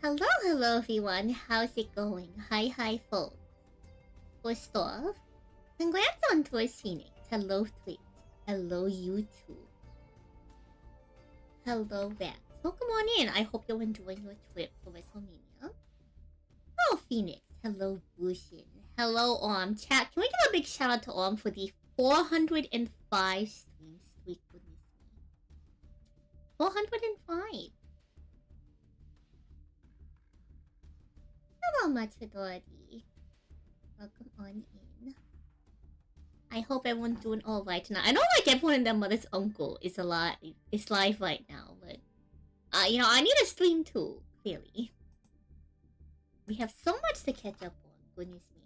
Hello everyone, how's it going? Hi folks. First off, congrats on Tourist Phoenix. Hello Twitch. Hello YouTube. Hello Rex. Welcome on in. I hope you're enjoying your trip for WrestleMania. Hello Phoenix. Hello Bushin. Hello Chat, can we give a big shout out to for the 405 stream streak? Goodness me. 405. Hello Matadori. Welcome on in. I hope everyone's doing alright tonight. I know like everyone and their mother's uncle is live right now, but I need a stream too, clearly. We have so much to catch up on, goodness me.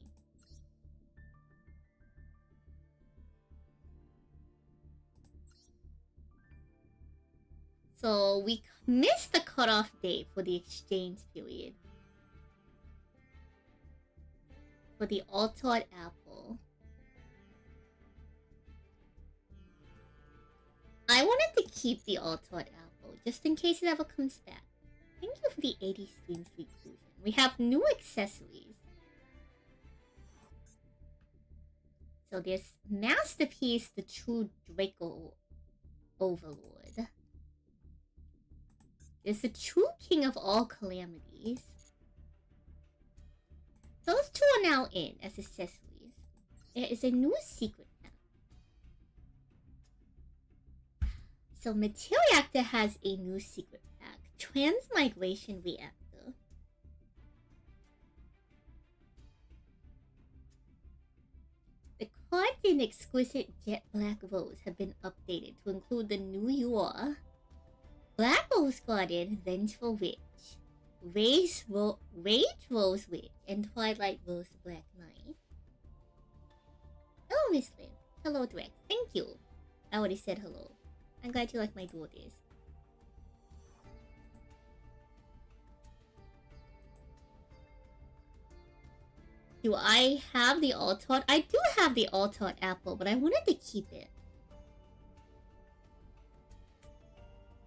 So we missed the cutoff date for the exchange period. For the altered apple. I wanted to keep the altered apple just in case it ever comes back. Thank you for the 80 streams inclusion. We have new accessories. So there's Masterpiece, the true Draco Overlord. There's the true king of all calamities. Those two are now in as accessories. There is a new secret pack. So Material Reactor has a new secret pack. Transmigration Reactor. The cards in Exquisite Jet Black Rose have been updated to include the new Yor, Black Rose Guardian, Vengeful Witch, Rage Rose Witch, and Twilight Rose Black Knight. Hello, Miss Lynn. Hello, Drex. Thank you. I already said hello. I'm glad you like my daughters. Do I have the altered? I do have the altered apple, but I wanted to keep it.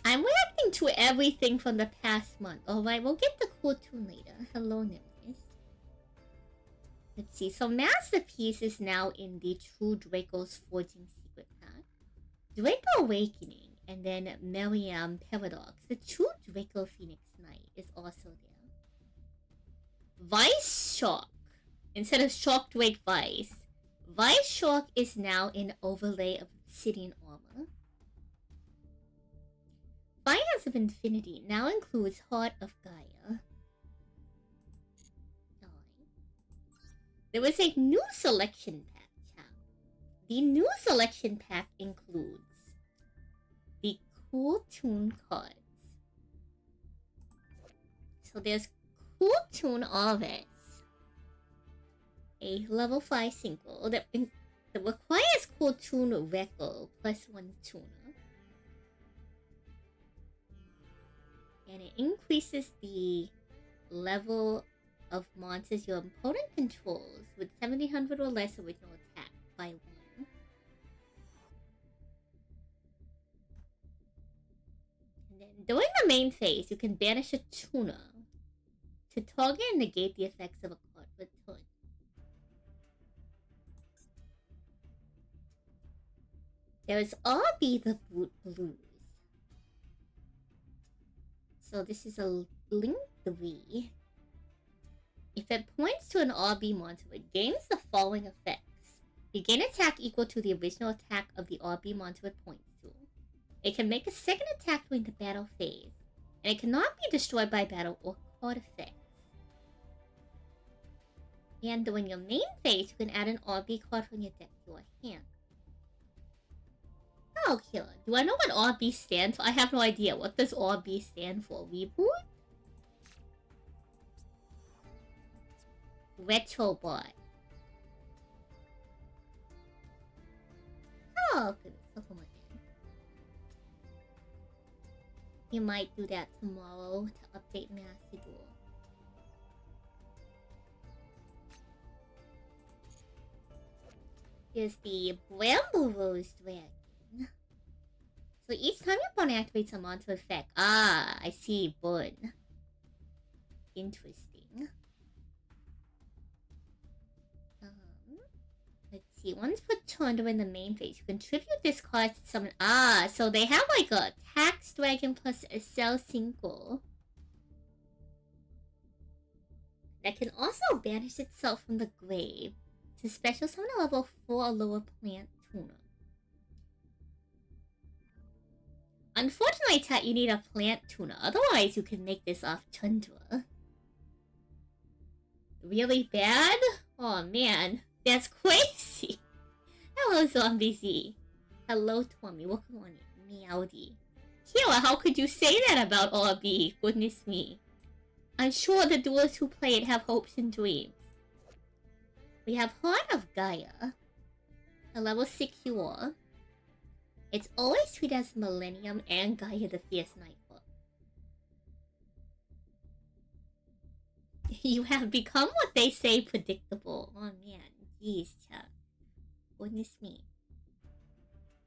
I'm reacting to everything from the past month. Alright, we'll get the cool tune later. Hello, Nimbus. Let's see. So Masterpiece is now in the True Draco's Forging Secret Pack. Draco Awakening, and then Miriam Paradox. The True Draco Phoenix Knight is also there. Vice Shock. Instead of Shock Drake Vice, Vice Shock is now in overlay of Obsidian Armor. Fires of Infinity now includes Heart of Gaia. There was a new selection pack, chat. The new selection pack includes the Cool Tune cards. So there's Cool Tune RS, a level 5 single that requires Cool Tune Reco plus 1 tuner. And it increases the level of monsters your opponent controls with 1700 or less original attack by 1. And then during the main phase, you can banish a tuner to target and negate the effects of a card with turn. There is RB the Boot Blues. So this is a Link 3. If it points to an RB monster, it gains the following effects. You gain attack equal to the original attack of the RB monster it points to. It can make a second attack during the battle phase, and it cannot be destroyed by battle or card effects. And during your main phase, you can add an RB card from your deck to your hand. Oh, Killer, do I know what RB stands for? I have no idea. What does RB stand for? Reboot? Retrobot. Oh, goodness. Oh, come on in. You might do that tomorrow to update Macedor. Here's the Bramble Rose Dragon. So each time your opponent activates a monster effect. Ah, I see. Burn. Interesting. Let's see. Once put 200 in the main phase, you contribute this card to summon. Ah, so they have like a Tax Dragon plus a Cell Cinco that can also banish itself from the grave to special summon a level 4 or lower plant tuner. Unfortunately, Tat, you need a plant tuner. Otherwise, you can make this off Tundra. Really bad? Oh man, that's crazy. Hello, Zombie Z. Hello, Tommy. Welcome on it. Meowdy. Kayla, how could you say that about RB? Goodness me. I'm sure the duelists who play it have hopes and dreams. We have Heart of Gaia. A level 6 UR. It's always treated as Millennium and Gaia the Fierce Nightfall. You have become what they say predictable. Oh man, jeez, chat. Goodness me.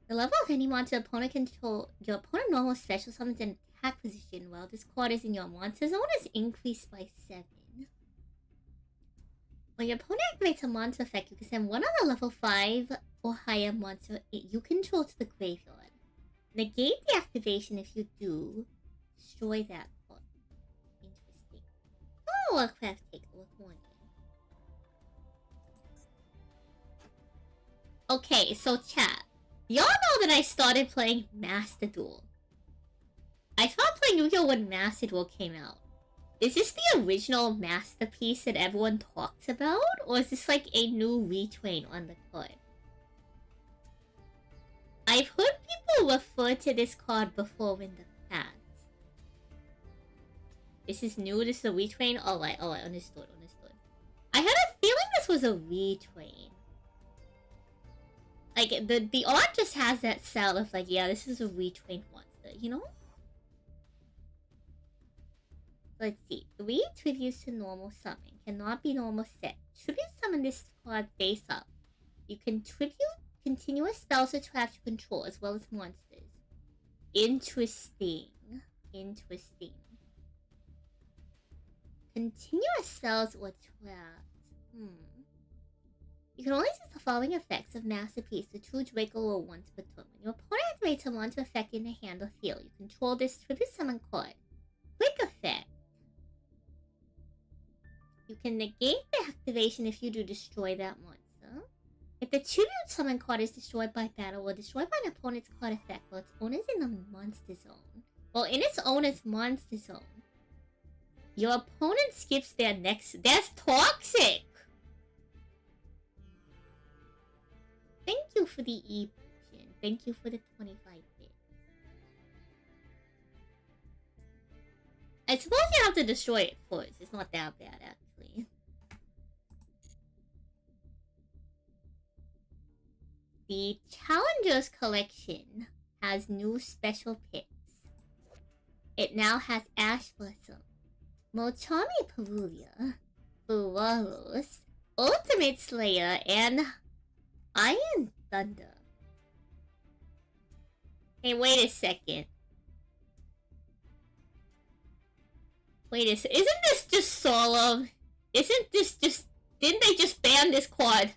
The level of any monster opponent control, your opponent normal special summons in attack position while this card is in your monster zone is increased by 7. When your opponent activates a monster effect, you can send one other level 5 or higher monster you control to the graveyard. Negate the activation if you do. Destroy that card. Interesting. Oh, Warcraft take a look one. Okay, so chat. Y'all know that I started playing Master Duel. I started playing Yu-Gi-Oh! When Master Duel came out. Is this the original masterpiece that everyone talks about? Or is this like a new retrain on the card? I've heard people refer to this card before in the past. This is new, this is a retrain? Alright, understood. I had a feeling this was a retrain. Like, the art just has that sound of like, yeah, this is a retrained monster, you know? Let's see. 3 tributes to normal summon. Cannot be normal set. Tribute summon this card face up. You can tribute continuous spells or traps you control as well as monsters. Interesting. Continuous spells or traps. You can only use the following effects of Masterpiece, the true Draco or once per turn. When your opponent activates a monster effect in the hand or field, you control this tribute summon card. Quick effect. You can negate the activation if you do destroy that monster. If the tribute summon card is destroyed by battle or destroyed by an opponent's card effect while its owner is in the monster zone, well, in its owner's monster zone, your opponent skips their next. That's toxic! Thank you for the e-potion. Thank you for the 25 bits. I suppose you have to destroy it first. It's not that bad, actually. The Challengers Collection has new special picks. It now has Ash Blossom, Mochami Perulia, Buwaros, Ultimate Slayer, and Iron Thunder. Hey, wait a second. Isn't this just solo? Isn't this just... Didn't they just ban this quad?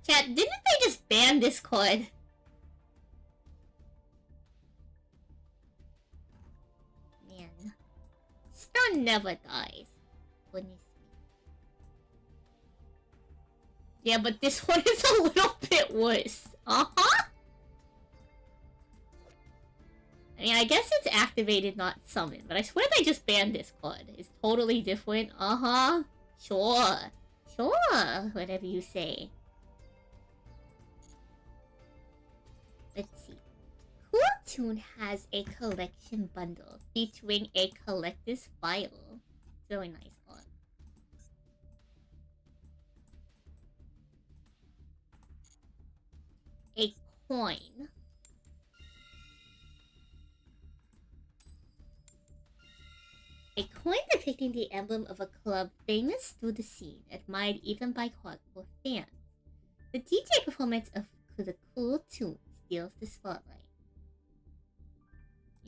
Chat, didn't they just ban this quad? Man. Stun never dies. Goodness. Yeah, but this one is a little bit worse. Uh-huh. I mean, I guess it's activated, not summoned, but I swear they just banned this card. It's totally different. Uh-huh. Sure. Whatever you say. Let's see. Cool Tune has a collection bundle featuring a collector's file. Really nice art. A coin. A coin depicting the emblem of a club famous through the scene, admired even by hardcore fans. The DJ performance of the Cool Tune steals the spotlight.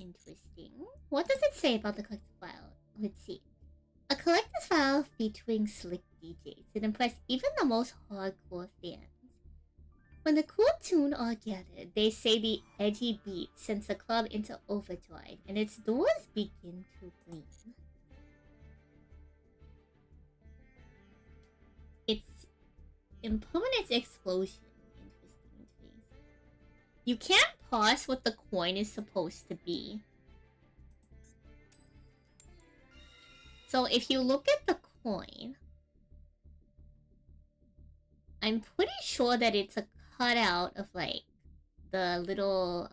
Interesting. What does it say about the collector's file? Let's see. A collector's file featuring slick DJs that impress even the most hardcore fans. When the cool tune are gathered, they say the edgy beat sends the club into overdrive and its doors begin to gleam. It's impermanent explosion. Interesting. You can't parse what the coin is supposed to be. So if you look at the coin, I'm pretty sure that it's a cutout of like the little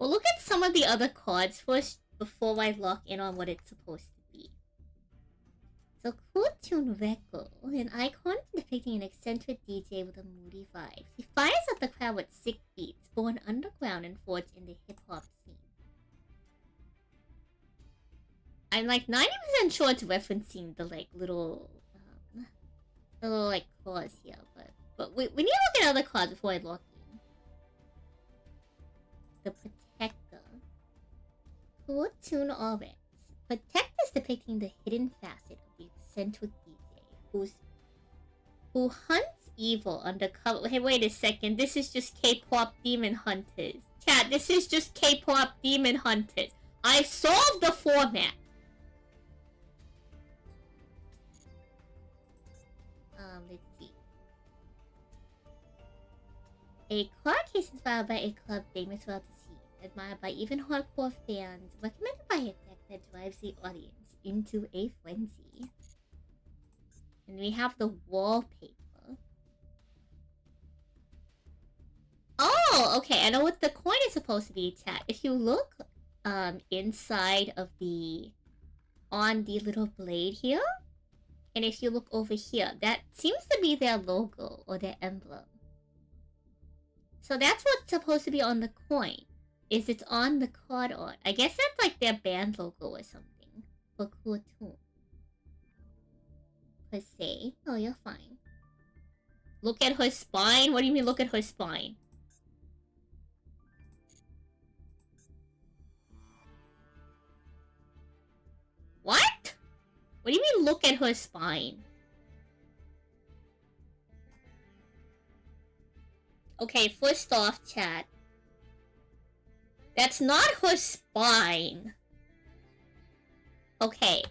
We'll look at some of the other cards first before I lock in on what it's supposed to be. So Cartoon Reco, an icon depicting an eccentric DJ with a moody vibe. He fires up the crowd with sick beats, born underground and forged in the hip-hop scene. I'm like 90% sure it's referencing the like little like claws here, but we need to look at other cards before I lock in. The Protector. Cartoon RX. Protector is depicting the hidden facet of the eccentric DJ who hunts evil undercover. Hey, wait a second. This is just K-pop Demon Hunters. Chat, this is just K-pop Demon Hunters. I've solved the format. Let's see. A card case inspired by a club famous throughout the scene, admired by even hardcore fans, recommended by a deck that drives the audience into a frenzy. And we have the wallpaper. Oh, okay, I know what the coin is supposed to be, chat. If you look inside of on the little blade here, and if you look over here, that seems to be their logo or their emblem. So that's what's supposed to be on the coin. It's on the card art. I guess that's like their band logo or something. For Cartoon. Per se. Oh, you're fine. Look at her spine? What do you mean look at her spine? What? What do you mean look at her spine? Okay, first off, chat. That's not her spine. Okay.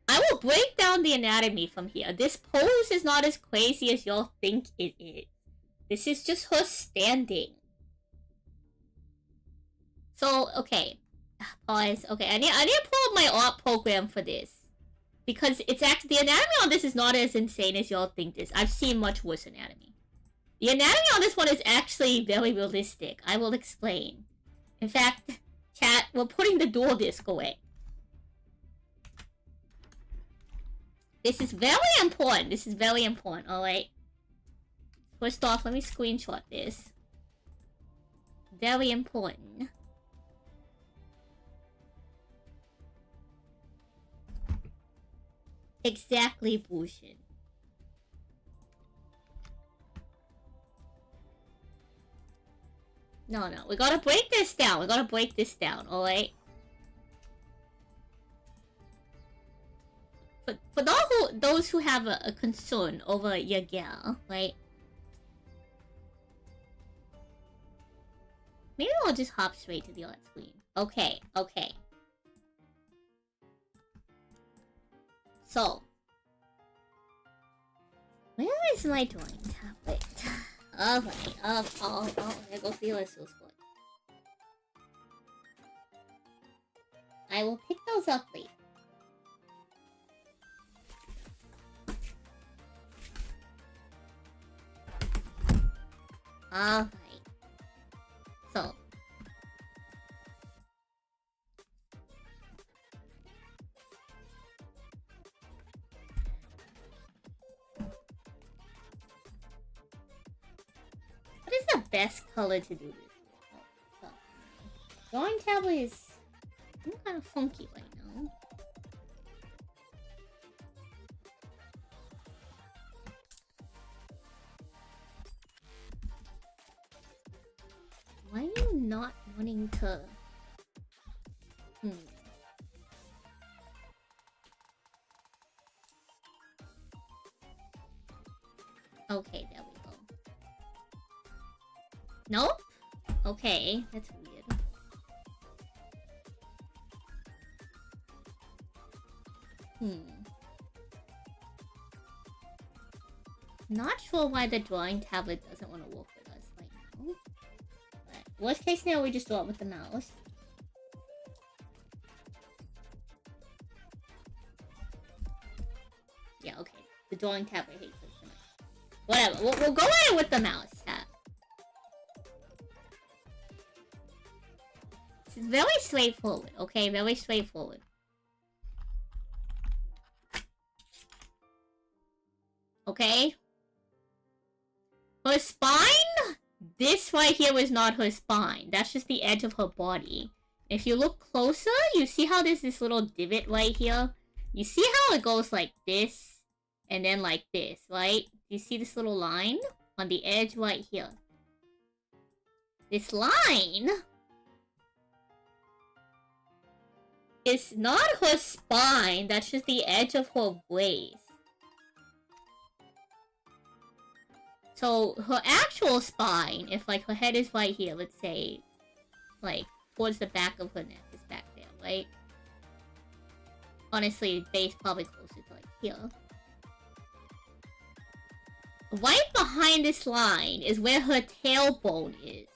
I will break down the anatomy from here. This pose is not as crazy as y'all think it is. This is just her standing. So, okay. Pause. Okay, I need to pull up my art program for this. Because it's actually, the anatomy on this is not as insane as y'all think this. I've seen much worse anatomy. The anatomy on this one is actually very realistic. I will explain. In fact, chat, we're putting the dual disc away. This is very important. This is very important, alright? First off, let me screenshot this. Very important. Exactly, Bushin. No, we gotta break this down. We gotta break this down, alright? For those who have a concern over your gal, right? Maybe I'll just hop straight to the art screen. Okay. So, where is my drawing tablet? Alright, there goes the oscilloscope. I will pick those up later. Alright. So. What is the best color to do this with? Oh, drawing tablet is kind of funky right now. Why are you not wanting to Hmm. Okay, there we go. Nope. Okay, that's weird. Not sure why the drawing tablet doesn't want to work with us right now. But worst case scenario, we just draw it with the mouse. Yeah, okay. The drawing tablet hates us tonight. Whatever, we'll go at it with the mouse tab. It's very straightforward, okay? Very straightforward. Okay? Her spine? This right here is not her spine. That's just the edge of her body. If you look closer, you see how there's this little divot right here? You see how it goes like this? And then like this, right? You see this little line? On the edge right here. This line is not her spine. That's just the edge of her waist. So, her actual spine, if, like, her head is right here, let's say, like, towards the back of her neck is back there, right? Honestly, base probably closer to, like, here. Right behind this line is where her tailbone is.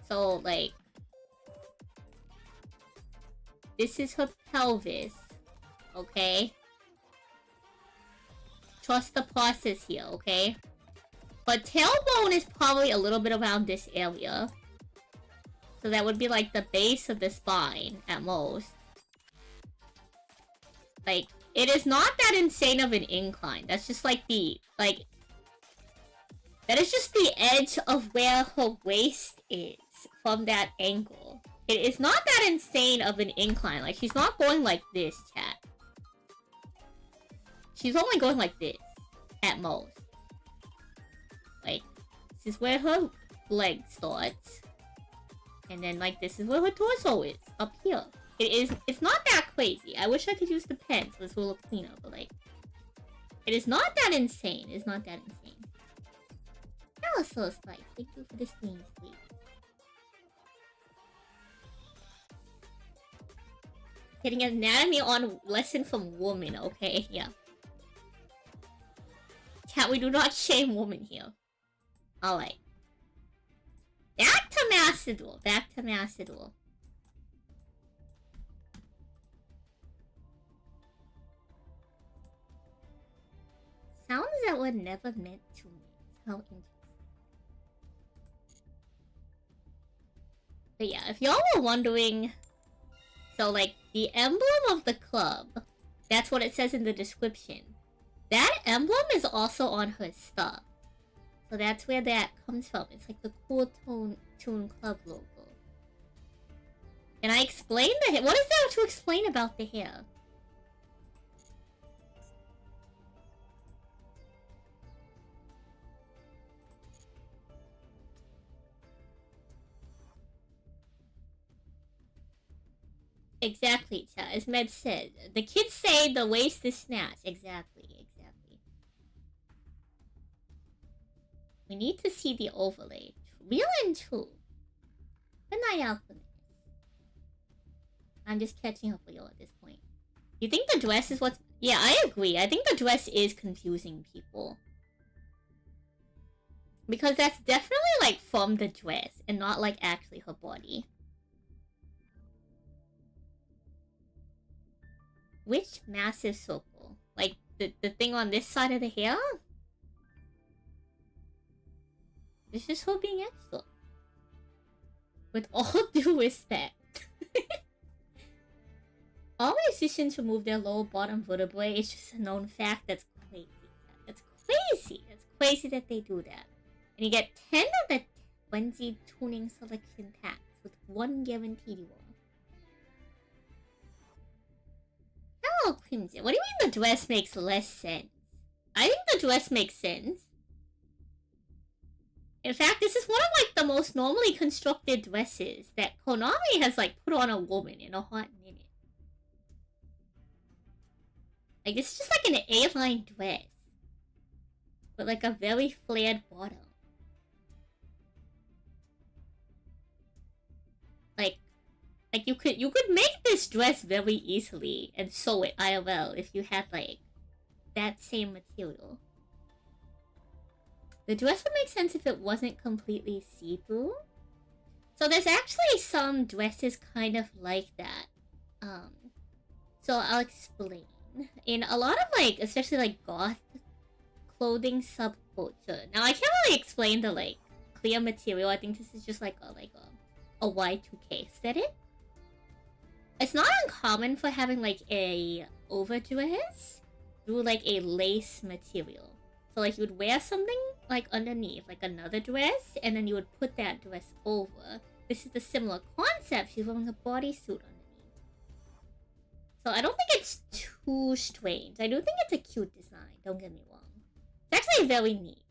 So, like, this is her pelvis, okay? Trust the process here, okay? But tailbone is probably a little bit around this area. So that would be like the base of the spine at most. Like, it is not that insane of an incline. That's just like the, like... That is just the edge of where her waist is from that angle. It is not that insane of an incline. Like, she's not going like this, chat. She's only going like this, at most. Like, this is where her leg starts. And then, like, this is where her torso is, up here. It's not that crazy. I wish I could use the pen so this will look cleaner, but, like, it is not that insane. It's not that insane. Hello, Soul Spice. Thank you for the stream, please. Getting anatomy on lesson from woman, okay? Yeah. Cat, we do not shame woman here. Alright. Back to Master Duel. Back to Master Duel. Sounds that were never meant to make. How interesting. But yeah, if y'all were wondering... So, like, the emblem of the club, that's what it says in the description. That emblem is also on her stuff. So that's where that comes from. It's like the Cool Toon Club logo. And I explained the hair. What is there to explain about the hair? Exactly, chat. As Med said, the kids say the waist is snatched. Exactly, exactly. We need to see the overlay. Real and true. Good night, Alchemist. I'm just catching up with you at this point. You think the dress is what's... Yeah, I agree. I think the dress is confusing people. Because that's definitely, like, from the dress and not, like, actually her body. Which massive circle? Like, the thing on this side of the hair? This is her being extra. With all due respect. All musicians remove their lower bottom vertebrae. It's just a known fact. That's crazy. That's crazy. That's crazy that they do that. And you get 10 of the 20 tuning selection packs with 1 guaranteed one. Hello, Crimson. What do you mean the dress makes less sense? I think the dress makes sense. In fact, this is one of like the most normally constructed dresses that Konami has like put on a woman in a hot minute. Like this is just like an A-line dress. With like a very flared bottom. Like you could make this dress very easily and sew it IRL if you had like that same material. The dress would make sense if it wasn't completely see-through. So there's actually some dresses kind of like that. So I'll explain. In a lot of like, especially like goth clothing subculture. Now I can't really explain the like clear material. I think this is just like a Y2K aesthetic. It's not uncommon for having like a overdress through like a lace material. So like you would wear something like underneath, like another dress, and then you would put that dress over. This is the similar concept. She's wearing a bodysuit underneath. So I don't think it's too strange. I do think it's a cute design, don't get me wrong. It's actually very neat.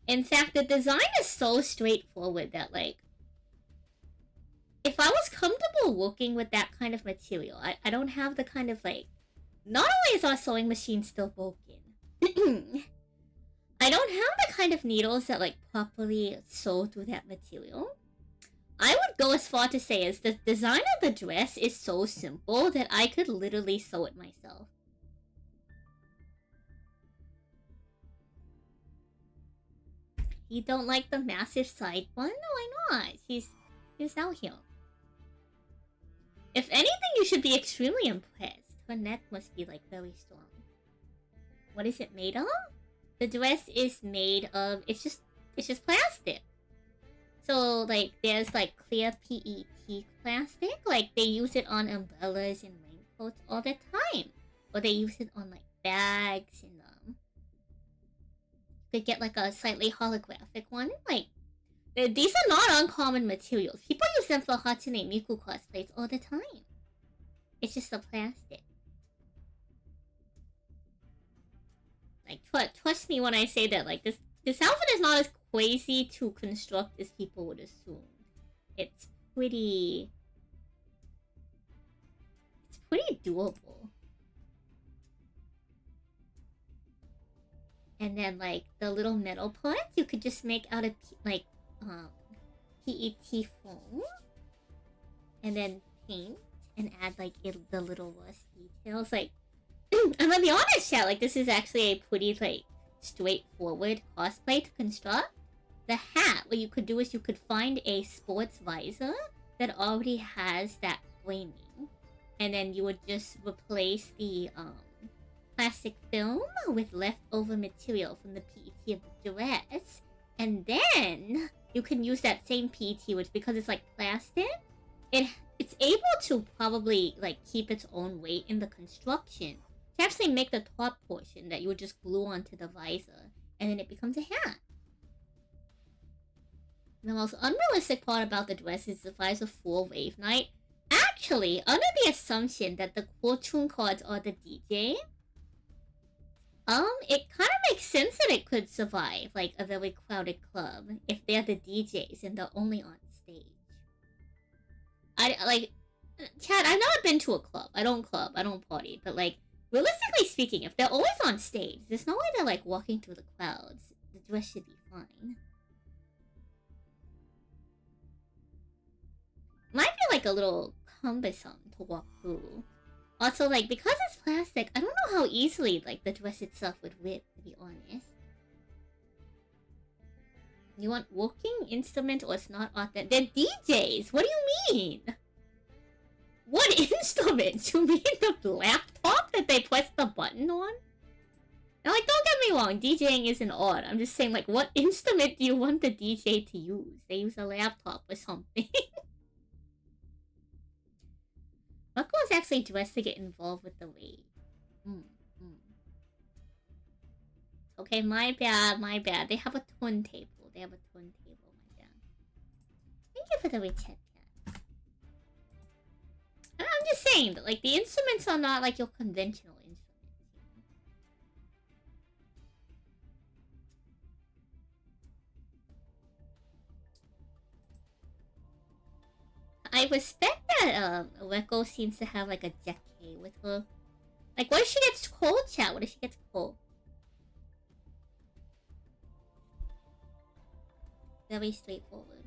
In fact, the design is so straightforward that like if I was comfortable working with that kind of material, I don't have the kind of like... Not only is our sewing machine still broken, I don't have the kind of needles that like properly sew through that material. I would go as far to say as the design of the dress is so simple that I could literally sew it myself. You don't like the massive side one? No, why not? She's out here. If anything, you should be extremely impressed. Her neck must be, like, very strong. What is it made of? The dress is made of... It's just plastic. So, like, there's, like, clear PET plastic. Like, they use it on umbrellas and raincoats all the time. Or they use it on, like, bags and, You could get, like, a slightly holographic one. Like, these are not uncommon materials. People use them for Hatsune Miku cosplays all the time. It's just a plastic. Like, trust me when I say that, like, this outfit is not as crazy to construct as people would assume. It's pretty doable. And then, like, the little metal parts, you could just make out of, like, PET foam. And then paint. And add, like, the little rust details. Like, I'm gonna be honest, chat. Like, this is actually a pretty, like, straightforward cosplay to construct. The hat, what you could do is you could find a sports visor that already has that framing. And then you would just replace the, plastic film with leftover material from the PET of the dress. And then you can use that same PET, which because it's, like, plastic, it's able to probably, like, keep its own weight in the construction to actually make the top portion that you would just glue onto the visor, and then it becomes a hat. The most unrealistic part about the dress is the visor full wave night. Actually, under the assumption that the cartoon cards are the DJ, it kind of makes sense that it could survive, like, a very crowded club if they're the DJs and they're only on stage. Chad, I've never been to a club. I don't party. But, like, realistically speaking, if they're always on stage, there's no way they're, like, walking through the crowds. The dress should be fine. Might be, like, a little cumbersome to walk through. Also, like, because it's plastic, I don't know how easily, like, the dress itself would rip, to be honest. You want working instrument or it's not authentic? They're DJs! What do you mean? What instrument? You mean the laptop that they press the button on? Now, like, don't get me wrong, DJing isn't odd. I'm just saying, like, what instrument do you want the DJ to use? They use a laptop or something. Mako is actually dressed to get involved with the wave. Okay, my bad. They have a turntable. My bad. Thank you for the WeChat cats. I'm just saying that, like, the instruments are not, like, your conventional instruments. I respect that YGO seems to have like a decade with her. Like, what if she gets cold, chat? What if she gets cold? Very straightforward.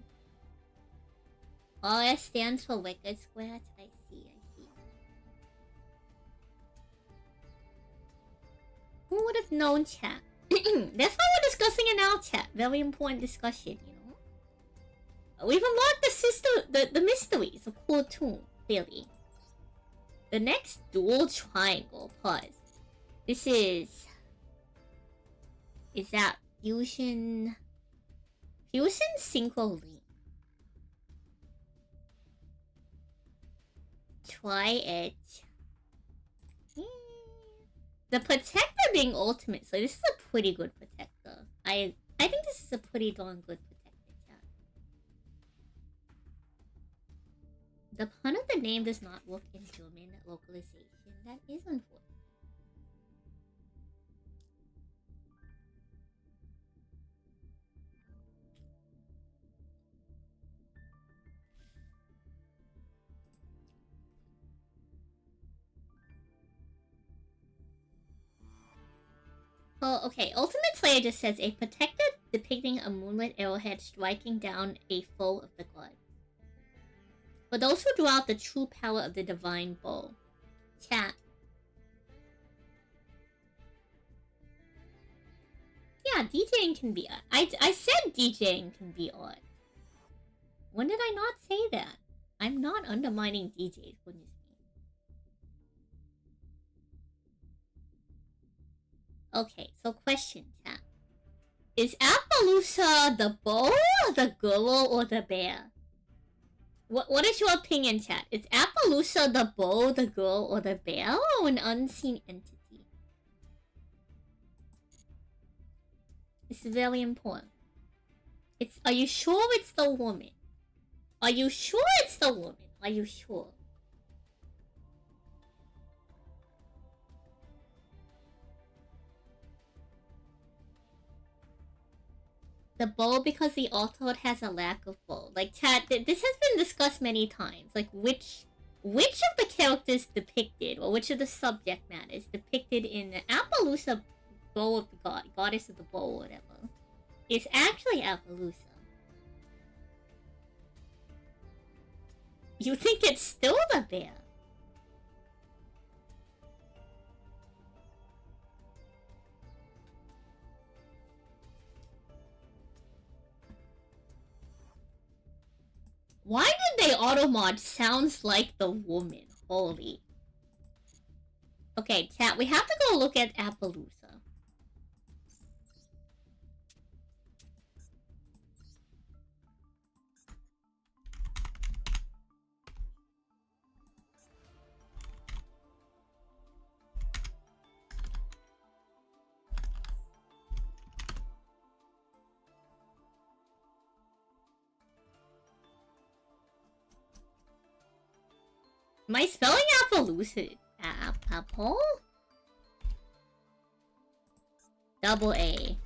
RS stands for Wicked Square. I see, I see. Who would have known, chat? That's why we're discussing it now, chat. Very important discussion, you know? We've unlocked the mysteries of Cool Toon, clearly. The next dual triangle, pause. This is... Is that Fusion... Fusion Synchro Link. Try it. The protector being ultimate, so this is a pretty good protector. I think this is a pretty darn good protector, chat. The pun of the name does not work in German localization. That is unfortunate. Oh, okay. Ultimate Slayer just says a protector depicting a moonlit arrowhead striking down a foe of the god. For those who draw out the true power of the divine bow. Chat. Yeah, DJing can be art. I said DJing can be art. When did I not say that? I'm not undermining DJs, goodness me. Okay, so question, chat. Is Appaloosa the bow, the girl, or the bear? What is your opinion, chat? Is Appaloosa the bow, the girl, or the bear, or an unseen entity? It's very important. Are you sure it's the woman? Are you sure it's the woman? Are you sure? The bow because the author has a lack of bow. Like, chat, this has been discussed many times. Like, which of the characters depicted, or which of the subject matters depicted in the Appaloosa bow of the god, goddess of the bow, or whatever, is actually Appaloosa? You think it's still the bear? Why did they automod sounds like the woman? Holy. Okay, chat, we have to go look at Appaloosa. Am I spelling Appaloosa? Apple? Double A.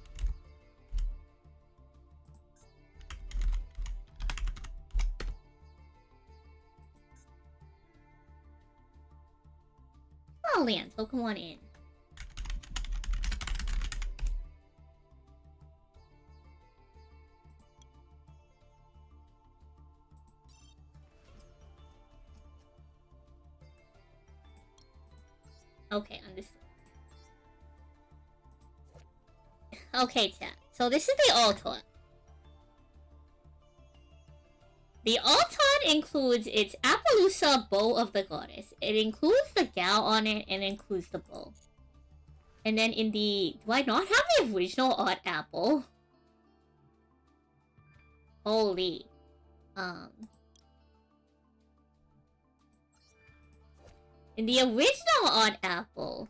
Oh, Lance, so come on in. Okay, understood. Okay, chat. So this is the altar. The altar includes its Appaloosa bow of the goddess. It includes the gal on it and includes the bow. And then in the... Do I not have the original art apple? Holy. In the original art apple,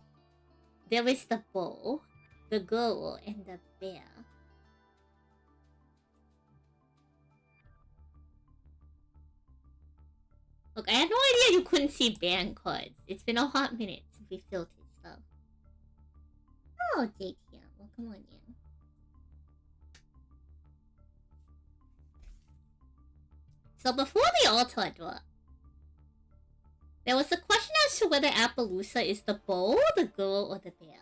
there is the bow, the girl, and the bear. Look, I had no idea you couldn't see band cards. It's been a hot minute since we filtered stuff. Oh, JTM. Well, come on in. So before the altar drop, there was a question as to whether Appaloosa is the bow, the girl, or the bear.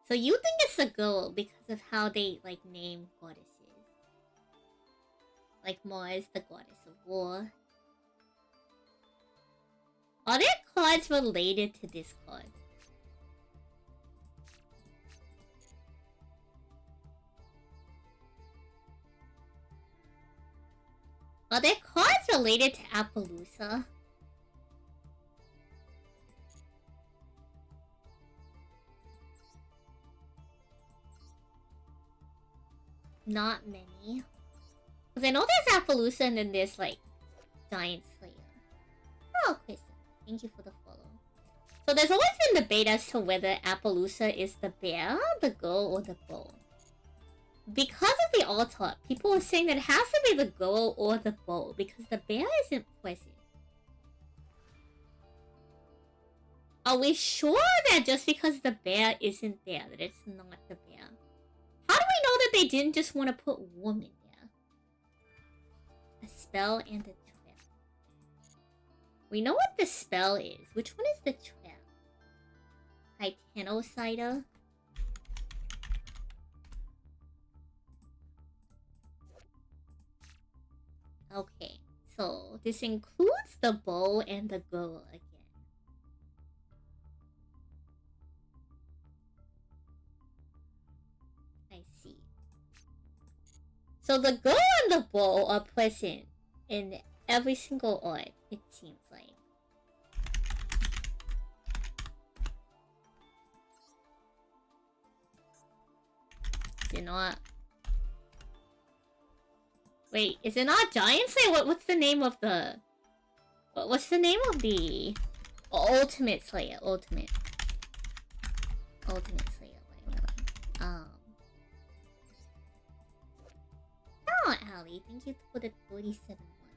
So you think it's a girl because of how they, like, name goddesses. Like Mars, the goddess of war. Are there cards related to this card? Are there cards related to Appaloosa? Not many. Because I know there's Appaloosa and then there's, like, Giant Slayer. Oh, Chris, thank you for the follow. So there's always been debate as to whether Appaloosa is the bear, the girl, or the bow. Because of the altar, people were saying that it has to be the girl or the bow because the bear isn't present. Are we sure that just because the bear isn't there, that it's not the bear? How do we know that they didn't just want to put woman there? A spell and a trap. We know what the spell is. Which one is the trap? Titanocida? Okay, so this includes the bow and the girl again. I see. So the girl and the bow are present in every single art, it seems like. Is it not? Wait, is it not Giant Slayer? What's the name of the... What's the name of the... Ultimate Slayer? Ultimate Slayer. Wait. Oh, Ali, thank you for the 47 ones.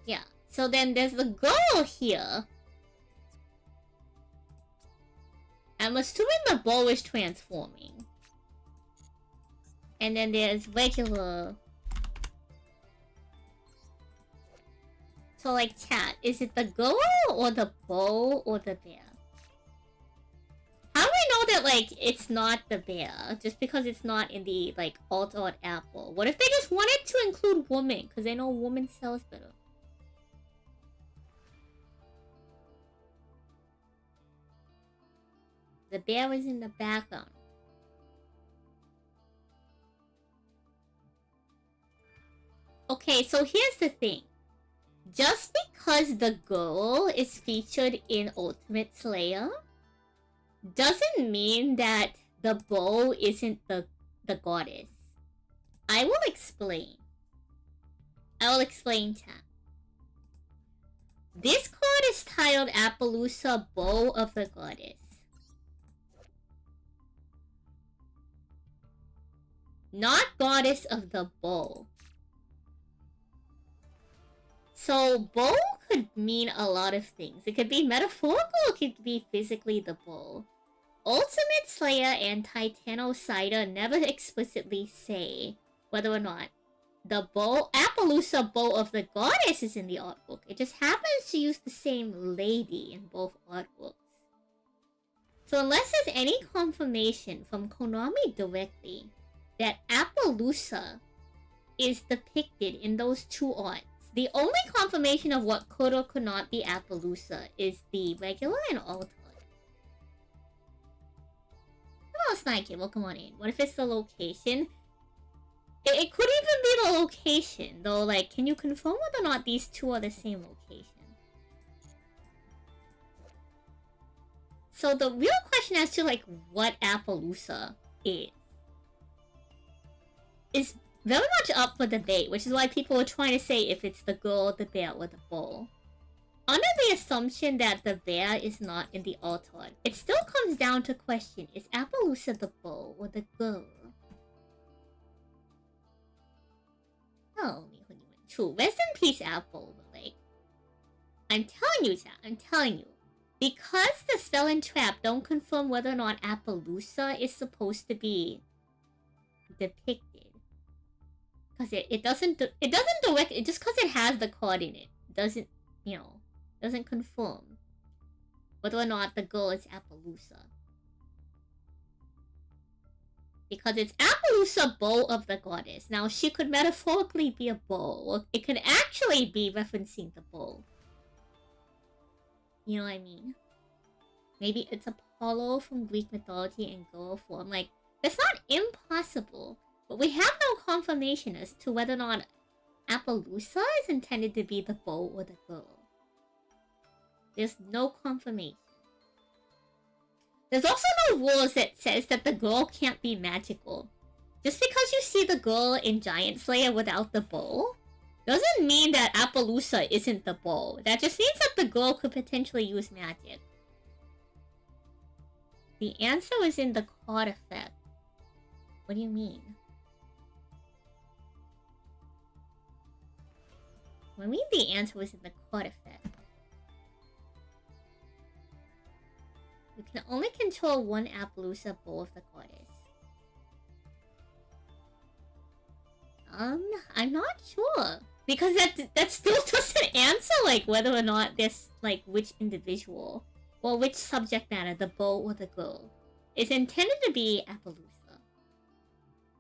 Yeah, so then there's the girl here. I'm assuming the bow is transforming. And then there's regular... So, like, chat, is it the girl or the bow or the bear? How do we know that, like, it's not the bear? Just because it's not in the, like, alt art apple. What if they just wanted to include woman? Because they know woman sells better. The bear is in the background. Okay, so here's the thing. Just because the girl is featured in Ultimate Slayer doesn't mean that the bow isn't the goddess. I will explain. Chat. This card is titled Appaloosa Bow of the Goddess. Not Goddess of the Bow. So, bow could mean a lot of things. It could be metaphorical, it could be physically the bow. Ultimate Slayer and Titanocida never explicitly say whether or not the bow, Appaloosa Bow of the Goddess is in the artbook. It just happens to use the same lady in both artbooks. So unless there's any confirmation from Konami directly that Appaloosa is depicted in those two arts, the only confirmation of what could or could not be Appaloosa is the regular and alt art. Hello, Snikey, welcome on in. What if it's the location? It could even be the location, though. Like, can you confirm whether or not these two are the same location? So the real question as to, like, what Appaloosa is very much up for debate, which is why people are trying to say if it's the girl, the bear, or the bull. Under the assumption that the bear is not in the alt art, it still comes down to question, is Appaloosa the bull or the girl? Oh, true. Rest in peace, Apple, but like... I'm telling you, chat, I'm telling you. Because the spell and trap don't confirm whether or not Appaloosa is supposed to be depicted. Because it doesn't direct it, just because it has the card in it doesn't, you know, doesn't confirm whether or not the girl is Appaloosa. Because it's Appaloosa, bow of the goddess. Now, she could metaphorically be a bow, or it could actually be referencing the bow. You know what I mean? Maybe it's Apollo from Greek mythology in girl form. Like, it's not impossible, but we have no confirmation as to whether or not Appaloosa is intended to be the bow or the girl. There's no confirmation. There's also no rules that says that the girl can't be magical. Just because you see the girl in Giant Slayer without the bow doesn't mean that Appaloosa isn't the bow. That just means that the girl could potentially use magic. The answer is in the card effect. What do you mean? What do you mean the answer was in the card effect? You can only control one Appaloosa bow of the goddess. I'm not sure. Because that still doesn't answer, like, whether or not there's, like, which individual or which subject matter, the bow or the girl, is intended to be Appaloosa.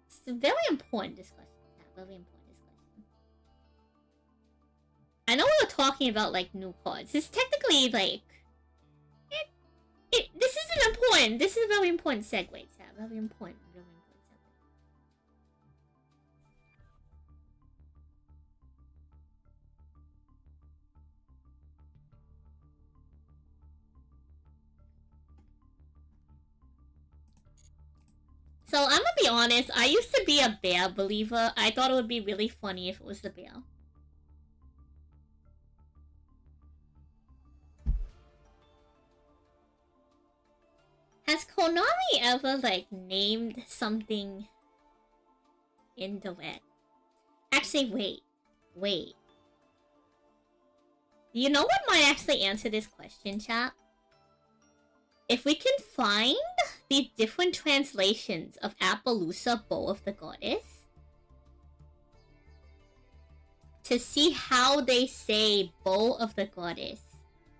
It's a very important discussion. Yeah, very important discussion. I know we were talking about, like, new cards. It's technically, like... This is an important... This is a very important segue, chat. Very important, segue. So, I'm gonna be honest, I used to be a bear believer. I thought it would be really funny if it was the bear. Has Konami ever, like, named something indirect? Actually, wait. You know what might actually answer this question, chat? If we can find the different translations of Appaloosa, bow of the goddess, to see how they say bow of the goddess.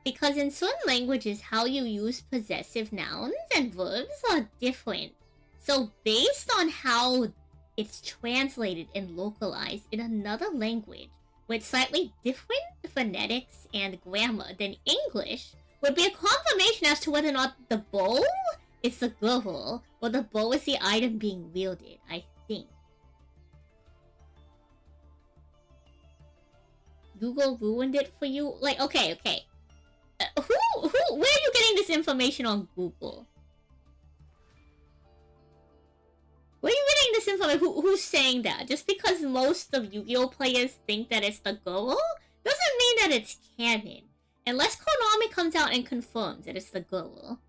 Because in certain languages, how you use possessive nouns and verbs are different. So based on how it's translated and localized in another language with slightly different phonetics and grammar than English, would be a confirmation as to whether or not the bow is the girl or the bow is the item being wielded, I think. Google ruined it for you? Like, okay. Where are you getting this information on Google? Where are you getting this information? Who's saying that? Just because most of Yu-Gi-Oh players think that it's the girl, doesn't mean that it's canon. Unless Konami comes out and confirms that it's the girl.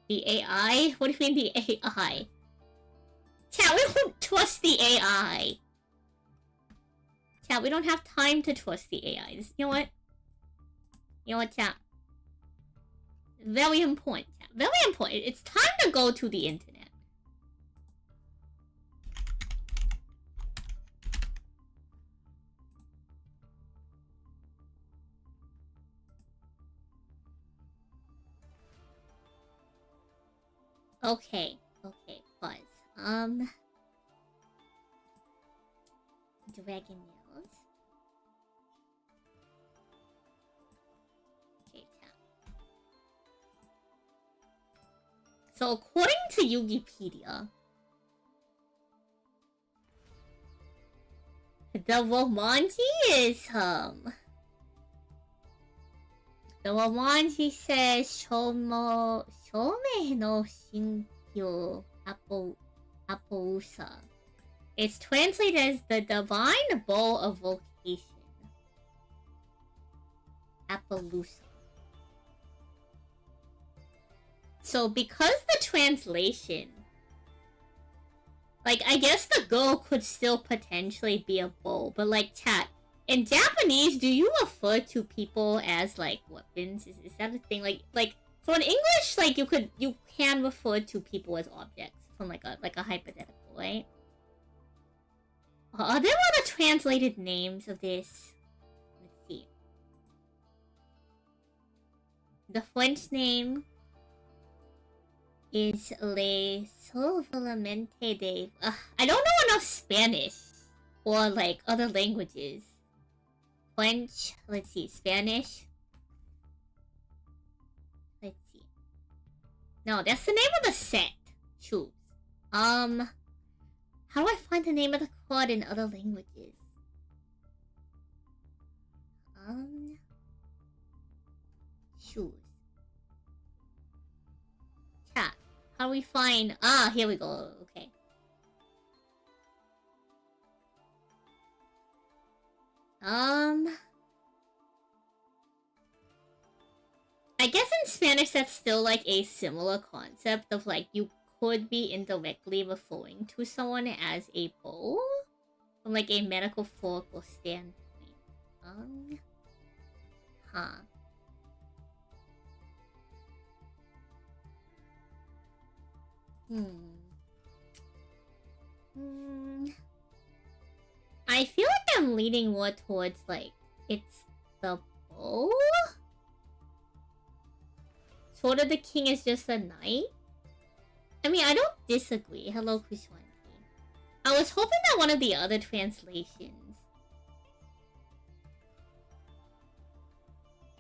The AI? What do you mean the AI? Chat, we don't trust the AI. Chat, we don't have time to trust the AI. You know what? You know what, chat? Very important, chat. Very important. It's time to go to the internet. Okay, pause. Dragon Nails. Okay, chat. So according to Wikipedia, the Romanji is the Romanji says Shome no Shinkyo Appaloosa. It's translated as the divine bow of vocation. Appaloosa. So because the translation, like, I guess the girl could still potentially be a bow, but like, chat, In Japanese, do you refer to people as like weapons? Is that a thing? Like so in English, like you can refer to people as objects from like a hypothetical, right? Are there other translated names of this? Let's see. The French name is Le Solamente de... I don't know enough Spanish or like other languages. French, let's see, Spanish. Let's see. No, that's the name of the set. Choose. How do I find the name of the card in other languages? Choose. Chat. How do we find... Ah, here we go. Okay. I guess in Spanish that's still like a similar concept of like you could be indirectly referring to someone as a bow from like a metaphorical standpoint. Huh. I feel like I'm leaning more towards like it's the bow. Sword of the King is just a knight. I mean, I don't disagree. Hello, Kushwanti. I was hoping that one of the other translations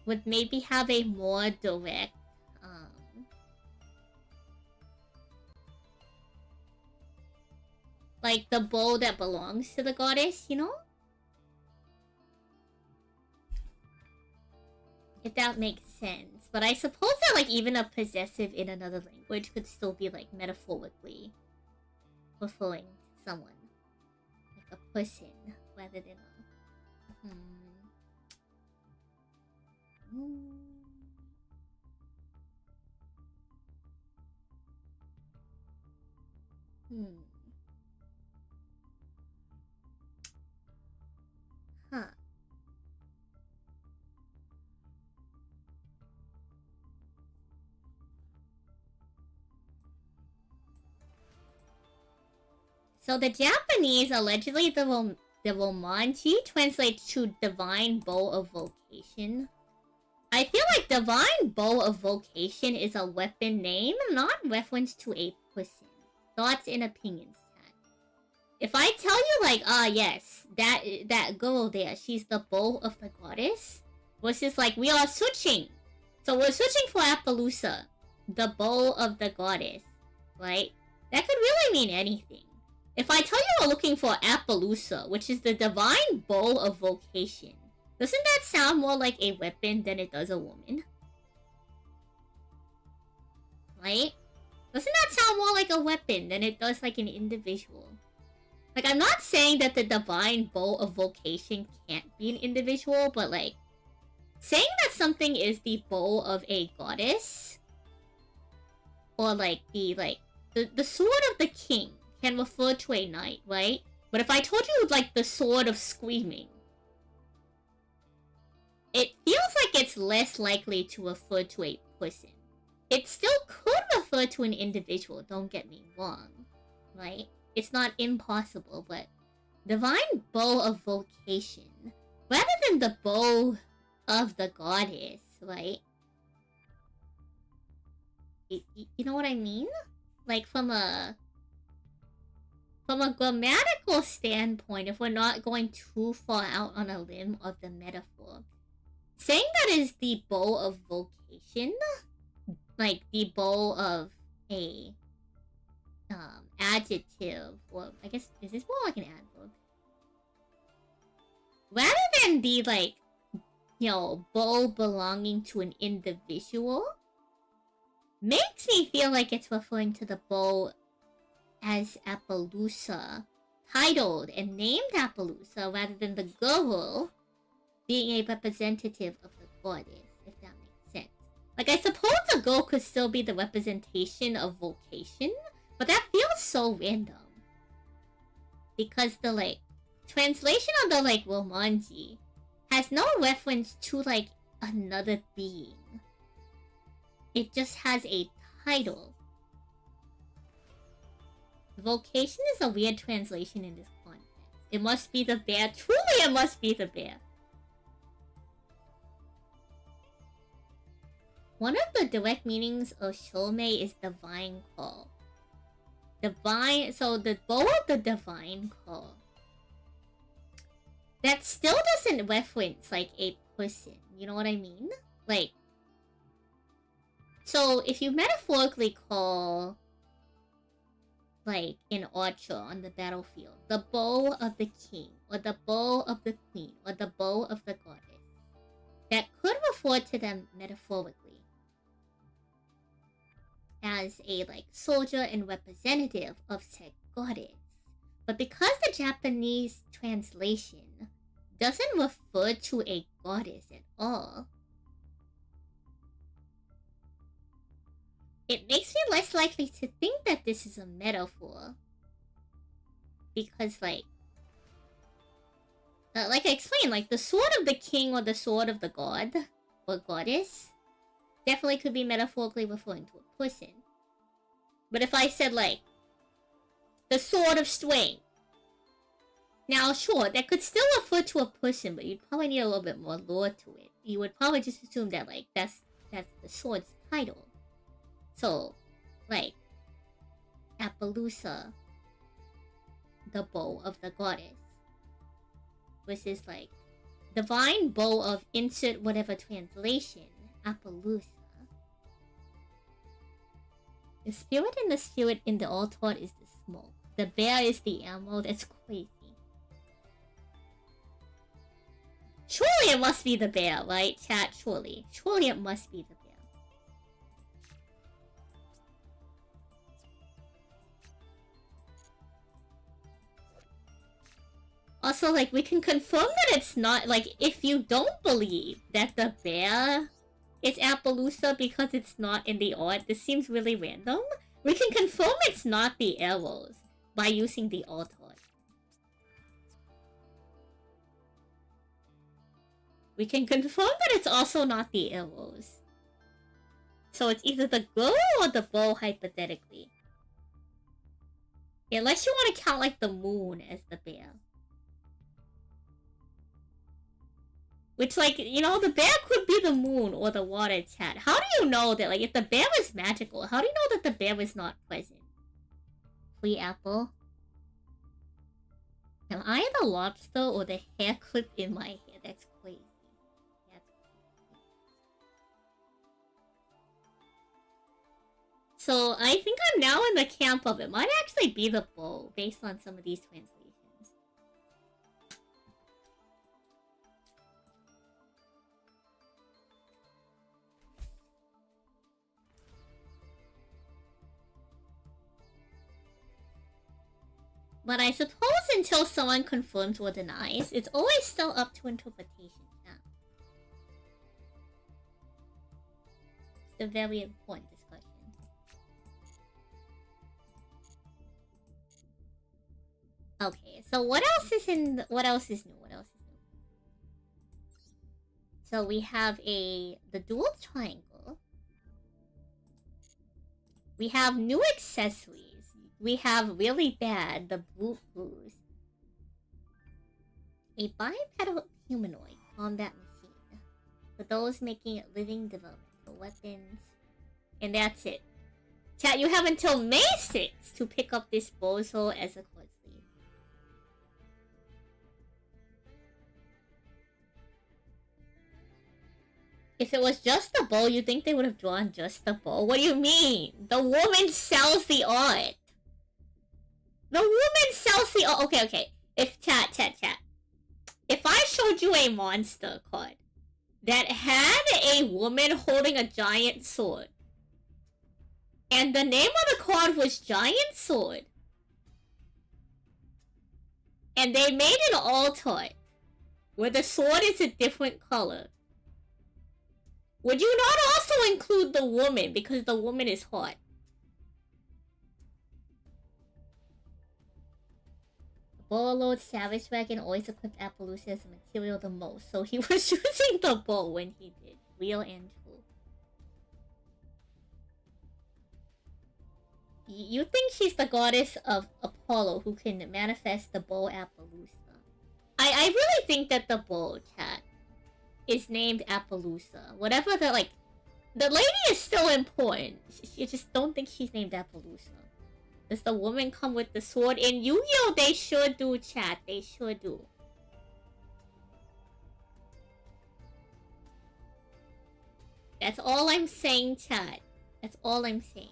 would maybe have a more direct like the bow that belongs to the goddess, you know? If that makes sense. But I suppose that like even a possessive in another language could still be like metaphorically referring to someone. Like a person rather than a... Huh. So the Japanese, allegedly the Romanji translates to Divine Bow of Vocation. I feel like Divine Bow of Vocation is a weapon name, not reference to a person. Thoughts and opinions, chat. If I tell you like, yes, that girl there, she's the bow of the goddess, versus like, we are switching. So we're switching for Appaloosa, the bow of the goddess, right? That could really mean anything. If I tell you we're looking for Appaloosa, which is the divine bow of vocation, doesn't that sound more like a weapon than it does a woman? Right? Doesn't that sound more like a weapon than it does like an individual? Like, I'm not saying that the divine bow of vocation can't be an individual, but like, saying that something is the bow of a goddess, or like the sword of the king can refer to a knight, right? But if I told you like the sword of screaming, it feels like it's less likely to refer to a person. It still could refer to an individual, don't get me wrong, right? It's not impossible, but divine bow of vocation, rather than the bow of the goddess, right? You know what I mean? Like from a grammatical standpoint, if we're not going too far out on a limb of the metaphor, saying that is the bow of vocation, like the bow of a adjective, or I guess is this more like an adverb? Rather than the like, you know, bow belonging to an individual, makes me feel like it's referring to the bow as Appaloosa, titled and named Appaloosa, rather than the girl being a representative of the goddess, if that makes sense. Like, I suppose a girl could still be the representation of vocation, but that feels so random. Because the, like, translation of the, like, Romanji has no reference to, like, another being. It just has a title. Vocation is a weird translation in this context. It must be the bear. Truly, it must be the bear. One of the direct meanings of Shomei is divine call. Divine, so the bow of the divine call. That still doesn't reference, like, a person. You know what I mean? Like, so if you metaphorically call, like, an archer on the battlefield, the bow of the king, or the bow of the queen, or the bow of the goddess, that could refer to them metaphorically as a, like, soldier and representative of said goddess. But because the Japanese translation doesn't refer to a goddess at all, it makes me less likely to think that this is a metaphor. Because, like I explained, like, the sword of the king or the sword of the god or goddess definitely could be metaphorically referring to a person. But if I said, like, the sword of strength, now, sure, that could still refer to a person, but you'd probably need a little bit more lore to it. You would probably just assume that, like, that's the sword's title. So, like, Appaloosa, the bow of the goddess, versus, like, divine bow of insert whatever translation, Appaloosa. The spirit in the spirit in the altar is the smoke. The bear is the emerald. That's crazy. Surely it must be the bear, right, chat? Surely. Surely it must be the bear. Also, like, we can confirm that it's not, like, if you don't believe that the bear is Appaloosa because it's not in the art, this seems really random. We can confirm it's not the arrows by using the alt art. We can confirm that it's also not the arrows. So it's either the girl or the bow, hypothetically. Unless you want to count, like, the moon as the bear. Which, like, you know, the bear could be the moon or the water, chat. How do you know that, like, if the bear is magical, how do you know that the bear is not present? Free apple. Am I the lobster or the hair clip in my hair? That's crazy. That's crazy. So, I think I'm now in the camp of it might actually be the bow, based on some of these translations. But I suppose until someone confirms or denies, it's always still up to interpretation. Yeah. It's a very important discussion. Okay, so what else is new? What else is new? So we have the dual triangle. We have new accessories. We have really bad, the boot blues. A bipedal humanoid combat machine. For those making living developmental weapons. And that's it. Chat, you have until May 6th to pick up this bozo as a cord sleeve. If it was just the bow, you think they would have drawn just the bow? What do you mean? The woman sells the art. The woman sells the... Oh, okay. If chat. If I showed you a monster card that had a woman holding a giant sword, and the name of the card was Giant Sword, and they made an alt art where the sword is a different color, would you not also include the woman because the woman is hot? Bullload Savage Wagon always equipped Appaloosa as a material the most, so he was using the bow when he did. Real and true. You think she's the goddess of Apollo who can manifest the bow Appaloosa. I really think that the bow, chat, is named Appaloosa. Whatever the, like... The lady is still important. You just don't think she's named Appaloosa. Does the woman come with the sword? In Yu-Gi-Oh! They sure do, chat. They sure do. That's all I'm saying, chat. That's all I'm saying.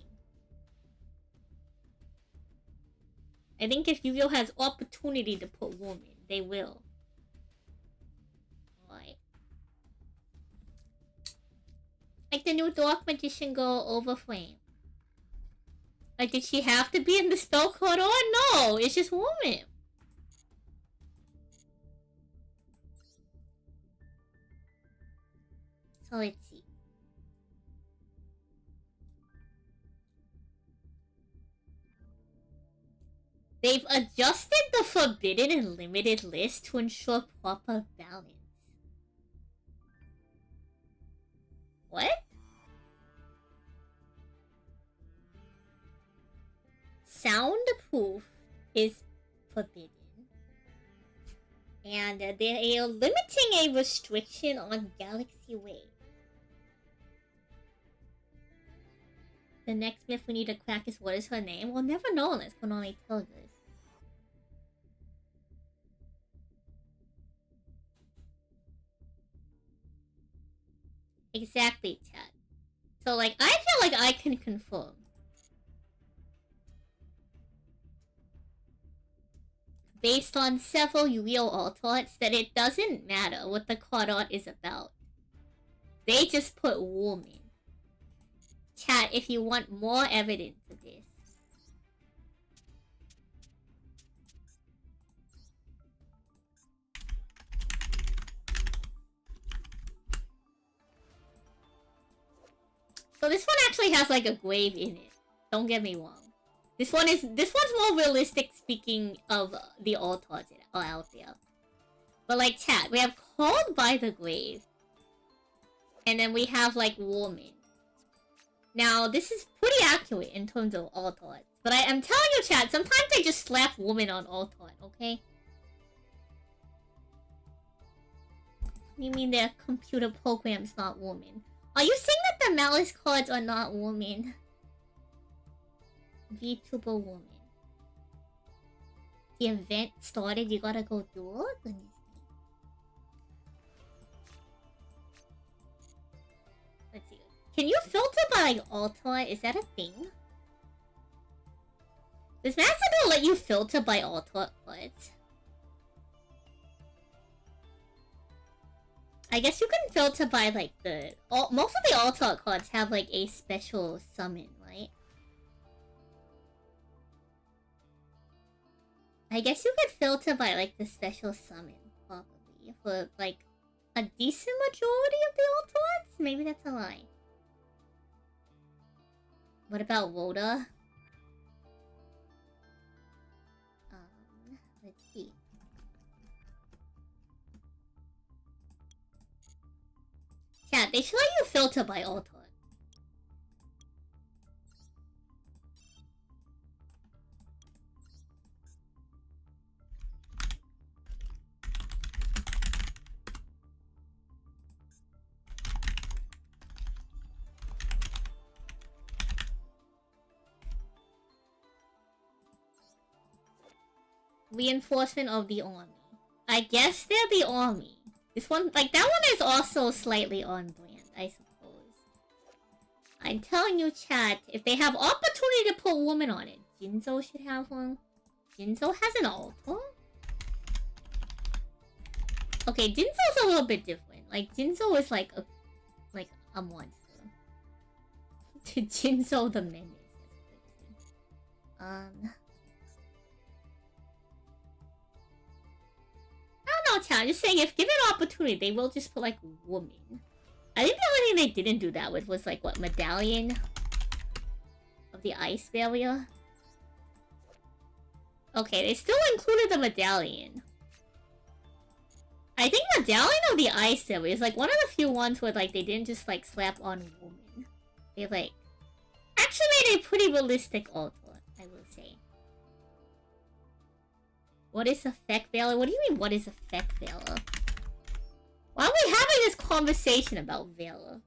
I think if Yu-Gi-Oh! Has opportunity to put woman, they will. Alright. Like the new Dark Magician girl over Flame. Like, did she have to be in the spell card? Oh no, it's just woman. So let's see. They've adjusted the forbidden and limited list to ensure proper balance. What? Soundproof is forbidden. And they are limiting a restriction on Galaxy Wave. The next myth we need to crack is what is her name? We'll never know unless Konami tells us. Exactly, chat. So, like, I feel like I can confirm. Based on several Yu-Gi-Oh! Alt arts, that it doesn't matter what the card art is about. They just put woman. Chat, if you want more evidence of this. So this one actually has like a grave in it. Don't get me wrong. This one's more realistic speaking of the alt arts out there. But like chat, we have Called by the Grave. And then we have like Woman. Now, this is pretty accurate in terms of alt art. But I'm telling you, chat, sometimes they just slap woman on alt art, okay? You mean their computer program's not woman? Are you saying that the Malice cards are not woman? VTuber woman. The event started, you gotta go do it? Goodness. Let's see. Can you filter by like alt art? Is that a thing? Does Master let you filter by alt art cards? I guess you can filter by like the... most of the alt art cards have like a special summon, right? I guess you could filter by like the special summon, probably. For like a decent majority of the alt arts? Maybe that's a lie. What about Woda? Let's see. Yeah, they should let you filter by alt art. Reinforcement of the army. I guess they're the army. This one, like, that one is also slightly on brand, I suppose. I'm telling you, chat, if they have opportunity to put woman on it, Jinzo should have one. Jinzo has an altar? Okay, Jinzo's a little bit different. Like, Jinzo is like a monster. Jinzo the Menace. I don't know, chat. I'm just saying, if given opportunity, they will just put, like, woman. I think the only thing they didn't do that with was, like, what, Medallion of the Ice Barrier? Okay, they still included the medallion. I think Medallion of the Ice Devil is like one of the few ones where like they didn't just like slap on woman. They like actually made a pretty realistic art, I will say. What is effect valor? What do you mean what is effect valor? Why are we having this conversation about valor?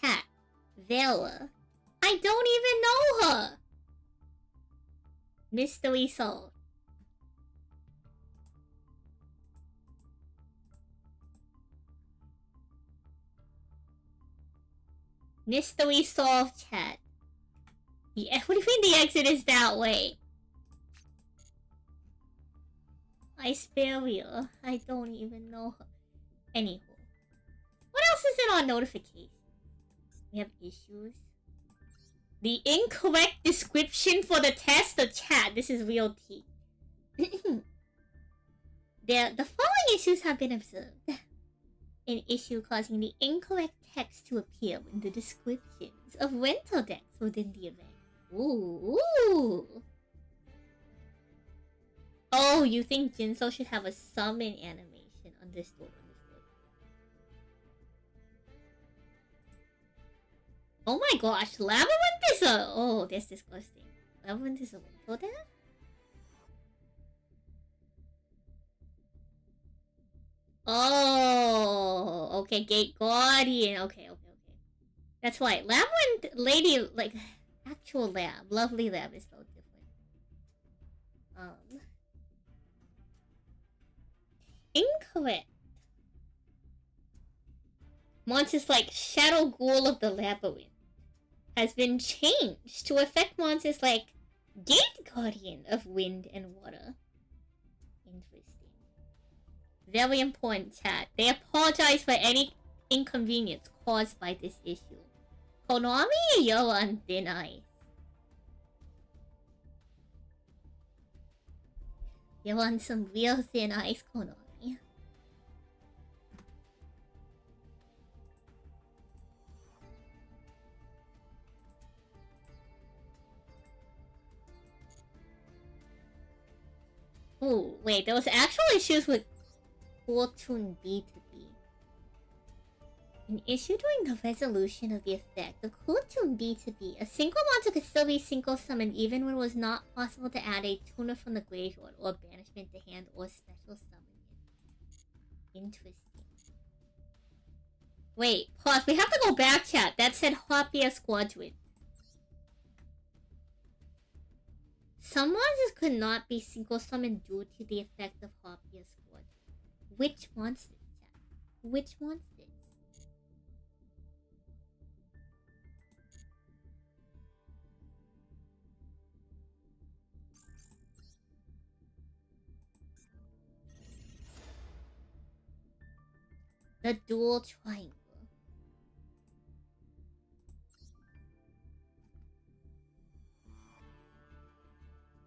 Cat. Valor. I don't even know her! Mystery solved. Mystery solved, chat. Yeah, what do you mean the exit is that way? I spare you. I don't even know her. Anywho. What else is in our notification? We have issues. The incorrect description for the test of chat. This is real tea. The following issues have been observed. An issue causing the incorrect text to appear in the descriptions of rental decks within the event. Ooh. Oh, you think Jinso should have a summon animation? Understood. Oh my gosh, Labyrinth is a... Oh, that's disgusting. Labyrinth is a rental deck? Oh, okay, Gate Guardian. Okay. That's why. Labyrinth Lady, like, actual lab. Lovely lab is spelled different. Incorrect. Monsters like Shadow Ghoul of the Labyrinth has been changed to affect monsters like Gate Guardian of Wind and Water. Interesting. Very important, chat. They apologize for any inconvenience caused by this issue. Konami, you're on thin ice. You're on some real thin ice, Konami. Oh, wait, there was actual issues with Fortune B2B. An issue during the resolution of the effect of Fortune B2B, a single monster could still be single summoned even when it was not possible to add a tuner from the graveyard or banishment to hand or special summon it. Interesting. Wait, pause, we have to go back, chat. That said Harpia Squadron. Some monsters could not be single summoned due to the effect of Harpia Squadron. Which monsters, chat? Which monsters? The dual triangle.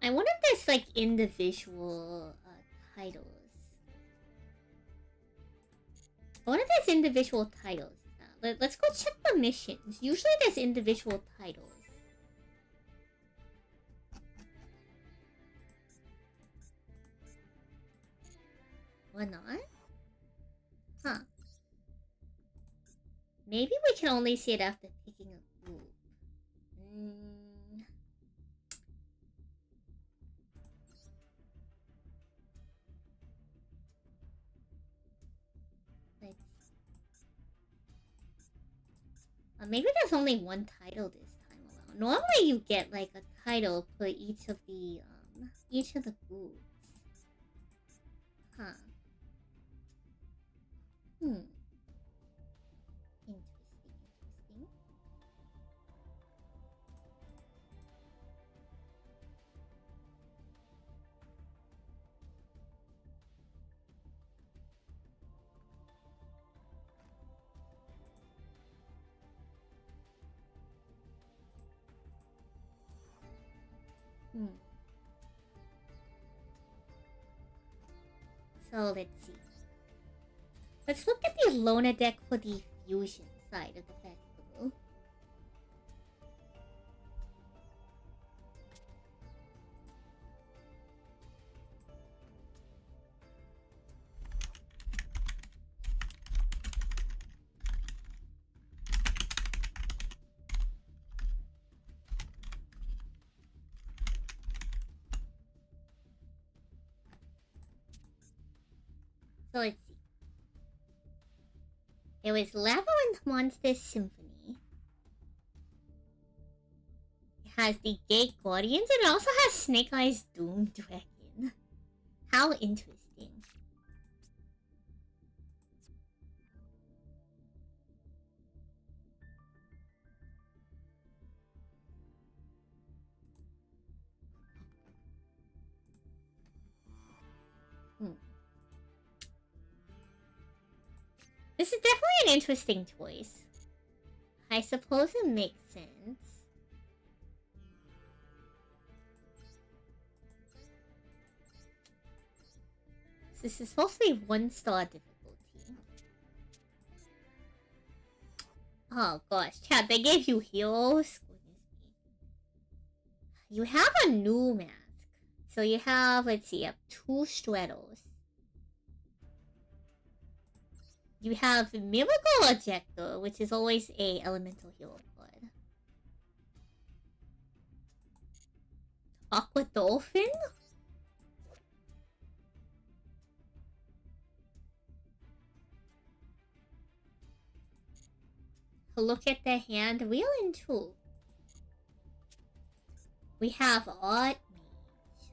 I wonder if there's like individual titles. I wonder if there's individual titles. Let's go check the missions. Usually there's individual titles. Or not? Huh. Maybe we can only see it after picking a group. Maybe there's only one title this time around. Normally you get like a title for each of the groups. Huh. Interesting. So let's see. Let's look at the Lona deck for the fusion side of the festival. So let's see. There was Labyrinth Monster Symphony. It has the Gate Guardians, and it also has Snake Eyes Doom Dragon. How interesting. This is definitely an interesting choice. I suppose it makes sense. This is supposed to be 1-star difficulty. Oh gosh, chat, they gave you heroes? Goodness me. You have a new mask. So you have, let's see, you have 2 Stratos. You have Miracle Ejector, which is always a elemental hero card. Aqua Dolphin? Look at the hand wheel in 2. We have Art Mage.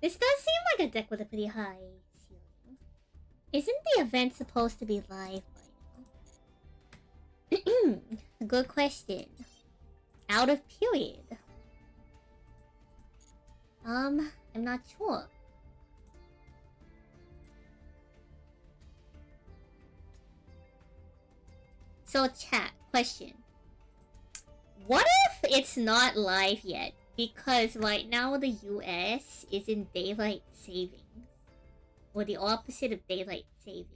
This does seem like a deck with a pretty high ceiling. Isn't the event supposed to be live by now? Good question. Out of period. I'm not sure. So chat, question. What if it's not live yet? Because right now the US is in daylight savings. Or the opposite of daylight savings.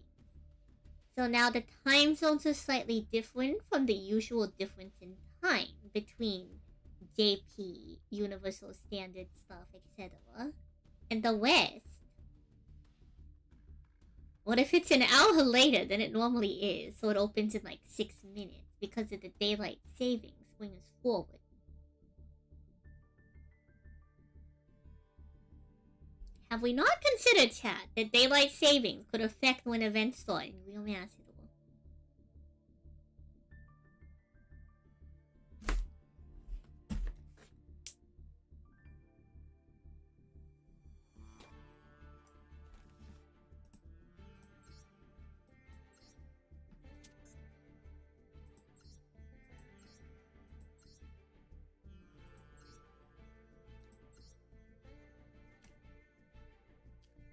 So now the time zones are slightly different from the usual difference in time between JP, Universal Standard stuff, etc. and the West. What if it's an hour later than it normally is, so it opens in like 6 minutes because of the daylight savings swings forward? Have we not considered, chat, that daylight savings could affect when events start in Real Massive?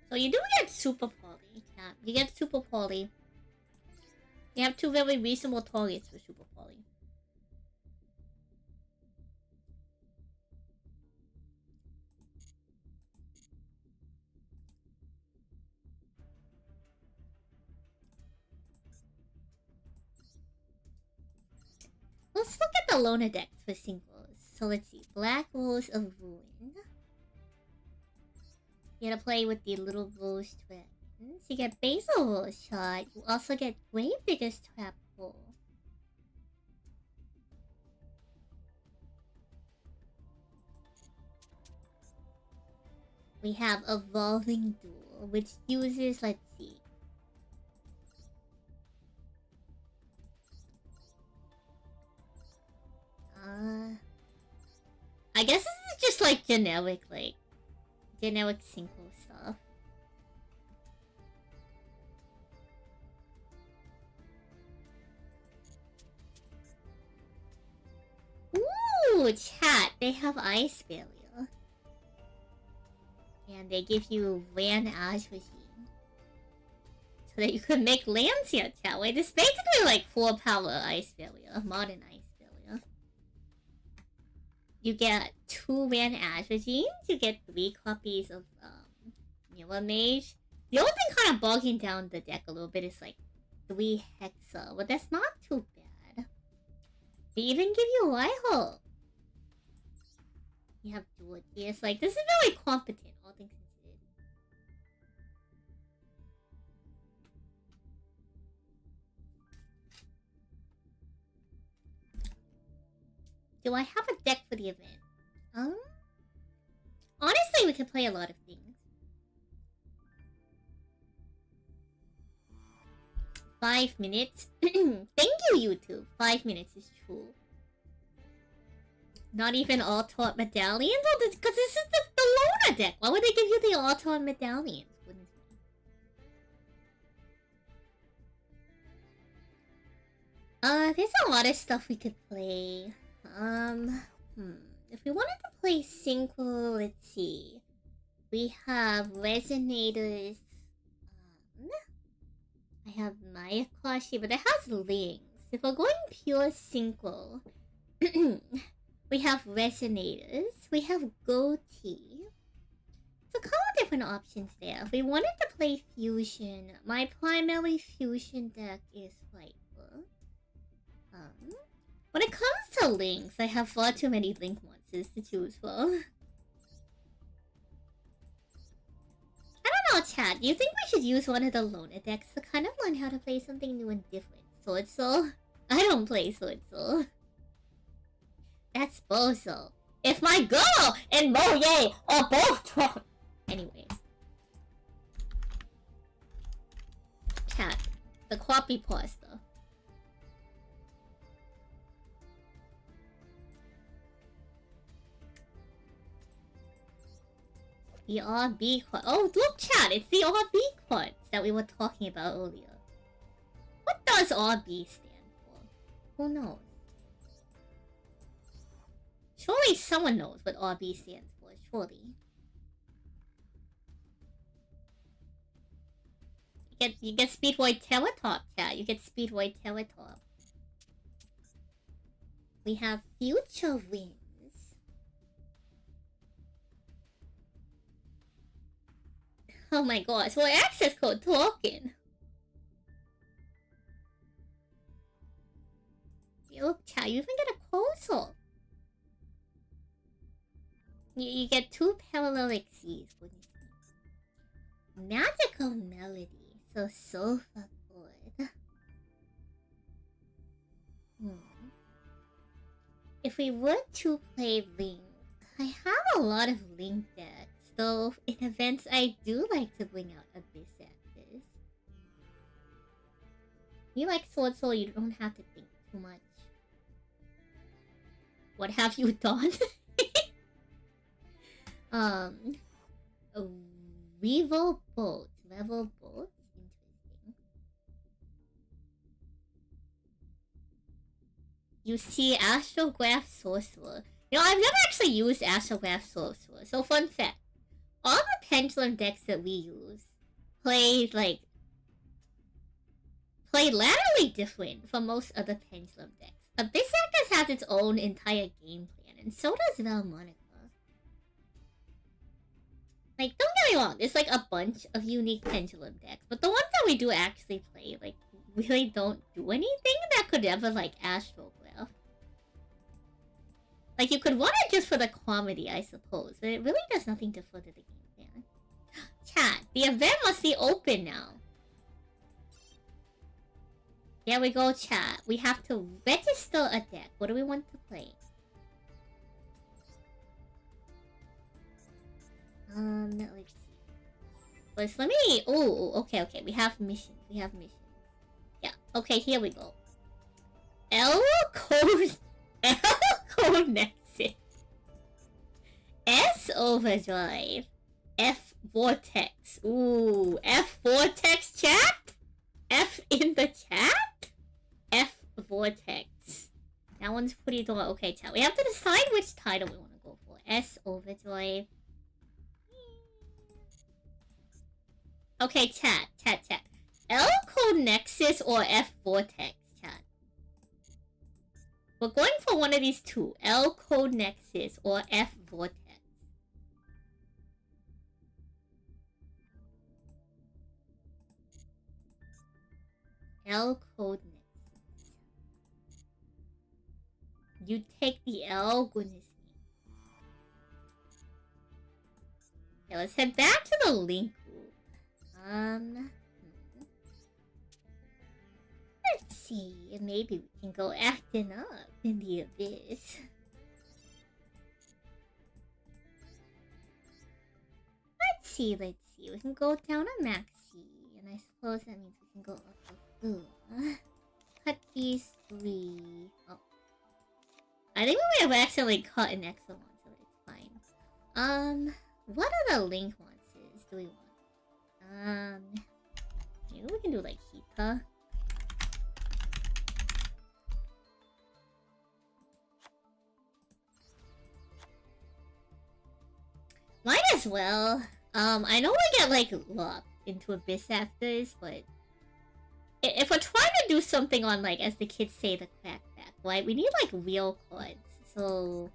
So you do get Super Poly. Yeah, you get Super Poly. You have 2 very reasonable targets for Super Poly. Let's look at the Lona deck for singles. So let's see. Black Rose of Ruin. You gotta play with the little Rose Dragons. You get Basil Rose Shot. You also get Gravedigger's Trap Hole. We have Evolving Duel, which uses, let's see. I guess this is just like generic single stuff. Ooh, chat, they have Ice Barrier. And they give you Land Ash Regime. So that you can make lands here, chat. Wait, it's basically like 4-power Ice Barrier, modern Ice Barrier. You get 2 Land Ash Regimes, you get 3 copies of Mirror Mage, The only thing kind of bogging down the deck a little bit is like 3 Hexa, but that's not too bad. They even give you YGO. You have dual gears. Like, this is very competent, all things considered. Do I have a deck for the event? Honestly, we could play a lot of things. 5 minutes. Thank you, YouTube. 5 minutes is true. Not even all-taught medallions? Oh, because this is the Lona deck. Why would they give you the all-taught medallions? There's a lot of stuff we could play. If we wanted to play single, let's see. We have resonators. I have Maya Koshi, but it has links. If we're going pure single, we have resonators. We have goatee. So a couple different options there. If we wanted to play fusion, my primary fusion deck is Viper. When it comes to links, I have far too many link monsters to choose from. I don't know, chat. Do you think we should use one of the Lona decks to kind of learn how to play something new and different? Sword Soul? I don't play Sword Soul. That's Bozo. If my girl and Moye are both drunk. Anyway. Cat. The copy pasta. The RB quad. Oh, look, chat. It's the RB quads that we were talking about earlier. What does RB stand for? Who knows? Surely someone knows what RB stands for. Surely. You get Speedboy Teletop, chat. You get Speedboy Teletop. We have Future Wings. Oh my gosh, what access code talking? Look, chat, you even get a console. You get 2 parallel exes. Magical Melody. So good. If we were to play Link, I have a lot of Link decks. Though in events, I do like to bring out Abyss Actors. You like Sword Soul, you don't have to think too much. What have you done? Revo Bolt. Level Bolt? Interesting. You see Astrograph Sorcerer. You know, I've never actually used Astrograph Sorcerer. So fun fact. All the Pendulum decks that we use play laterally different from most other Pendulum decks. Abyss Actors has its own entire game plan, and so does Valmonica. Like, don't get me wrong, there's like a bunch of unique Pendulum decks, but the ones that we do actually play, like, really don't do anything that could ever, like, Astrograph. Like, you could run it just for the comedy, I suppose, but it really does nothing to further the game plan. Chat, the event must be open now. There we go, chat. We have to register a deck. What do we want to play? Let's see. First, let me... Oh, okay. We have missions. Yeah, okay, here we go. L code Nexus. S Overdrive. F Vortex. Ooh, F Vortex, chat? F in the chat? F Vortex. That one's pretty dull. Okay, chat. We have to decide which title we want to go for. S Overdrive. Okay, chat. L Code Nexus or F Vortex, chat. We're going for one of these two. L Code Nexus or F Vortex. L code next. You take the L? Goodness me. Okay, let's head back to the link group. Let's see. Maybe we can go acting up in the abyss. Let's see. We can go down a maxi, and I suppose that means we can go up a floor. Cut these 3. Oh. I think we may have accidentally cut an extra one, so it's fine. What other link monsters do we want? Maybe we can do like Hita. Might as well. I know we get like locked into abyss afters, but if we're trying to do something on like, as the kids say, the crackback, right? We need like real cards. So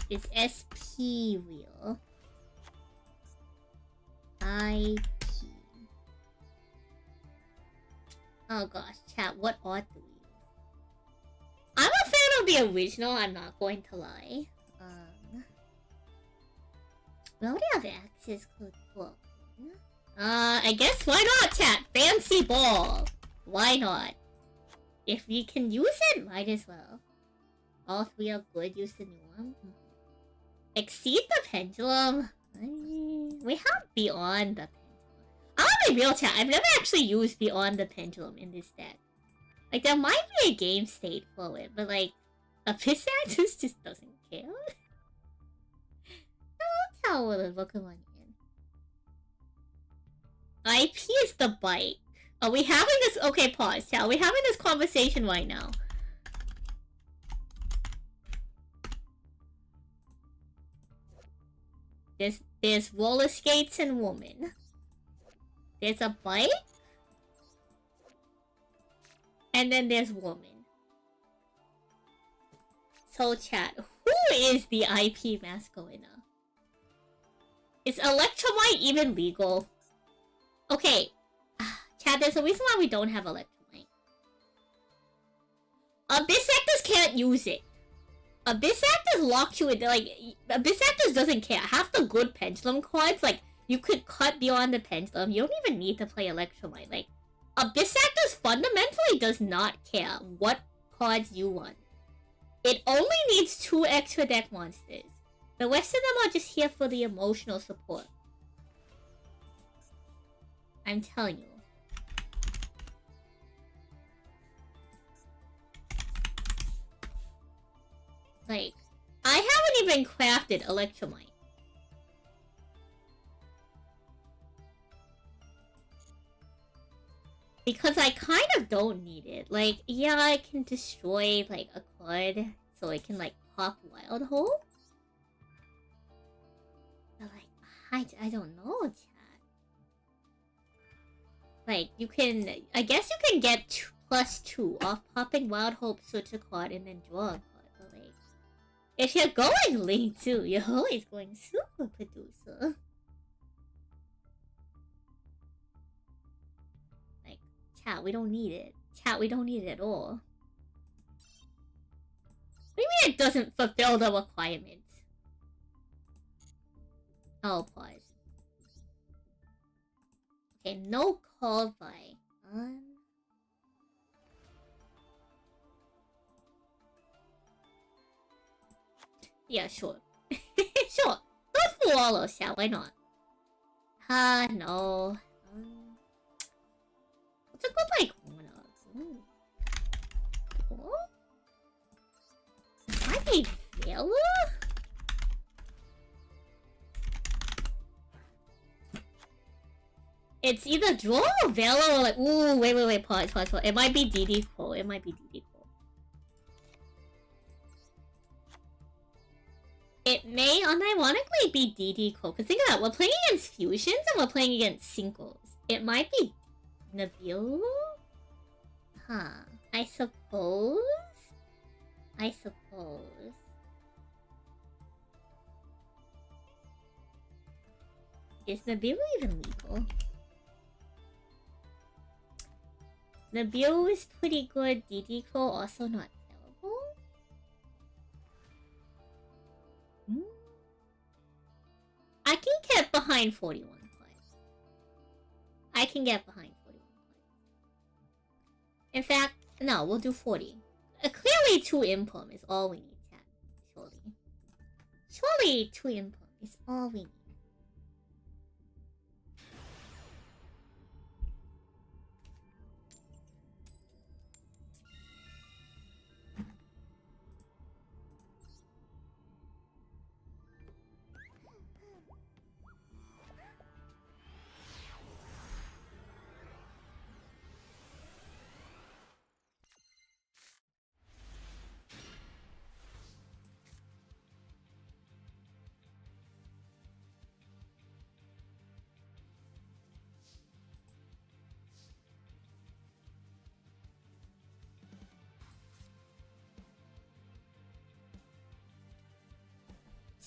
is SP real? IP. Oh gosh, chat, what art do we use? I'm a fan of the original, I'm not going to lie. We already have access code book. I guess why not, chat? Fancy ball! Why not? If we can use it, might as well. All 3 are good, use the new one. Exceed the pendulum? We have Beyond the Pendulum. I'll be real, chat, I've never actually used Beyond the Pendulum in this deck. Like, there might be a game state for it, but like, Abyss Axis just doesn't care. I'll tell what the Pokemon in. IP is the bike. Are we having this? Okay, pause. Yeah, are we having this conversation right now? There's roller skates and woman. There's a bike. And then there's woman. So chat, who is the IP masculina? Is Electromite even legal? Okay. Chat, there's a reason why we don't have Electromite. Abyss Actors can't use it. Abyss Actors lock you in, like, Abyss Actors doesn't care. Half the good Pendulum cards, like, you could cut Beyond the Pendulum. You don't even need to play Electromite. Like, Abyss Actors fundamentally does not care what cards you want. It only needs 2 extra deck monsters. The rest of them are just here for the emotional support. I'm telling you. Like, I haven't even crafted Electromite. Because I kind of don't need it. Like, yeah, I can destroy, like, a card so it can, like, pop Wild Hole. But, like, I don't know, chat. Like, you can... I guess you can get +2 off popping Wild Hope, search a card, and then draw a card. But, like, if you're going Link 2, you're always going Super Producer. Chat, we don't need it. Chat, we don't need it at all. What do you mean it doesn't fulfill the requirements? Oh, pause. Okay, no call by. Yeah, sure. Sure. Let's do all those, chat. Why not? No. What's a good, like, one of? What? Might be Vela? It's either draw or Vela or like, ooh, wait, pause. It might be DD Cole. It might be DD Cole. It may unironically be DD Cole. Because think about it, we're playing against fusions and we're playing against singles. It might be Nabil? Huh. I suppose? Is Nabil even legal? Nabil is pretty good. DD Crow also not terrible. Hmm. I can get behind 41 points. I can get behind 41 points. In fact, no, we'll do 40. Clearly 2 impulm is all we need, chat. Surely. Surely 2 impulm is all we need.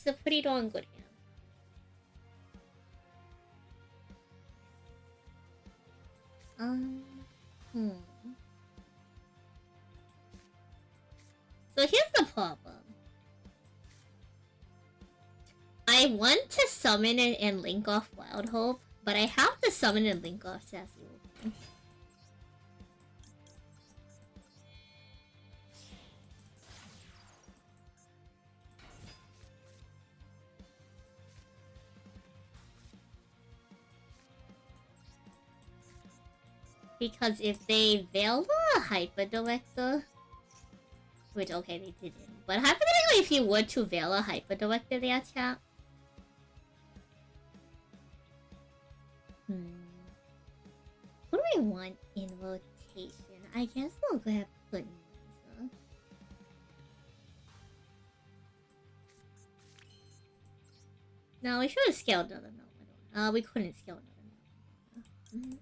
It's a pretty darn good hand. So here's the problem. I want to summon it and link off Wild Hope, but I have to summon and link off Sassy Wolf. Because if they Veil a Hyper Director, which okay they didn't, but hypothetically if you were to Veil a Hyper Director there, chat. What do I want in rotation? I guess we'll grab Pudding. No, we should have scaled another Meltdown. We couldn't scale another Meltdown.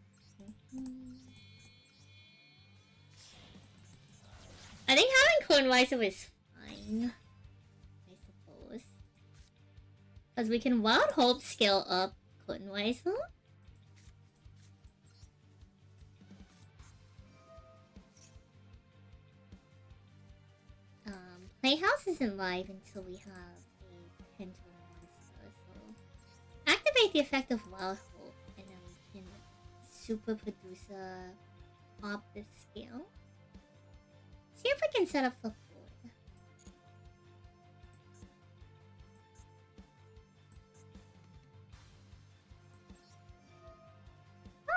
I think having Cornriser is fine. I suppose. Because we can Wild Hope scale up Cornriser. Playhouse isn't live until we have a Pentagon monster, so activate the effect of Wild Hope, and then we can super producer op the scale. See if we can set up the board.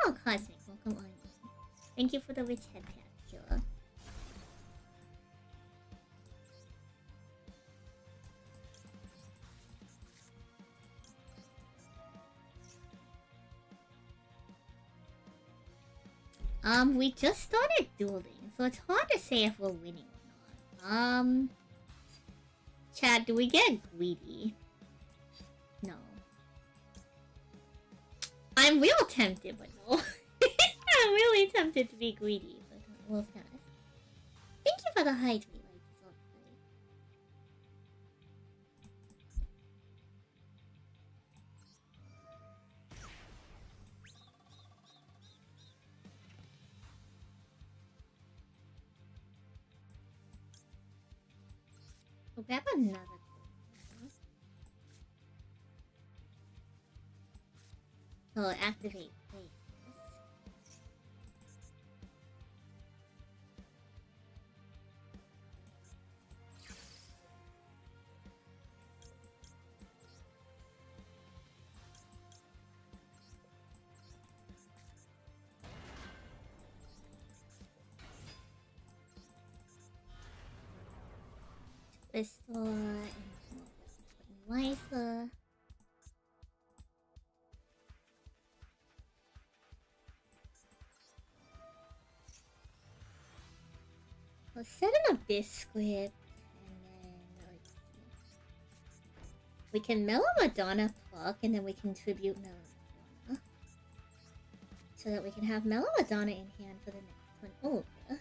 Oh, Cosmic, welcome on. Thank you for the rich head pat, Kira. We just started dueling, so it's hard to say if we're winning or not. Chad, do we get greedy? No. I'm real tempted, but no. I'm really tempted to be greedy, but we'll pass. Thank you for the height, we like so great. We'll grab another. So activate. Wait. Restore and wiser. We'll set an Abyss script, and then let's see. We can Mellow Madonna pluck, and then we can tribute Mellow Madonna. So that we can have Mellow Madonna in hand for the next one over.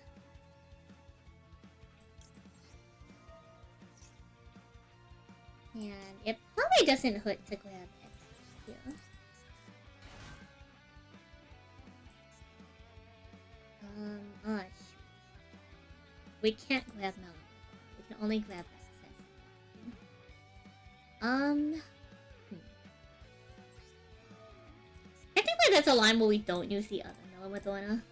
And it probably doesn't hurt to grab X here. We can't grab Melon. We can only grab access. Technically, there's a line where we don't use the other Melon Madonna.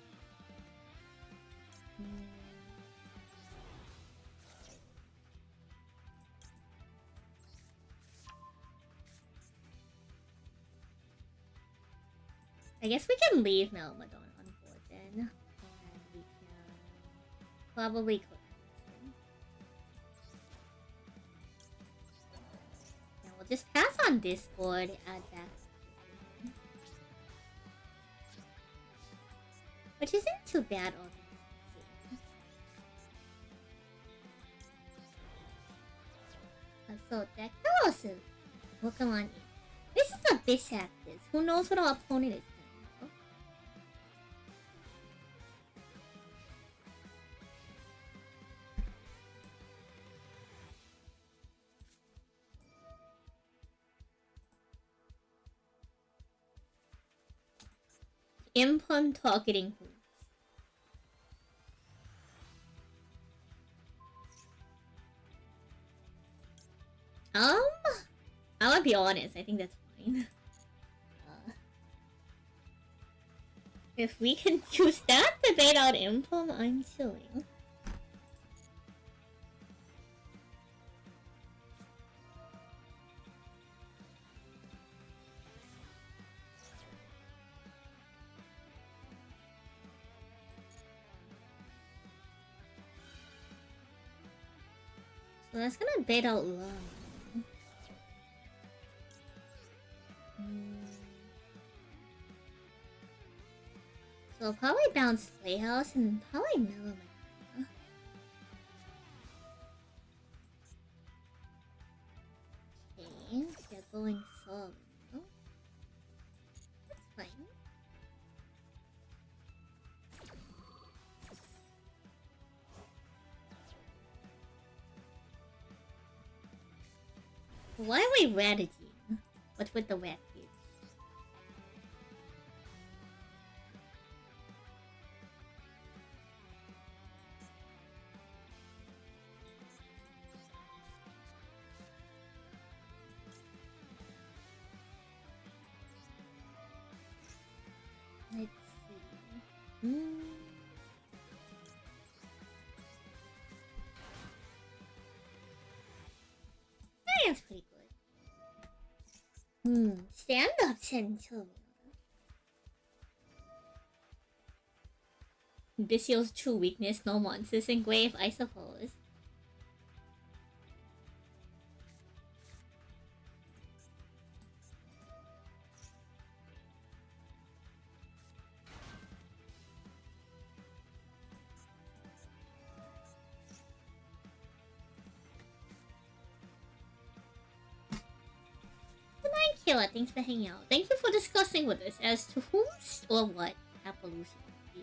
I guess we can leave Melon Madonna on board then. And we can probably click. Yeah, we'll just pass on this board, add back. Which isn't too bad, all things considered. So that also welcome on in. This is a Bisactus. Who knows what our opponent is playing? Impun targeting who? I'll be honest, I think that's fine. If we can choose that to bait out Impum, I'm chilling. So that's gonna bait out Lung. So I'll probably bounce Playhouse and probably Mellow Madonna. Okay, they're going solo. That's fine. Why are we Rattaging? What's with the rat kids? Let's see. That's pretty good. Stand up, Centurion. Bisiel's true weakness, no monsters engraved, I suppose. Killer, thanks for hanging out. Thank you for discussing with us as to whose or what evolution would be.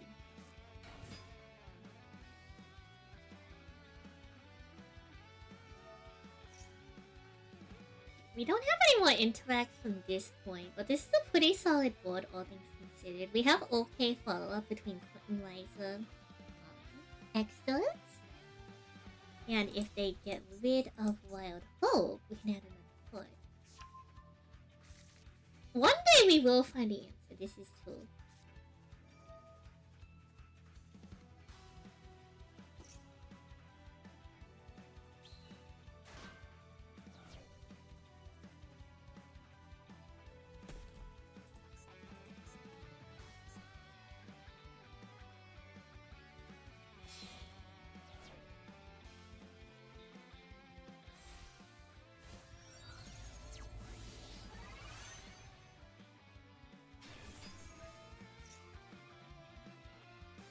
We don't have any more interact from this point, but this is a pretty solid board, all things considered. We have okay follow-up between Clinton Riser, Excellence, and if they get rid of Wild Hope, we can add another card. One day we will find the answer. This is true.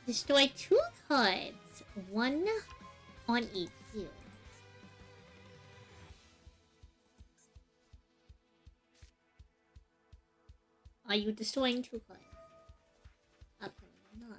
Destroy 2 cards, 1 on each field. Are you destroying 2 cards? Apparently not.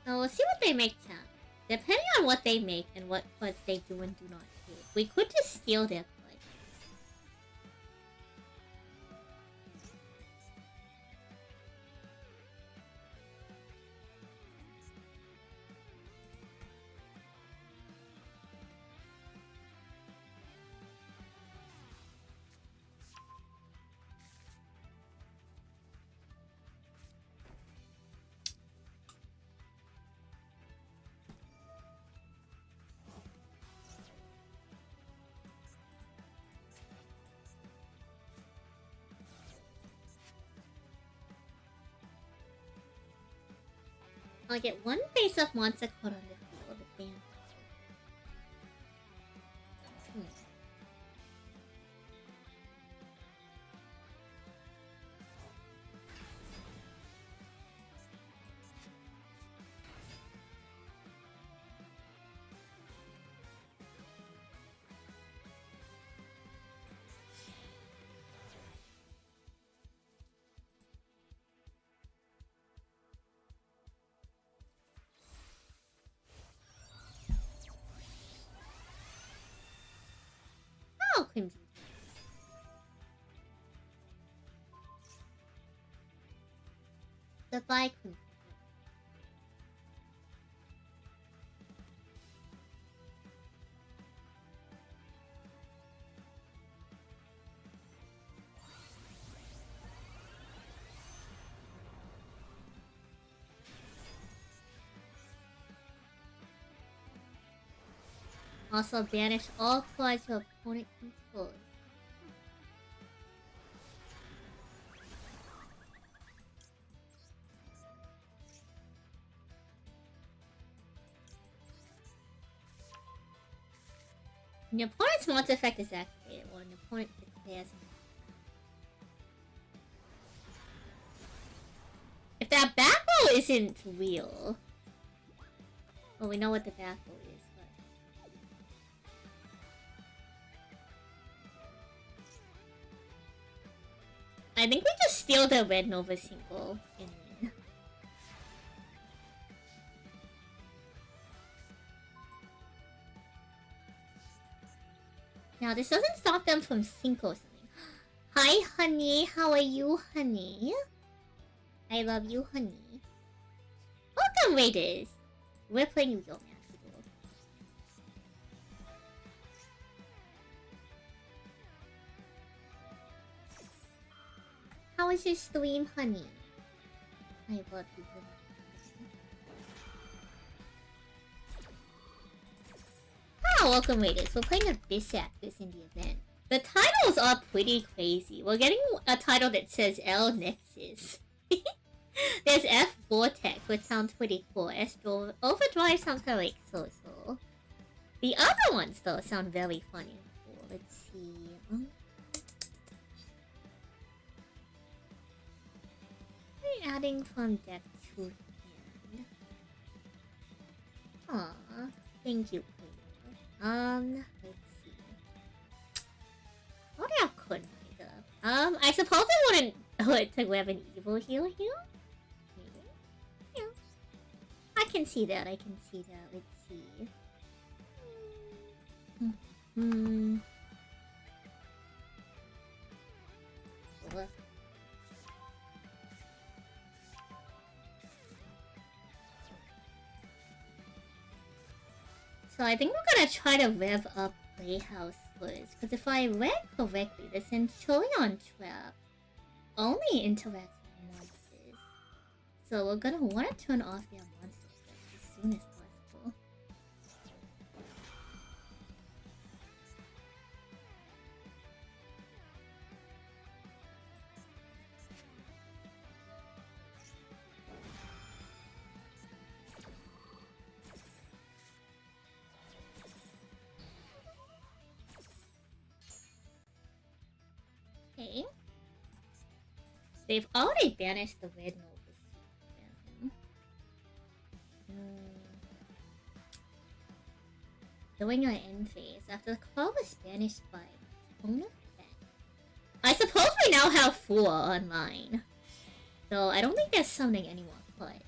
So we'll see what they make now. Depending on what they make and what cards they do and do not take, we could just steal their cards. I'll get one face-up monster card on the field. Damn. Oh, Crimson. Goodbye, Crimson. Also banish all cards your opponent controls. When your opponent's monster effect is activated, or an opponent declares. If that backbone isn't real, well, we know what the backbone is. I think we just steal the Red Nova single and win. Now, this doesn't stop them from synco something. Hi, honey. How are you, honey? I love you, honey. Welcome, Raiders. We're playing Yu-Gi-Oh! Match. How was your stream, honey? I love you. Ah, welcome, Raiders. We're playing a Bissac in the event. The titles are pretty crazy. We're getting a title that says L Nexus. There's F Vortex, which sounds pretty cool. Astro Overdrive sounds kind of like so. The other ones, though, sound very funny and cool. Let's see. Adding from deck to hand. Aww, thank you. Let's see. What else could I suppose I wouldn't hurt to grab an evil heal here. Maybe. Yeah. I can see that. Let's see. Sure. So I think we're gonna try to rev up Playhouse first, because if I read correctly, the Centurion Trap only interacts with monsters. So we're gonna want to turn off their monster effect as soon as possible. Okay. They've already banished the Red Novus. During your end phase, after the call was banished by owner event. I suppose we now have 4 online. Though I don't think there's summoning any more cards.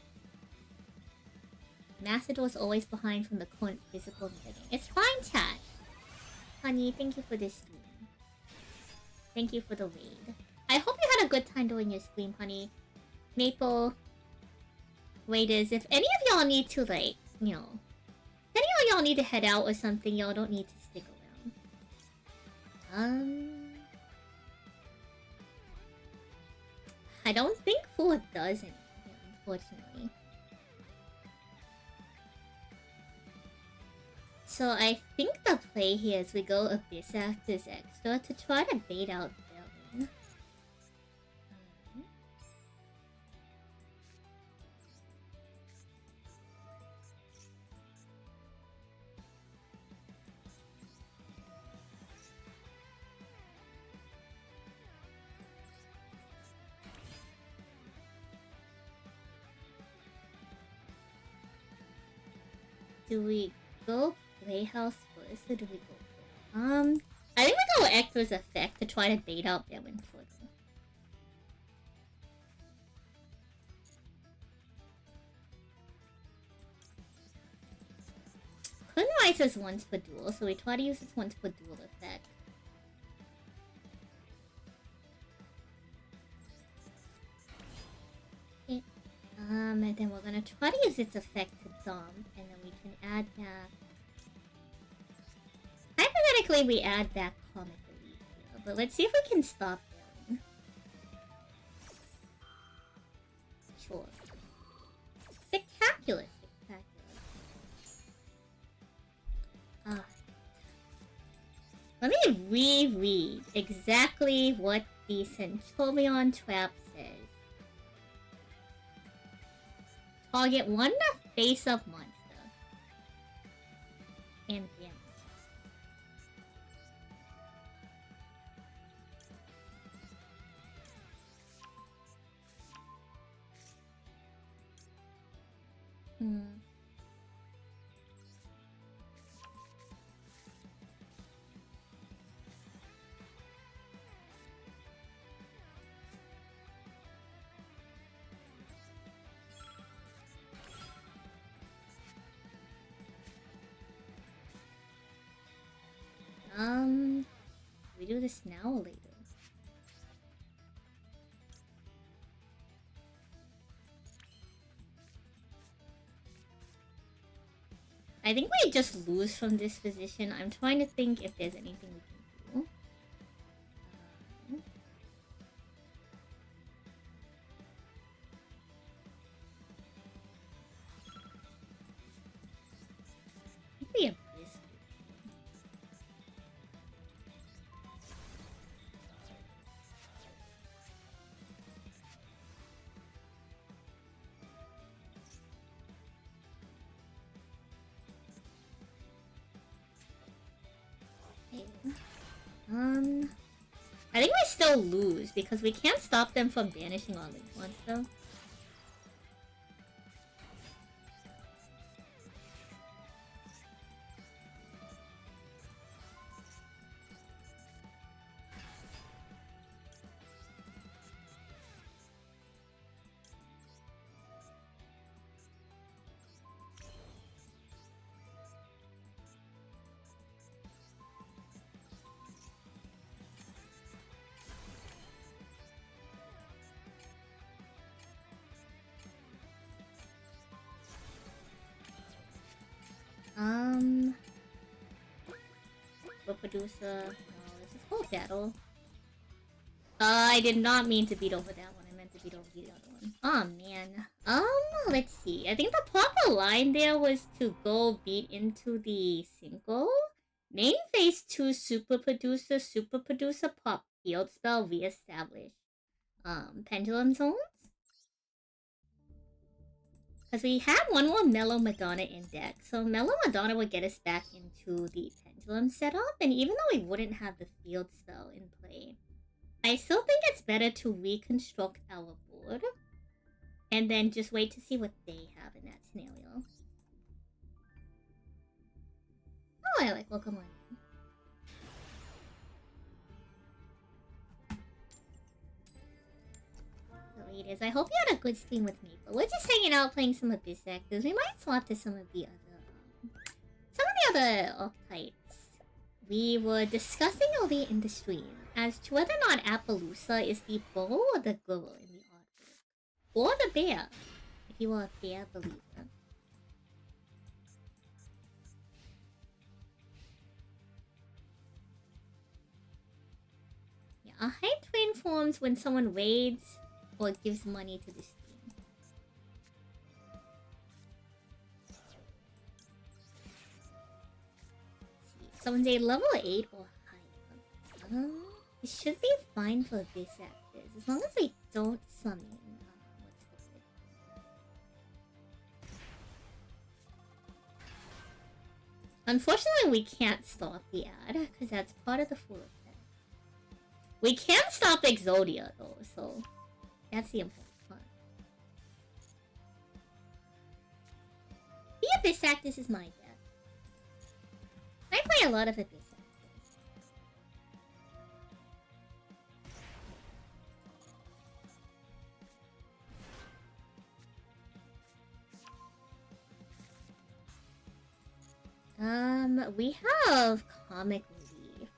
Macedor's always behind from the current physical metagaming. It's fine, chat. Honey, thank you for this stream. Thank you for the raid. I hope you had a good time doing your stream, honey. Maple, Raiders, if any of y'all need to, like, you know, if any of y'all need to head out or something, y'all don't need to stick around. I don't think 4 does anything, unfortunately. So I think the play here is we go Abyss Actors Extra to try to bait out Bellin. Do we go Playhouse first or do we go I think we go Actor's Effect to try to bait out Bellin further. Couldn't rise this once per duel, so we try to use this once per duel effect. Okay. And then we're gonna try to use its effect to dump, and then we can add back. Hypothetically, we add back Comic Relief here, but let's see if we can stop Bellin. Sure. Spectacular, spectacular. Let me reread exactly what the Centurion Trap says. Target one face-up monster. And damage. We do this now or later? I think we just lose from this position. I'm trying to think if there's anything we can do. I think we have this. I think we still lose because we can't stop them from banishing our Link Monster. Producer. No, this is whole battle. I did not mean to beat over that one. I meant to beat over the other one. Oh man. Let's see. I think the proper line there was to go beat into the single. Main phase 2 super producer pop field spell reestablish. Pendulum zones? Because we had one more Mellow Madonna in deck. So Mellow Madonna would get us back into the Pendulum setup. And even though we wouldn't have the field spell in play, I still think it's better to reconstruct our board. And then just wait to see what they have in that scenario. Oh, I like welcome on. Tunators. I hope you had a good stream with me. But we're just hanging out playing some Abyss Actors. We might swap to some of the other archetypes. We were discussing earlier in the stream as to whether or not Appaloosa is the bull or the girl in the artwork. Or the bear, if you are a bear believer. Yeah, a hype train forms when someone raids or gives money to the stream. Someone's a level 8 or higher. It should be fine for Abyss Actors, as long as they don't summon. What's the word? Unfortunately, we can't stop the ad, because that's part of the full effect. We can stop Exodia, though, so that's the important part. The Abyss Actors is my deck. I play a lot of Abyss Actors. We have Comic Relief.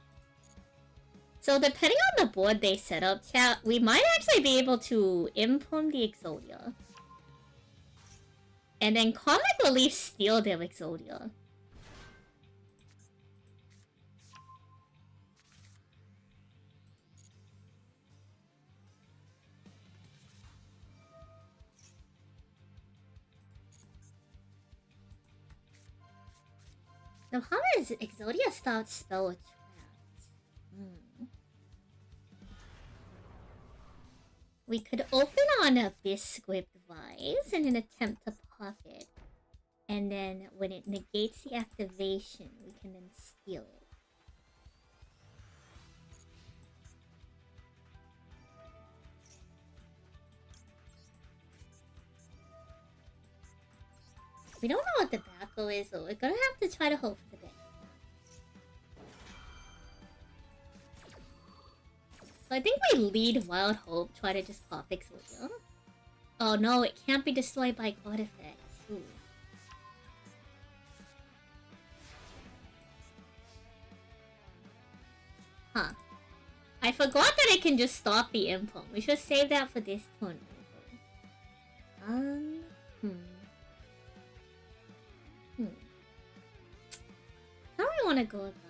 So depending on the board they set up, chat, we might actually be able to import the Exodia. And then Comic Relief steal their Exodia. The problem is Exodia starts spell with traps. We could open on Abyss Script Vise in an attempt to pop it. And then when it negates the activation, we can then steal it. We don't know what the background is, so we're gonna have to try to hope for the best. So I think we lead Wild Hope, try to just pop Exodia. Oh no, it can't be destroyed by artifacts. Ooh. Huh. I forgot that it can just stop the impulse. We should save that for this turn. How do I want to go about this?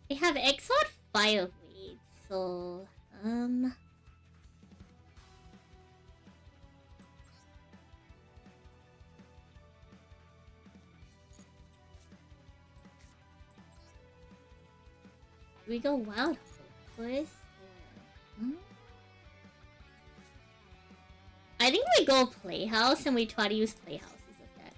We have Exiled Fire Blade, so we go Wild Hope first? I think we go Playhouse and we try to use Playhouse's effect.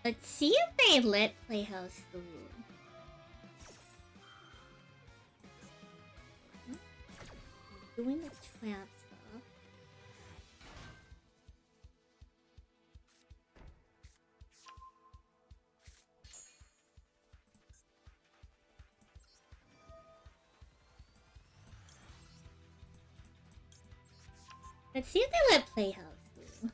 Let's see if they let Playhouse through. Doing the trap stuff. Let's see if they let Playhouse through.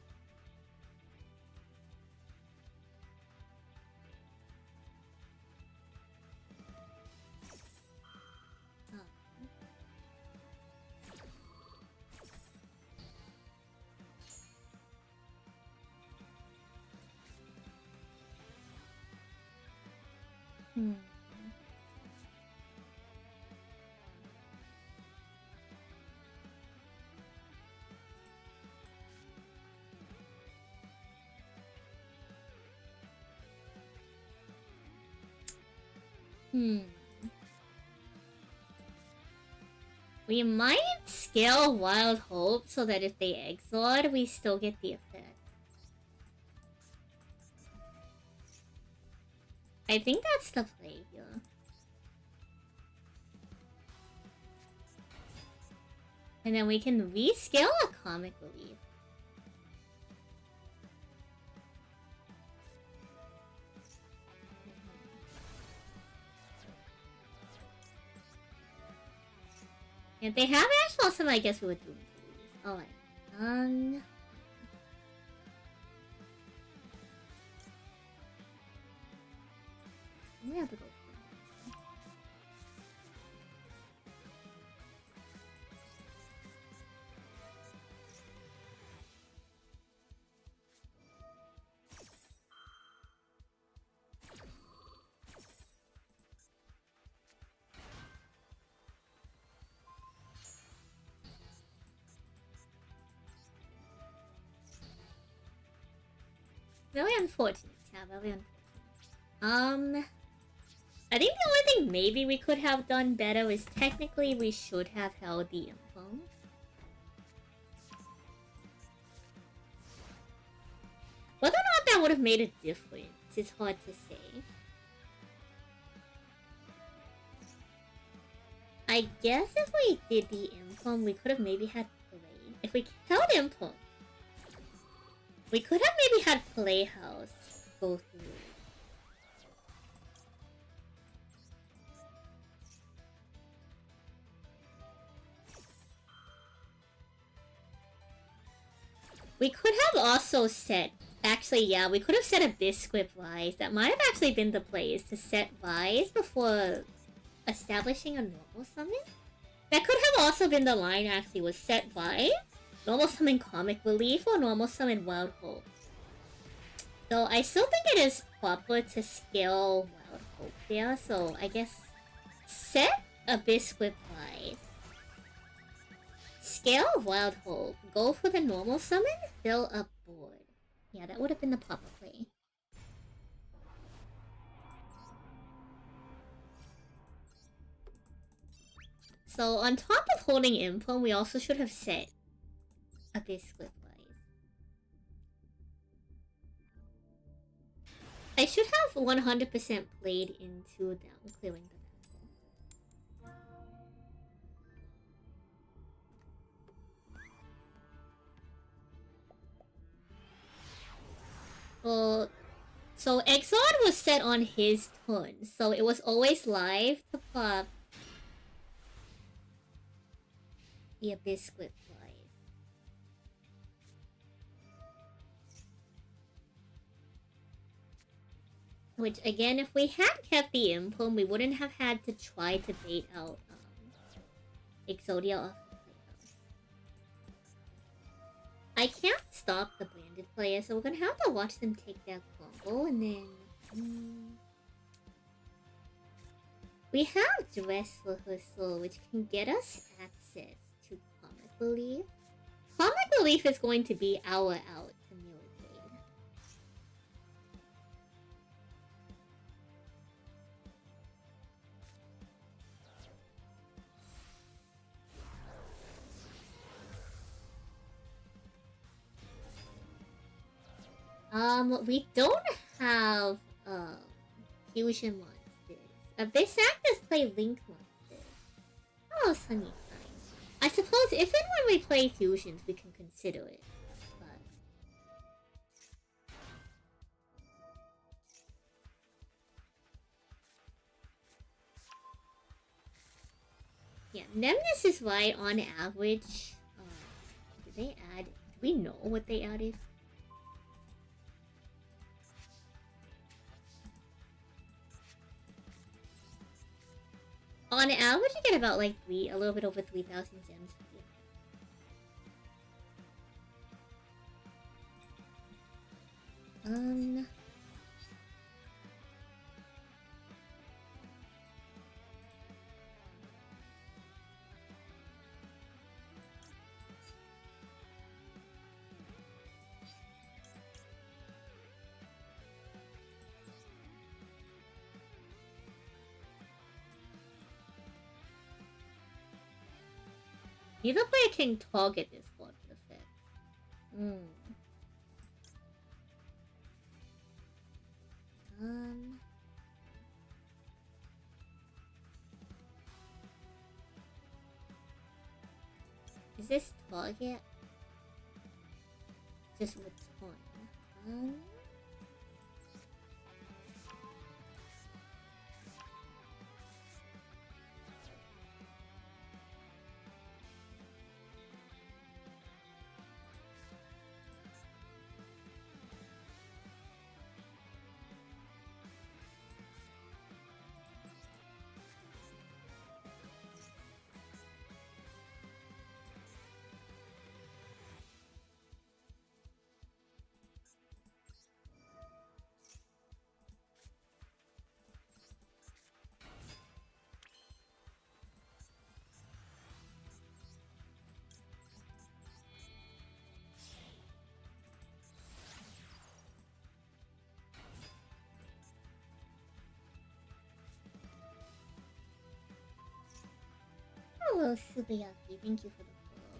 We might scale Wild Hope so that if they exiled, we still get the effect. I think that's the play here. And then we can rescale a Comic Relief. And they have actual awesome, I guess we would do. Alright. We have to go. Very unfortunate, yeah, very unfortunate. I think the only thing maybe we could have done better is technically we should have held the info. Whether or not that would have made a difference, it's hard to say. I guess if we did the info, we could have maybe had play. If we held info, we could have maybe had Playhouse go through. We could have also set... Actually, yeah, we could have set a Biscuit Rise. That might have actually been the plays to set Rise before establishing a normal summon. That could have also been the line actually, was set Rise, normal summon Comic Relief, or normal summon Wild Hope. So I still think it is proper to scale Wild Hope there, so I guess set a Biscuit Rise. Scale Wild Hope, go for the normal summon, fill up board. Yeah, that would have been the proper play. So on top of holding info, we also should have set a Biscuit Rise. I should have 100% played into them clearing the Well, so Exod was set on his turn, so it was always live to pop the Biscuit Rise. Which, again, if we had kept the Implum, we wouldn't have had to try to bait out Exodia off the playhouse. I can't stop the branded player, so we're gonna have to watch them take their combo, and then... we have Dress Rehearsal, which can get us access to Comic Relief. Comic Relief is going to be our out to Military. We don't have fusion monsters. This actors play Link monsters. Oh, Sunny Time. I suppose if and when we play fusions, we can consider it. But... yeah, Nemnus is right on average. Did they add... do we know what they added? On average, you get about like a little bit over 3,000 gems. Neither player can target this one effect. Is this target? Just return. Hello, Sugayaki. Thank you for the follow.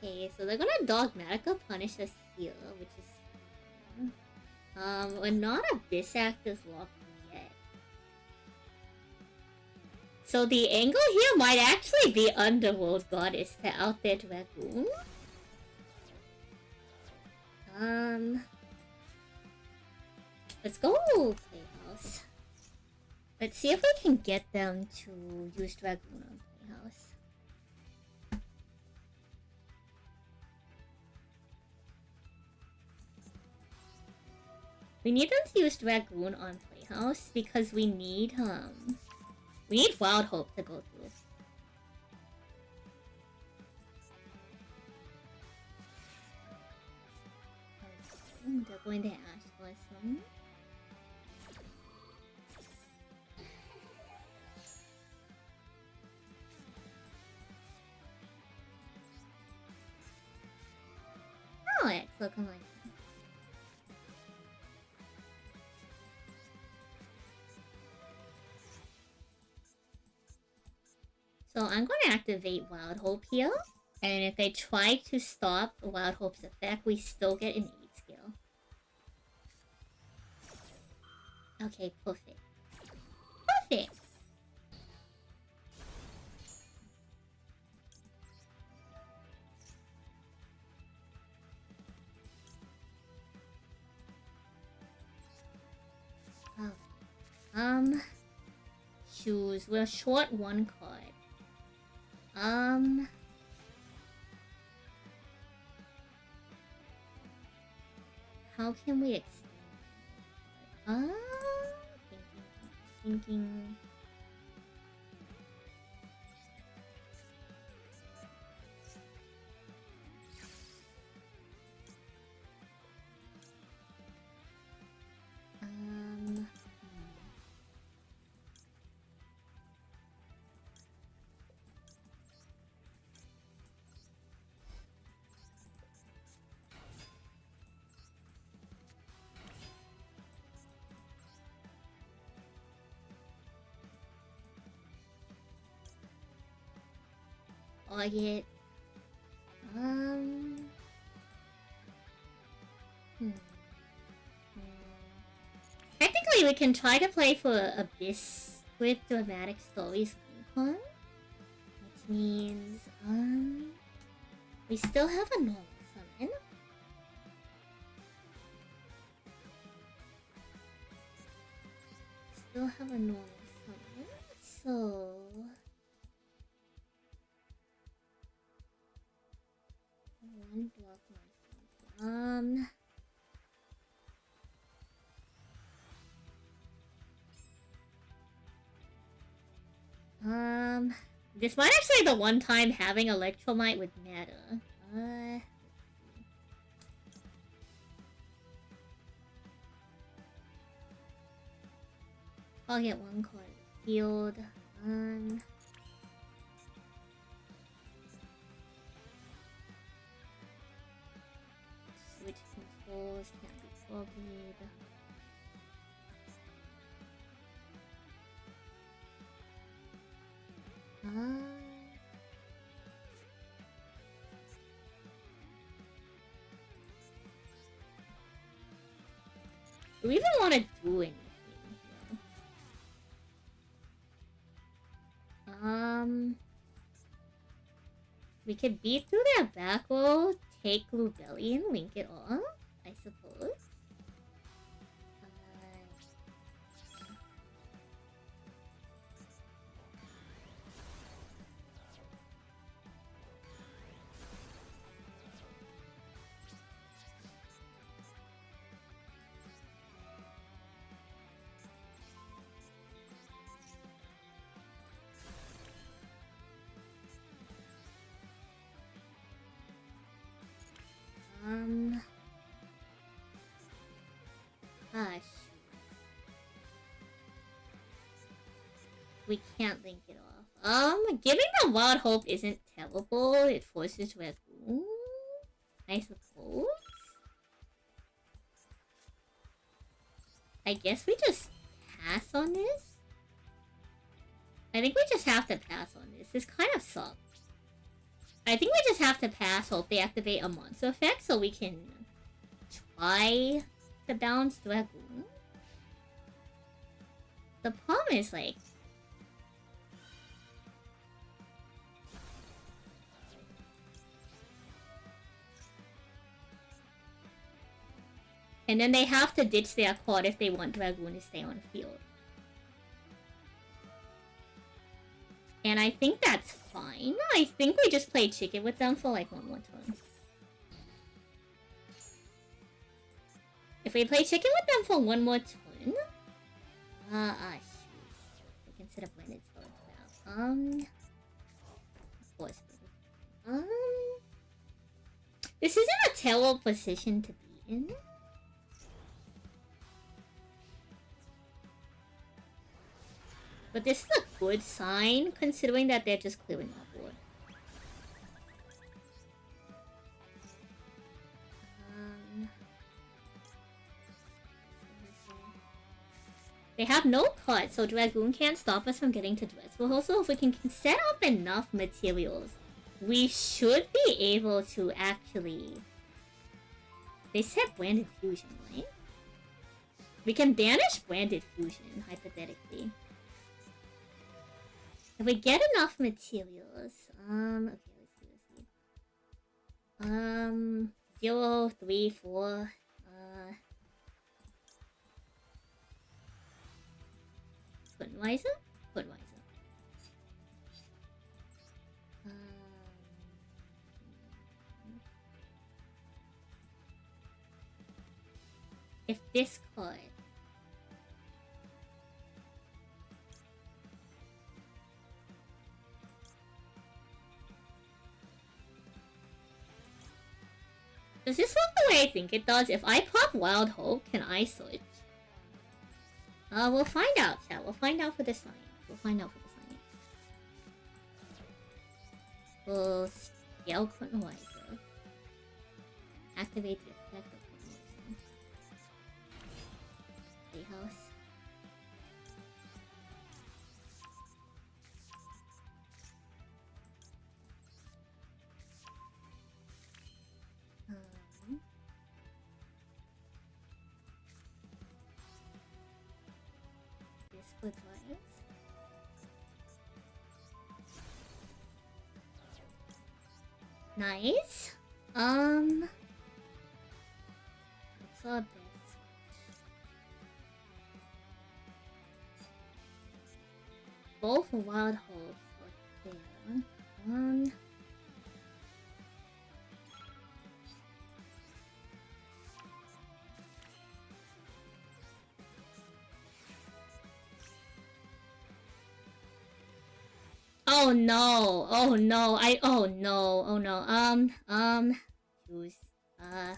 Okay, so they're gonna Dogmatica punish us here, which is we're not Abyss Actors locked yet. So the angle here might actually be Underworld Goddess to out their Dragoon. Let's go Playhouse. Let's see if we can get them to use Dragoon on Playhouse. We need them to use Dragoon on Playhouse because we need Wild Hope to go through. Okay, they're going to Ash Blossom. Oh, excellent, come on. So I'm going to activate Wild Hope here. And if they try to stop Wild Hope's effect, we still get an 8 skill. Okay, perfect. Perfect! Oh. Shoes. We're short one card. How can we extend? Thinking. Audit. Technically, we can try to play for Abyss with Dramatic Stories Wincon. Which means, we still have a normal summon. Still have a normal summon, so... One block, one this might actually be the one time having Electromite would matter. I'll get one card healed. Switch controls can't be copied. Do we even want to do anything here? We could beat through their back row, take Lubellion, link it off, I suppose. Gosh. We can't link it off. Giving them Wild Hope isn't terrible. It forces Dragoon, I suppose. I guess we just pass on this? I think we just have to pass on this. This kind of sucks. I think we just have to pass, hope they activate a monster effect so we can try to bounce Dragoon. The problem is, like... And then they have to ditch their quad if they want Dragoon to stay on field. And I think that's fine. I think we just play chicken with them for like one more turn. If we play chicken with them for one more turn... shoot. We consider blended spells. Of course. This isn't a terrible position to be in. But this is a good sign, considering that they're just clearing our board. They have no cut, so Dragoon can't stop us from getting to Dreadful. Also, if we can set up enough materials, we should be able to actually... They said Branded Fusion, right? We can banish Branded Fusion, hypothetically. If we get enough materials, okay, let's see. 0, 3, 4, Quinwiser? Quinwiser. If this could... Does this work the way I think it does? If I pop Wild Hope, can I switch? We'll find out, chat. We'll find out for the science. We'll find out for the science. We'll scale Quentin Wiser. Activate the effect of Quentin Wiser. Playhouse. With lights. Nice. What's our best? Both wild holes are there. Oh no! Oh no! oh no! Oh no! Choose. Oh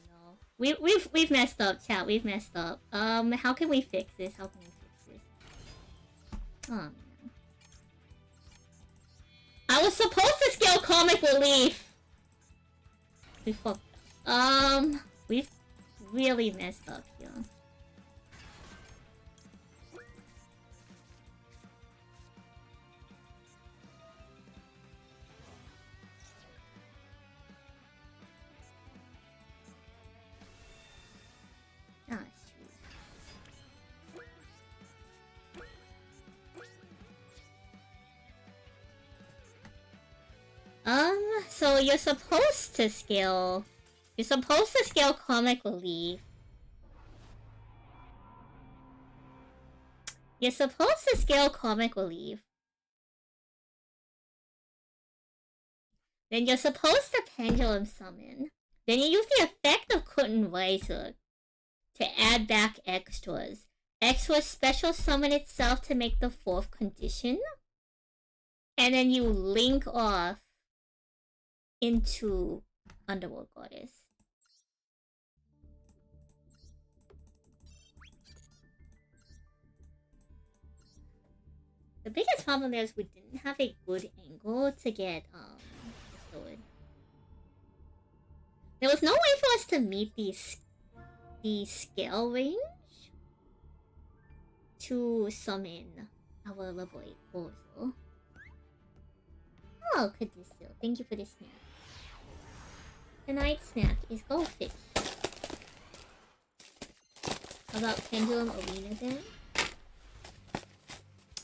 no. We've messed up, chat. We've messed up. How can we fix this? How can we fix this? Oh man. I was supposed to scale Comic Relief! We fucked up. We've really messed up here. So you're supposed to scale... You're supposed to scale Comic Relief. You're supposed to scale Comic Relief. Then you're supposed to Pendulum Summon. Then you use the effect of Quentin Wiser to add back extras. Extras special summon itself to make the fourth condition. And then you link off into Underworld Goddess. The biggest problem there is we didn't have a good angle to get restored. There was no way for us to meet these the scale range to summon our level 8 Bozo. Oh, Kadisu, thank you for the snack. Tonight's snack is goldfish. How about Pendulum Arena then?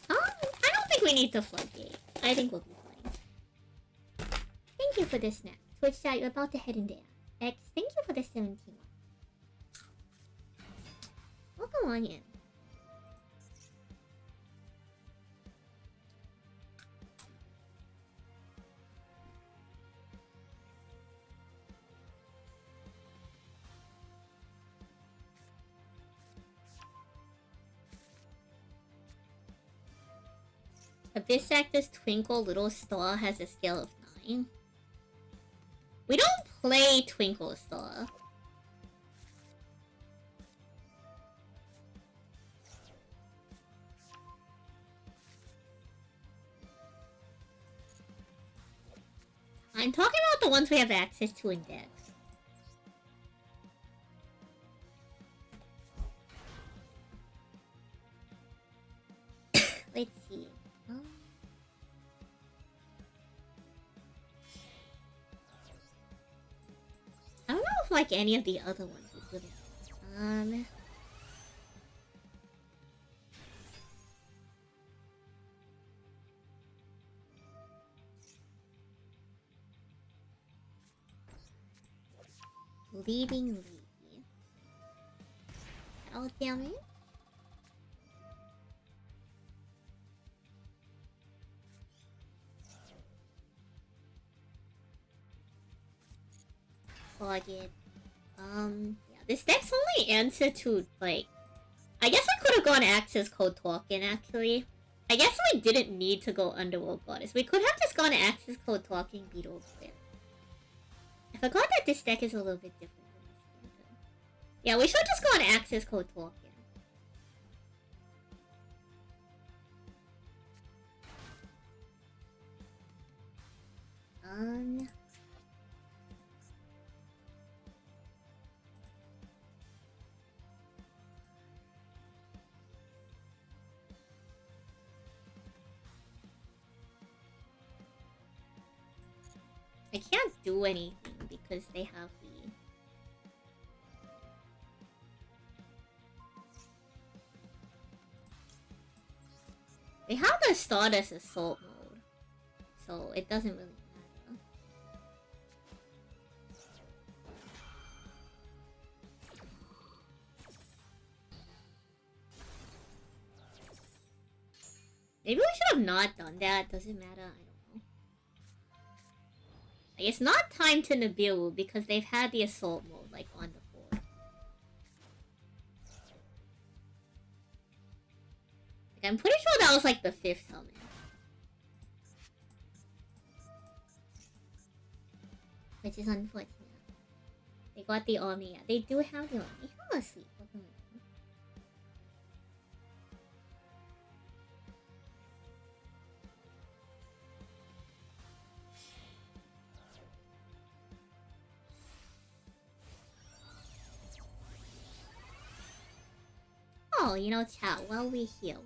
I don't think we need the floodgate. I think we'll be fine. Thank you for the snack. Twitch chat, you're about to head in there. X, thank you for the 17 one. Welcome on in. Abyss Actor's Twinkle Little Star has a scale of 9. We don't play Twinkle Star. I'm talking about the ones we have access to in Dex. Let's see. I don't know if like any of the other ones would really. Leading Lady. Oh, damn it. Log it. Yeah, this deck's only answer to, like... I guess I could have gone Access Code Talking, actually. I guess we didn't need to go Underworld Goddess. We could have just gone Access Code Talking Beetle Flare. I forgot that this deck is a little bit different than the standard. Yeah, we should just go on Access Code Talking. I can't do anything because they have the... They have the Stardust Assault mode, so it doesn't really matter. Maybe we should have not done that, does it matter? I don't know. Like, it's not time to Nibiru because they've had the Assault mode, like, on the board. Like, I'm pretty sure that was, like, the 5th summon. Which is unfortunate. They got the army. Yeah, they do have the army. Fall asleep. Oh, you know, chat, while we're here.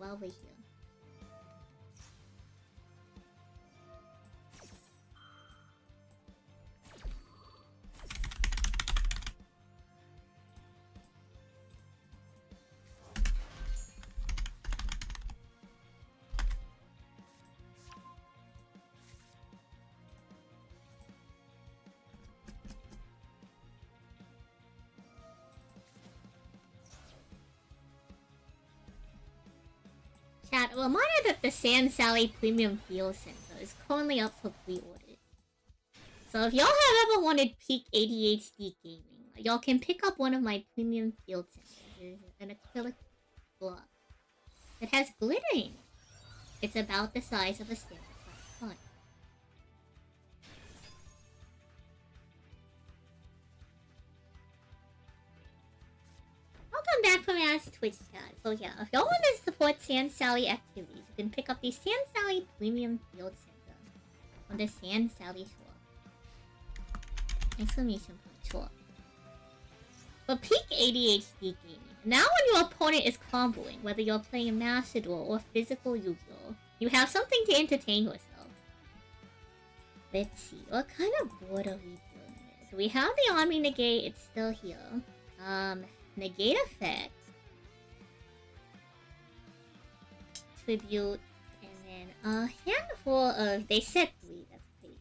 Chat, a reminder that the Sand Sally Premium Field Center is currently up for pre-orders. So if y'all have ever wanted peak ADHD gaming, y'all can pick up one of my Premium Field Centers. It is an acrylic block that has glitter in it. It's about the size of a standard size font. Welcome back from Ass Twitch chat. So yeah, if y'all want to support Sand Sally activities, you can pick up the Sand Sally Premium Field Center on the Sand Sally shop. Exclamation point, sure. For peak ADHD gaming. Now when your opponent is comboing, whether you're playing Master Duel or physical Yu-Gi-Oh, you have something to entertain yourself. Let's see, what kind of board are we dealing with? We have the Army Negate, it's still here. Negate Effect. Tribute. And then a handful of... They said 3, that's crazy.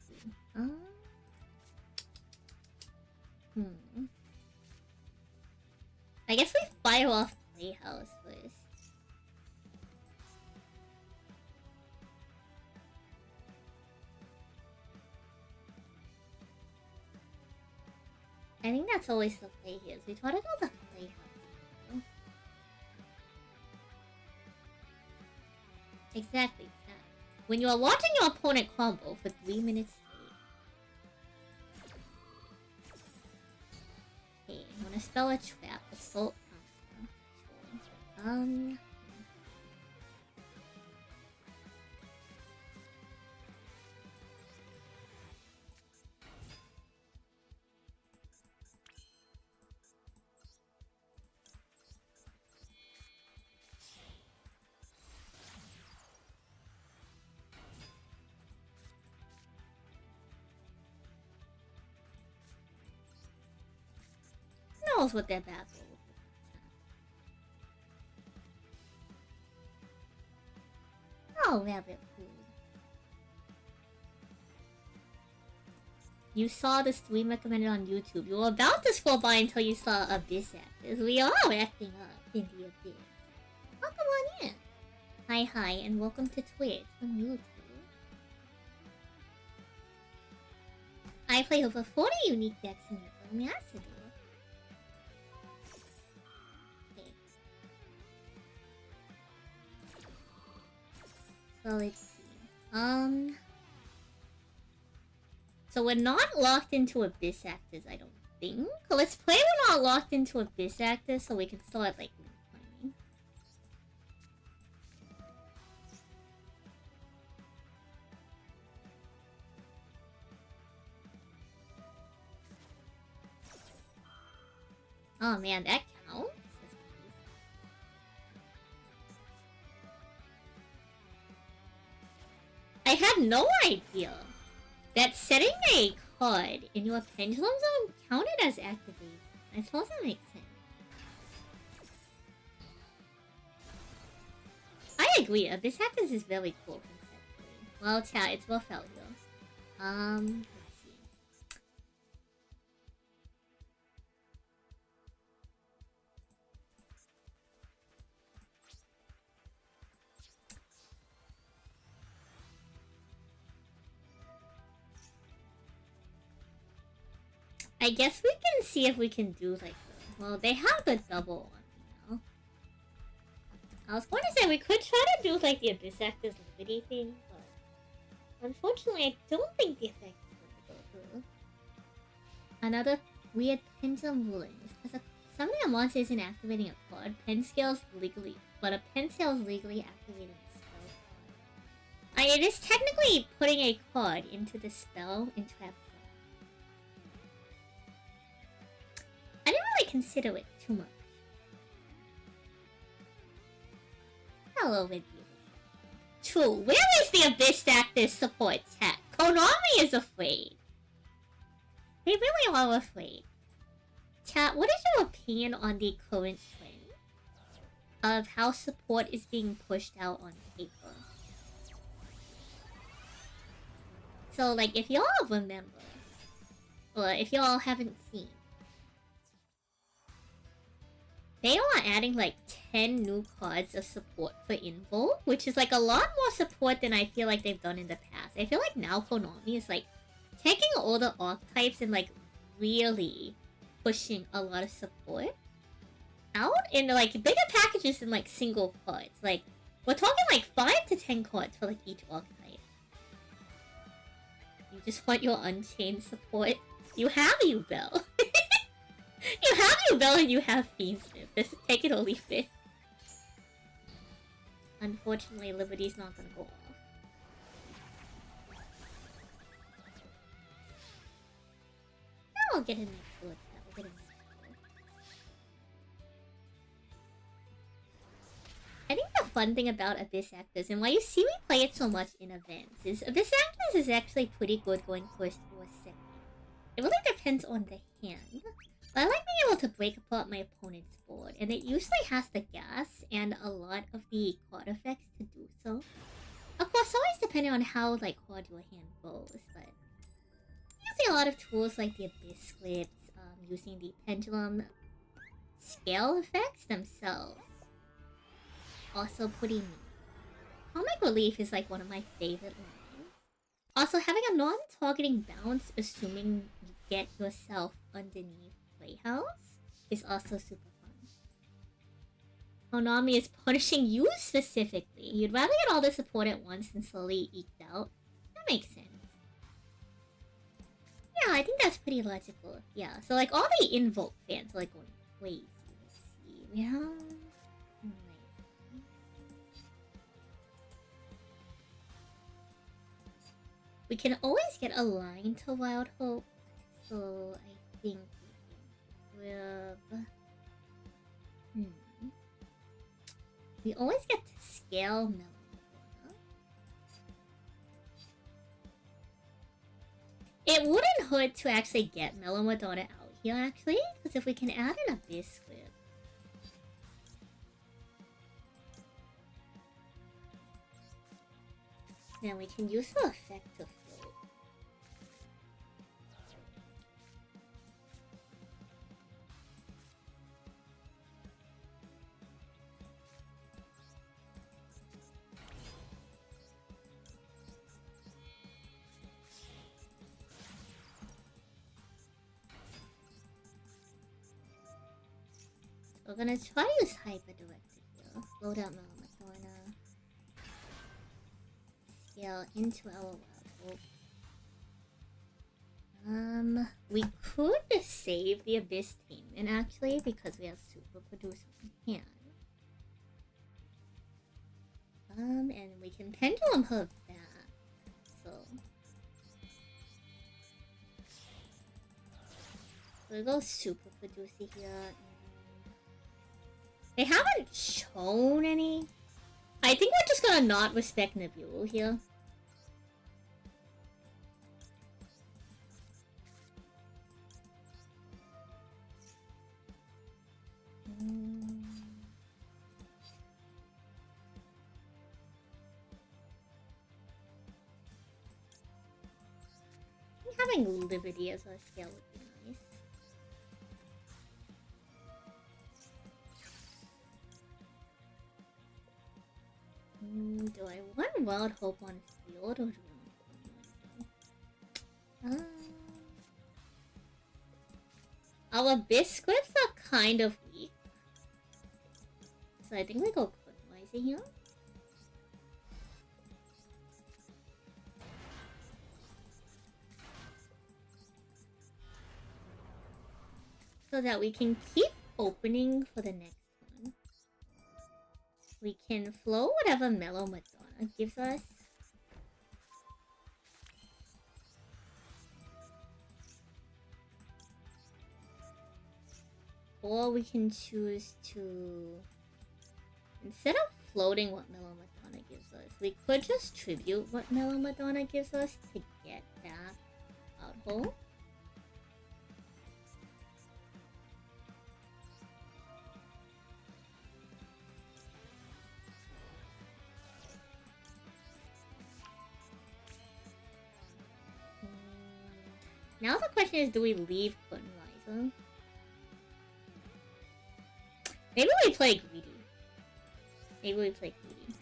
I guess we fire off Playhouse first. I think that's always the play here. We try to go the Playhouse. Exactly. When you're watching your opponent combo for 3 minutes straight. Okay, I'm gonna spell a trap. Assault counter. Sure. Knows what they're bad for. Oh, rabbit food. You saw the stream recommended on YouTube. You were about to scroll by until you saw Abyss Actors. We are acting up in the Abyss. Welcome on in. Hi, and welcome to Twitch on YouTube. I play over 40 unique decks in the Master. So let's see. So we're not locked into Abyss Actors, I don't think. Let's play we're not locked into Abyss Actors so we can start like playing. Oh man, that counts? I had no idea that setting a card in your pendulum zone counted as activation. I suppose that makes sense. I agree, Abyss Actors is very cool conceptually. Well, chat, it's worth out here. Let's see. I guess we can see if we can do like the... Well, they have the double one, you know? I was going to say we could try to do like the Abyss Actors Liberty thing, but... Unfortunately, I don't think the effect is going to go through. Another weird pendulum ruling is because summoning a monster isn't activating a card. Pen scales legally... But a pen scale is legally activating a spell card. It is technically putting a card into the spell in trap. I didn't really consider it too much. Hello, with you. True, where is the Abyss Actors support chat? Konami is afraid. They really are afraid. Chat, what is your opinion on the current trend of how support is being pushed out on paper? So, like, if y'all remember, or if y'all haven't seen, they are adding like 10 new cards of support for Invo, which is like a lot more support than I feel like they've done in the past. I feel like now Konami is like taking all the archetypes and like really pushing a lot of support out in like bigger packages than like single cards. Like, we're talking like 5 to 10 cards for like each archetype. You just want your Unchained support? You have you, Bell. You have you, Bell, and you have Fiendsmith. Just take it or leave it. Unfortunately, Liberty's not gonna go off. We'll get a next sword. We'll get a next sword. fun thing about Abyss Actors and why you see me play it so much in events is Abyss Actors is actually pretty good going first or second. It really depends on the hand. But I like being able to break apart my opponent's board, and it usually has the gas and a lot of the card effects to do so. Of course, always depending on how like hard your hand goes, but using a lot of tools like the Abyss Scripts, using the pendulum scale effects themselves. Also pretty neat. Comic Relief is like one of my favorite lines. Also, having a non-targeting bounce, assuming you get yourself underneath Playhouse, is also super fun. Konami is punishing you specifically. You'd rather get all the support at once than slowly eked out. That makes sense. Yeah, I think that's pretty logical. Yeah, so like all the Invoke fans are like going crazy. Let's see. Yeah. We can always get a line to Wild Hope, so I think we can grab... We always get to scale Melon. It wouldn't hurt to actually get Melon Madonna out here, actually, because if we can add an Abyss Squib, then we can use the effect to float. We're gonna try to use Hyper Directed here. Load out Madonna. Scale into our Wild Hope. We could save the Abyss Tainment actually because we have Super Producer in hand. And we can Pendulum her back. So we'll go Super Producer here. They haven't shown any. I think we're just gonna not respect Nebula here. Having Liberty as our scale would be nice. Do I want Wild Hope on field or do I want our Abyss Scripts are kind of weak. So I think we go Quinwiser here. So that we can keep opening for the next one. We can flow whatever Mellow Madonna gives us. Or we can choose to... Instead of floating what Mellow Madonna gives us, we could just tribute what Mellow Madonna gives us to get that out hole. Now the question is, do we leave Quinwiser? Maybe we play Greedy. Maybe we play Greedy.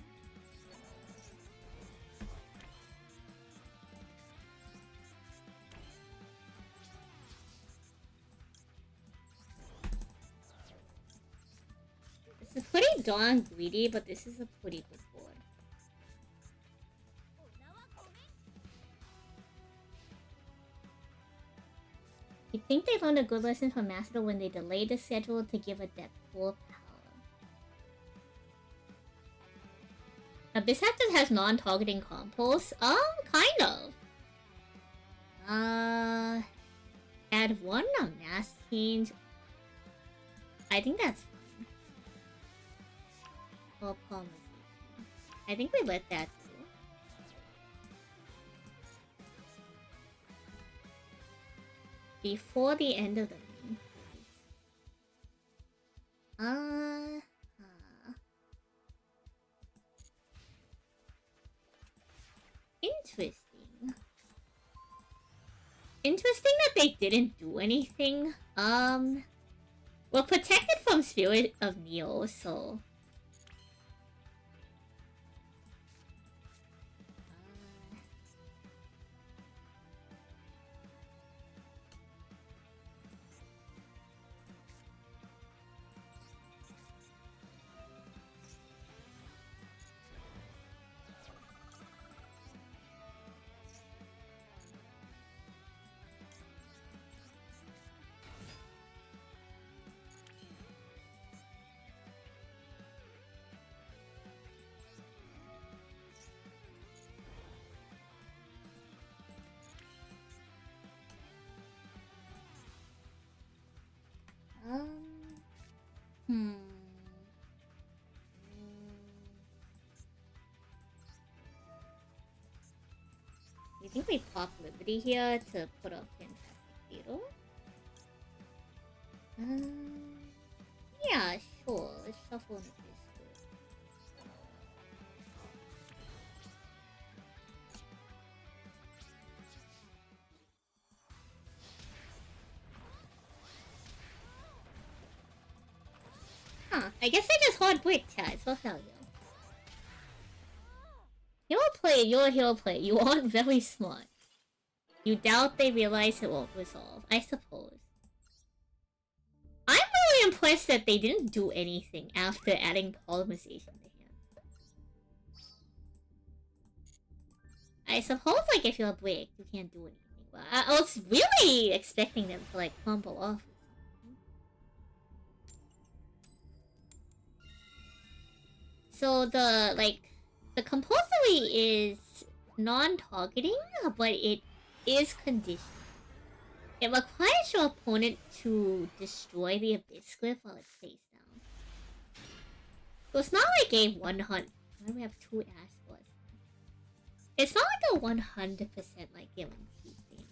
This is pretty darn greedy, but this is a pretty good board. I think they learned a good lesson from Master when they delayed the schedule to give a deck full power. Abyss Actors has non-targeting compos? Kind of. Add one on mass change. I think that's fine. Well, Palmer's I think we let that do. Before the end of the main phase. Interesting. Interesting that they didn't do anything. We're protected from Spirit of Neo, so... I think we pop Liberty here to put up Fantastic Beetle. Yeah, sure. Let's shuffle into this. Huh, I guess I just hard break Chaz. What hell, yo? Hero play, you're a hero play. You aren't very smart. You doubt they realize it won't resolve, I suppose. I'm really impressed that they didn't do anything after adding polymerization to hand. I suppose, like, if you're a break, you can't do anything. But I was really expecting them to, like, crumble off. So the, like, the compulsory is non-targeting, but it is conditioned. It requires your opponent to destroy the Abyss Glyph while it's face down. So it's not like a 100... Why do we have 2 Ash Bloods? It's not like a 100% like guarantee thing.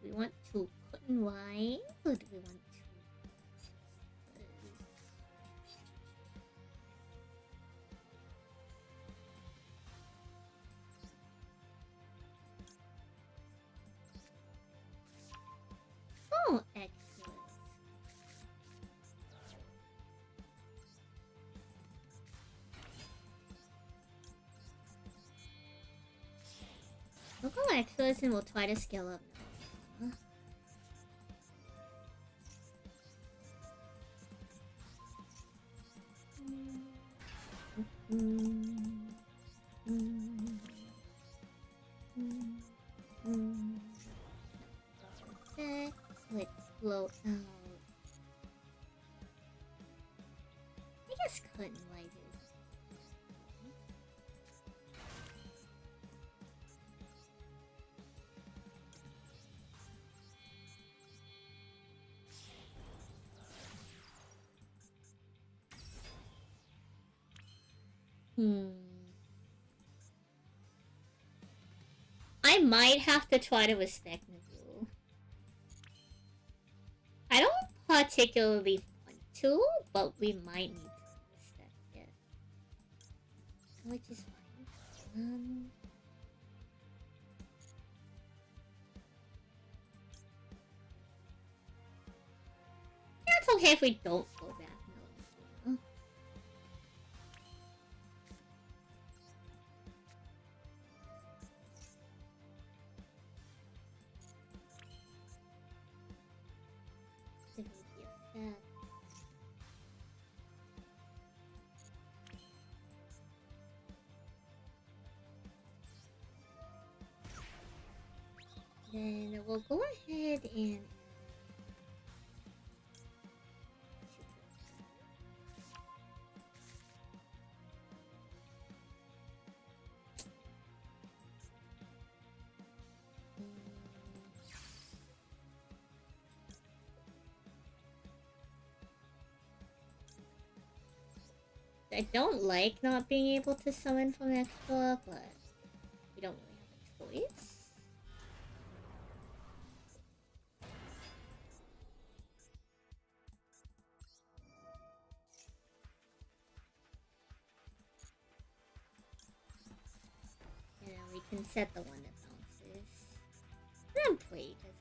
We want to put in Y, or do we want to... Oh, excellent. We'll go excellence and we'll try to scale up now. Let's blow out. I guess cutting rises. I might have to try to respect Nagoo. I don't particularly want to, but we might need to respect it. Which is fine. Yeah, it's okay if we don't go back. No. Then we'll go ahead and I don't like not being able to summon from extra, but we don't really have a choice. Yeah, we can set the one that bounces. And then wait, I suppose.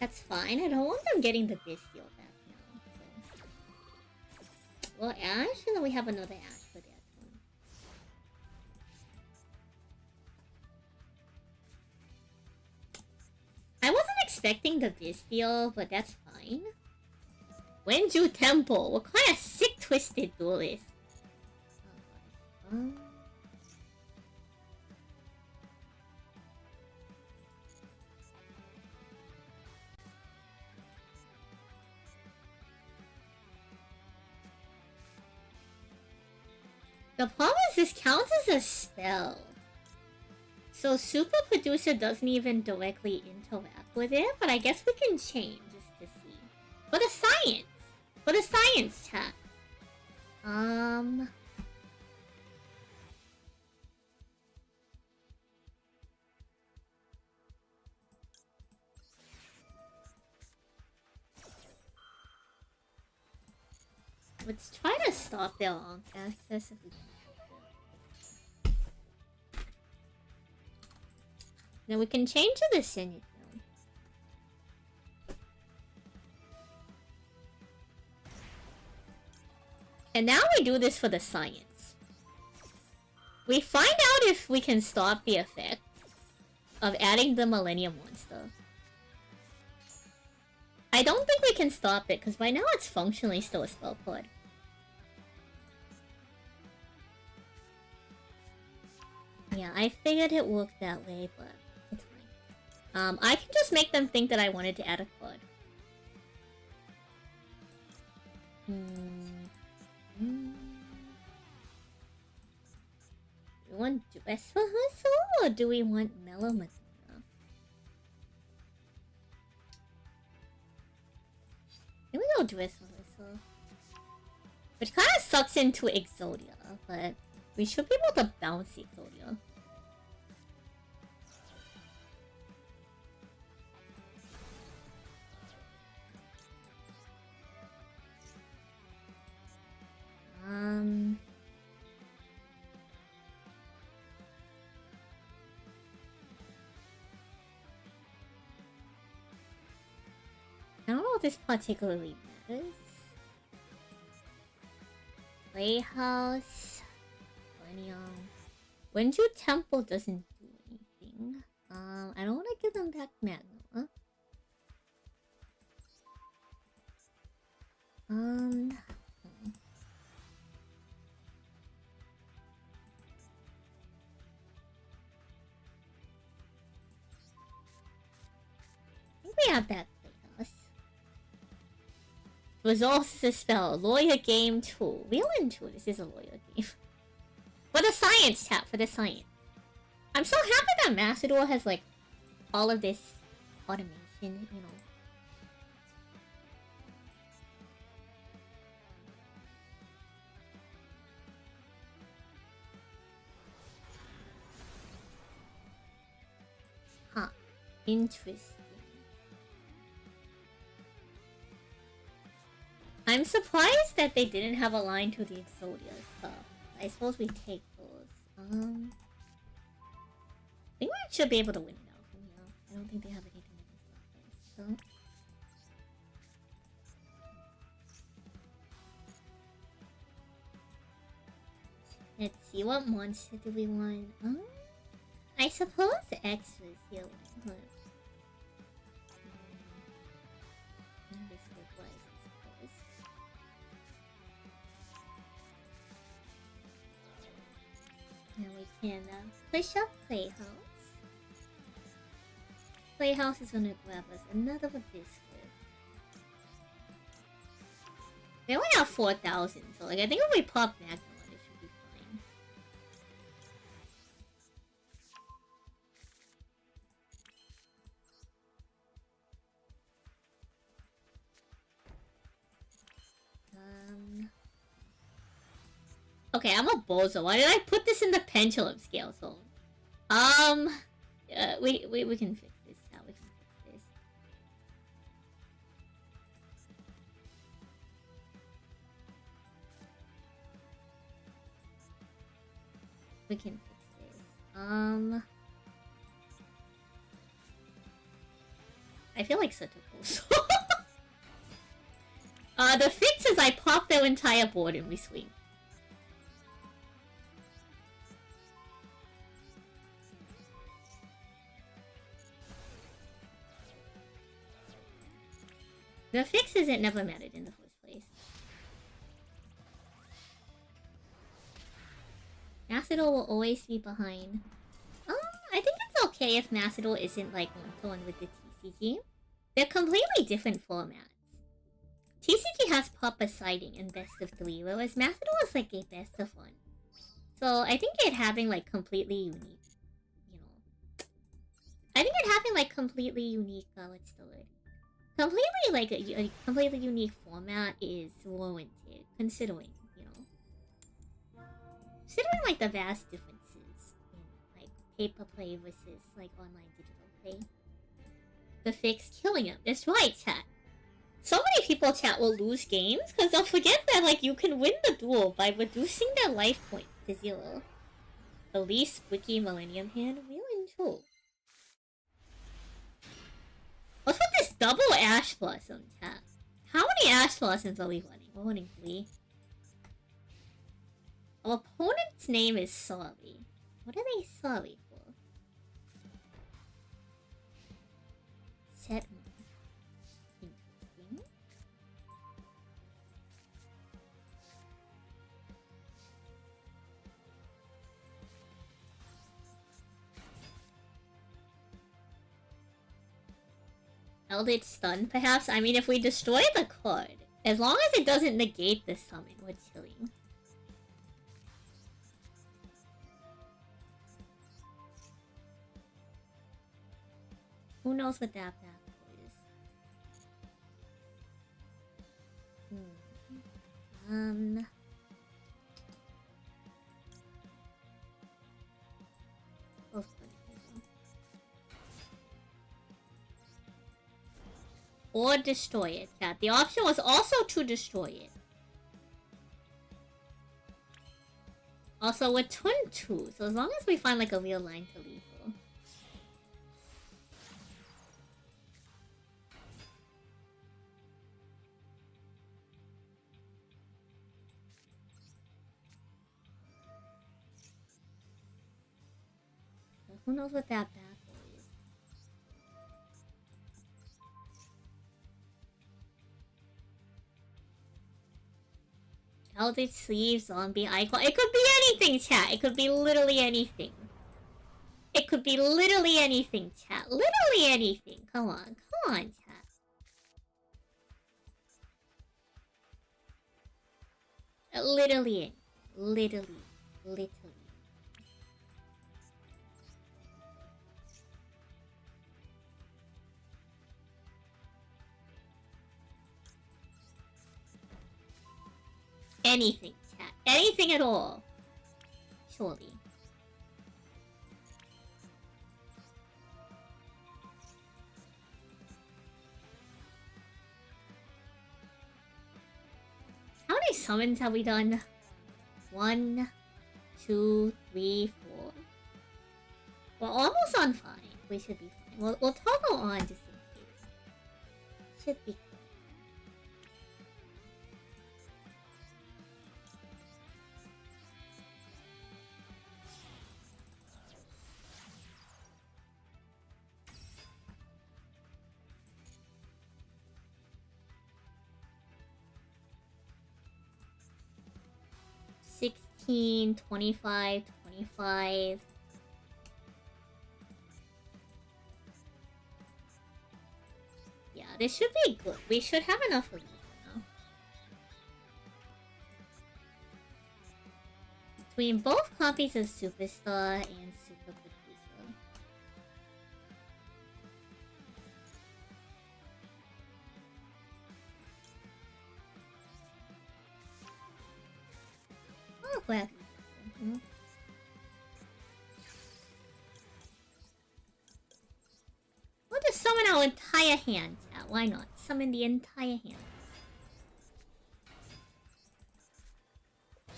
That's fine. I don't want them getting the Bestial back now. So. Well, Ash, and then we have another Ash for that one. I wasn't expecting the Bestial, but that's fine. Wenju Temple. What kind of sick twisted duelist? Oh, the problem is this counts as a spell. So Super Producer doesn't even directly interact with it, but I guess we can change just to see. For the science! For the science chat. Let's try to stop their long access if we can. Now we can change to the Sinew. And now we do this for the science. We find out if we can stop the effect of adding the Millennium Monster. I don't think we can stop it, because right now it's functionally still a spell pod. Yeah, I figured it worked that way, but it's fine. I can just make them think that I wanted to add a quad. Do we want Dress Rehearsal, or do we want Mellow Madonna? Here we go, Dress Rehearsal. Which kind of sucks into Exodia, but we should be able to bounce Exodia. I don't know if this particularly matters. Playhouse. Wenju Temple doesn't do anything. I don't want to give them back Magma. I think we have that Playhouse. Resolves the spell. Lawyer game 2. Real into this is a lawyer game. For the science chat, for the science. I'm so happy that Macedor has like all of this automation, you know. Huh. Interesting. I'm surprised that they didn't have a line to the Exodia stuff. I suppose we take those. I think we should be able to win now from here. I don't think they have anything that can stop us, so. Let's see, what monster do we want? I suppose X was here. And we can push up Playhouse. Playhouse is gonna grab us another biscuit. They only have 4,000, so like I think if we pop Magnemite, it should be fine. Okay, I'm a bozo. Why did I put this in the pendulum scale zone? We can fix this. Yeah, we can fix this. We can fix this. I feel like such a bozo. The fix is I pop their entire board and we swing. The fix is it never mattered in the first place. Macedor will always be behind. I think it's okay if Macedor isn't like one-to-one with the TCG. They're completely different formats. TCG has Papa Siding and Best of 3, whereas Macedor is like a Best of 1. So I think it having like completely unique, you know. I think it having like completely unique, what's the word? Completely like a completely unique format is warranted, considering, you know. Considering like the vast differences in like paper play versus like online digital play. The fix killing him. That's right, chat. So many people, chat, will lose games because they'll forget that like you can win the duel by reducing their life points to 0. The least wiki Millennium hand will win too. What's with this double Ash Blossom, chat? How many Ash Blossoms are we running? We're running 3. Our opponent's name is Sorry. What are they sorry for? Set. Interesting. Eldritch Stun, perhaps? I mean, if we destroy the card, as long as it doesn't negate the summon, we're chilling. Who knows what that back is? Both or destroy it, chat. The option was also to destroy it. Also, we're turn 2, so as long as we find like a real line to lethal. Who knows what that back is? Eldritch Sleeve, Zombie, Icon. It could be anything, chat. It could be literally anything. It could be literally anything, chat. Literally anything. Come on, chat. Literally. Anything, chat. Anything at all. Surely. How many summons have we done? 1, 2, 3, 4. We're almost on 5. We should be fine. We'll toggle on just in case. Should be. 16, 25, 25. Yeah, this should be good. We should have enough of these now. Between both copies of Superstar and Super Producer. Oh, glad. We'll just summon our entire hand. Yeah, why not? Summon the entire hand.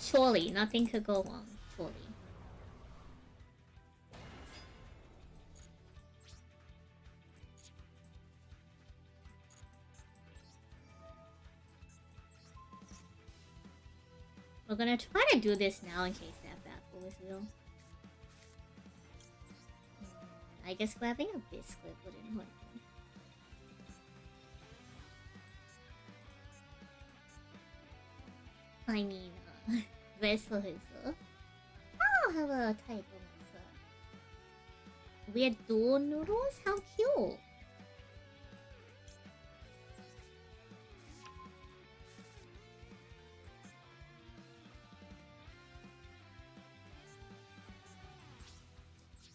Surely, nothing could go wrong. Surely. We're gonna try to do this now in case that battle is real. I guess grabbing a biscuit wouldn't hurt me. I mean, vessel is I'll have a type of weird dual noodles? How cute!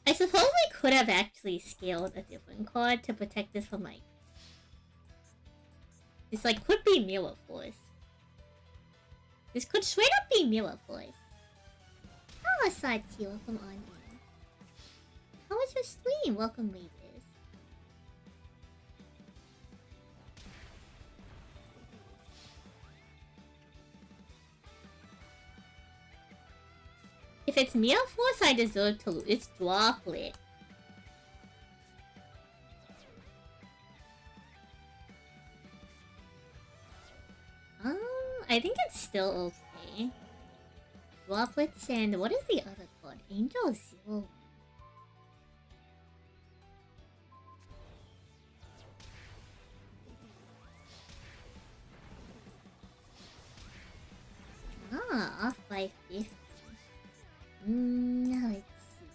I suppose we could have actually scaled a different card to protect this from like... This like could be Mirror Force. This could straight up be Mirror Force. Oh, aside to you, welcome on in. How was your stream? Welcome, Readers. If it's Mirror Force, I deserve to lose. It's Droplet. I think it's still okay. Droplets and what is the other card? Angel Zero. Off by 50. Let's see.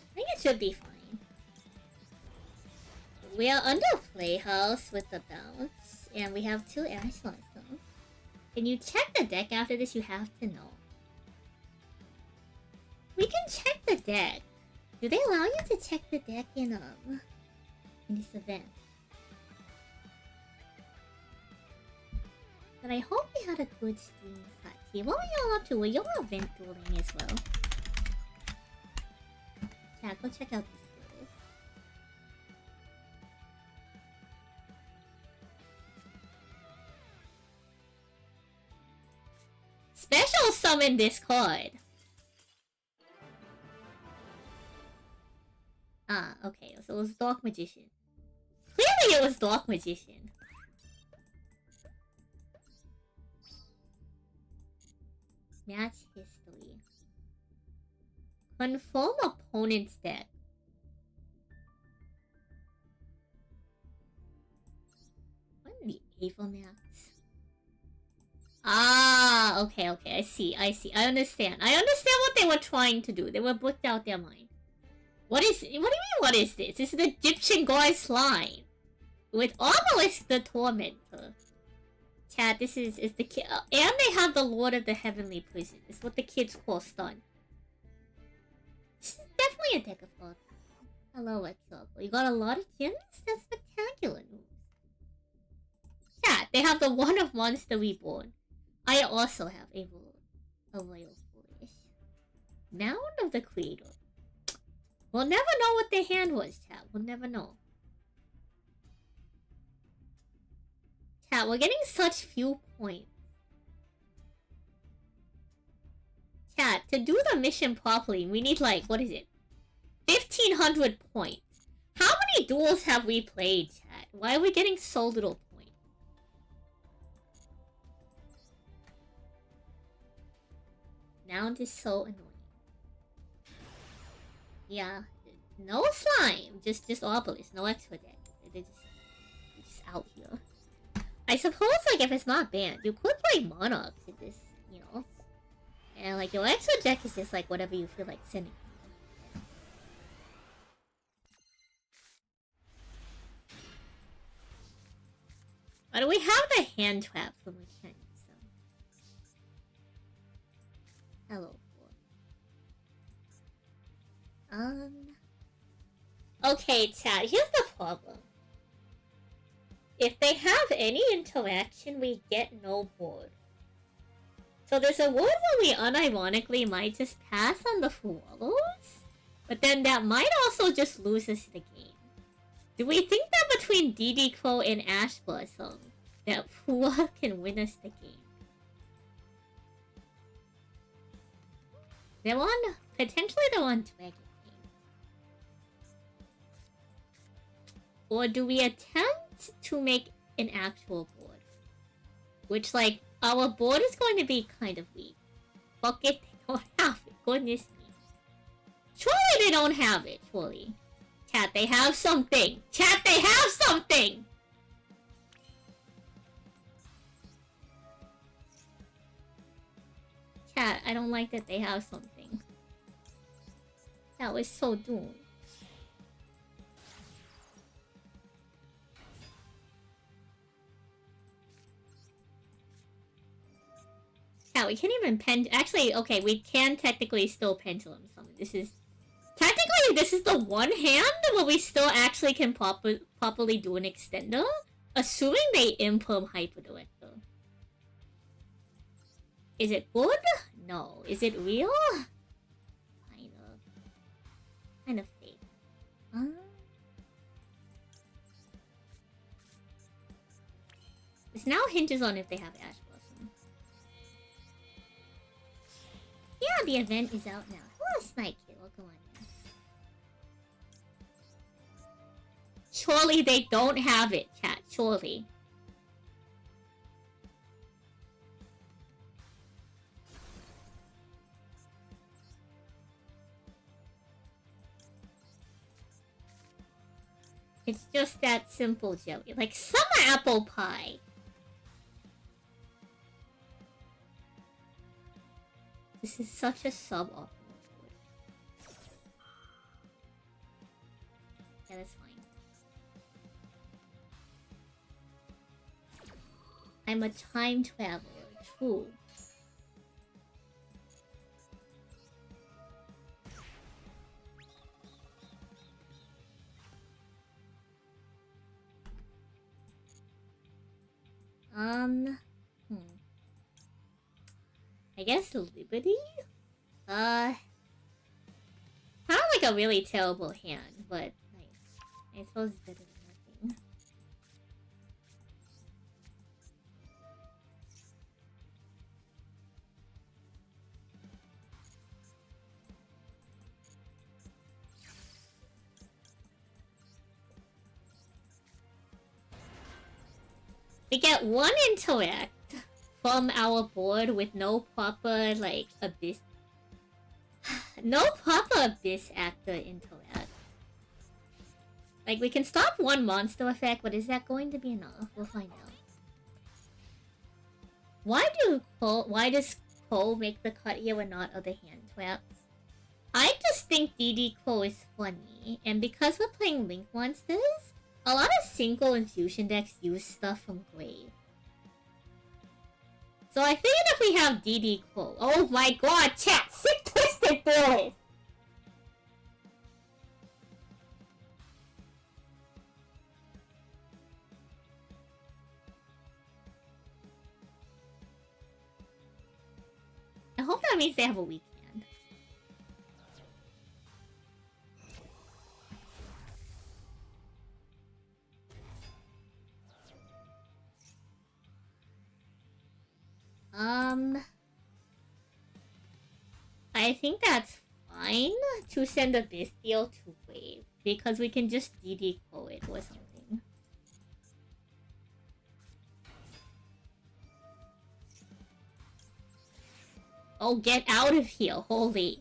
I think it should be fine. We are under Playhouse with the bounce, and we have 2 air slots though. Can you check the deck after this? You have to know. We can check the deck. Do they allow you to check the deck in this event? But I hope we had a good stream, Sachi. What were y'all up to? Were y'all event dueling as well? Yeah, go check out this video. Special summon this card! Ah, okay, so it was Dark Magician. Clearly it was Dark Magician. Match history. Confirm opponent's deck. What in the Ava Max? Ah, okay, I see. I understand what they were trying to do. They were booked out their mind. What do you mean, what is this? This is the Egyptian god slime. With Obelisk the Tormentor. Chat, this is the kid. And they have the Lord of the Heavenly Prison. It's what the kids call stun. This is definitely a deck of all time. Hello, what's up? You got a lot of gems? That's spectacular news. Yeah, they have the one of Monster Reborn. I also have a Royal Foolish. Mound of the Creator. We'll never know what their hand was, chat. We'll never know. Chat, we're getting such few points. Chat, to do the mission properly, we need like, what is it? 1,500 points. How many duels have we played, chat? Why are we getting so little points? Now it is so annoying. Yeah, no slime, just obelisk, no extra deck. They're just out here. I suppose, like, if it's not banned, you could play monarchs in this, you know. And like your extra deck is just like whatever you feel like sending. Why do we have the hand traps when we can't use them? Hello. Okay, chat, here's the problem. If they have any interaction, we get no board. So there's a world where we unironically might just pass on the Fuwalos, but then that might also just lose us the game. Do we think that between DD Crow and Ash Blossom, that Fuwa can win us the game? Potentially they're on Dragon King. Or do we attempt to make an actual board? Which, like, our board is going to be kind of weak. Fuck it, they don't have it. Goodness me. Surely they don't have it, surely. Chat, they have something. Chat, they have something! Chat, I don't like that they have something. That was so doomed. Yeah, we can't even actually, okay, we can technically still pendulum summon. This is the one hand where we still actually can properly do an extender, assuming they imperm Hyper Director. Is it good? No. Is it real? Kind of fake. This now hinges on if they have Ash Blossom. Yeah, the event is out now. Hello, Snake Kid. Welcome on in. Surely they don't have it, chat. Surely. It's just that simple, Joey. Like summer apple pie. This is such a suboptimal board. Yeah, that's fine. I'm a time traveler. True. I guess Liberty? Not like a really terrible hand, but nice. I suppose it's better than nothing. We get one interact from our board with no proper, like, Abyss. No proper Abyss Actor interact. Like, we can stop one monster effect, but is that going to be enough? We'll find out. Why does Cole make the cut here and not other hand traps? I just think DD Cole is funny, and because we're playing Link monsters, a lot of single infusion decks use stuff from Grave. So I figured if we have DD Cole... Oh my god, chat! Sick Twisted Boys! I hope that means they have a weak hand. I think that's fine to send a Bestial to Wave, because we can just DD Quo it or something. Oh, get out of here, holy.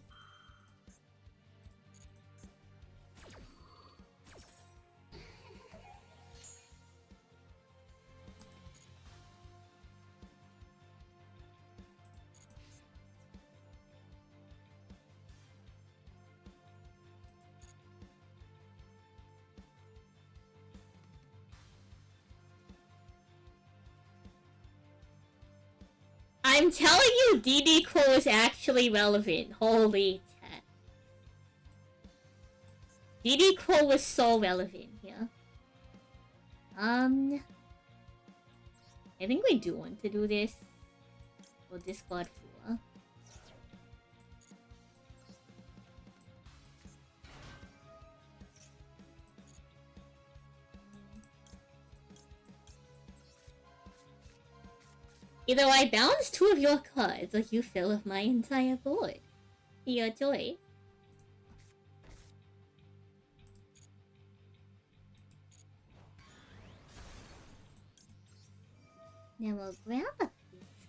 I'm telling you, DD Quo is actually relevant. Holy chat. DD Quo was so relevant here. I think we do want to do this. We'll discard 4. Either I bounce 2 of your cards, or you fill up my entire board. Your choice. Now we'll grab a piece.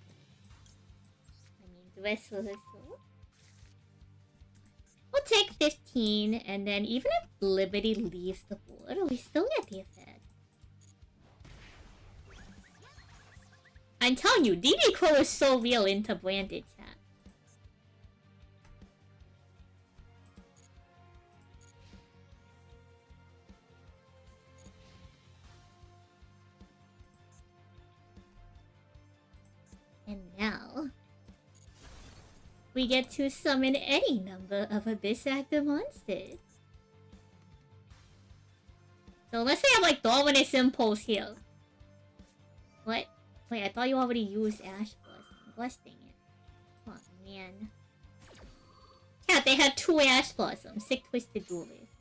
The rest of this. We'll take 15, and then even if Liberty leaves the board, we still get the effect. I'm telling you, DD Quo is so real into branded chat. And now, we get to summon any number of Abyss Active monsters. So let's say I have like Dominus Impulse here. What? Wait, I thought you already used Ash Blossom. Gosh dang it. Oh man. Yeah, they had 2 Ash Blossoms. Sick Twisted Duelist.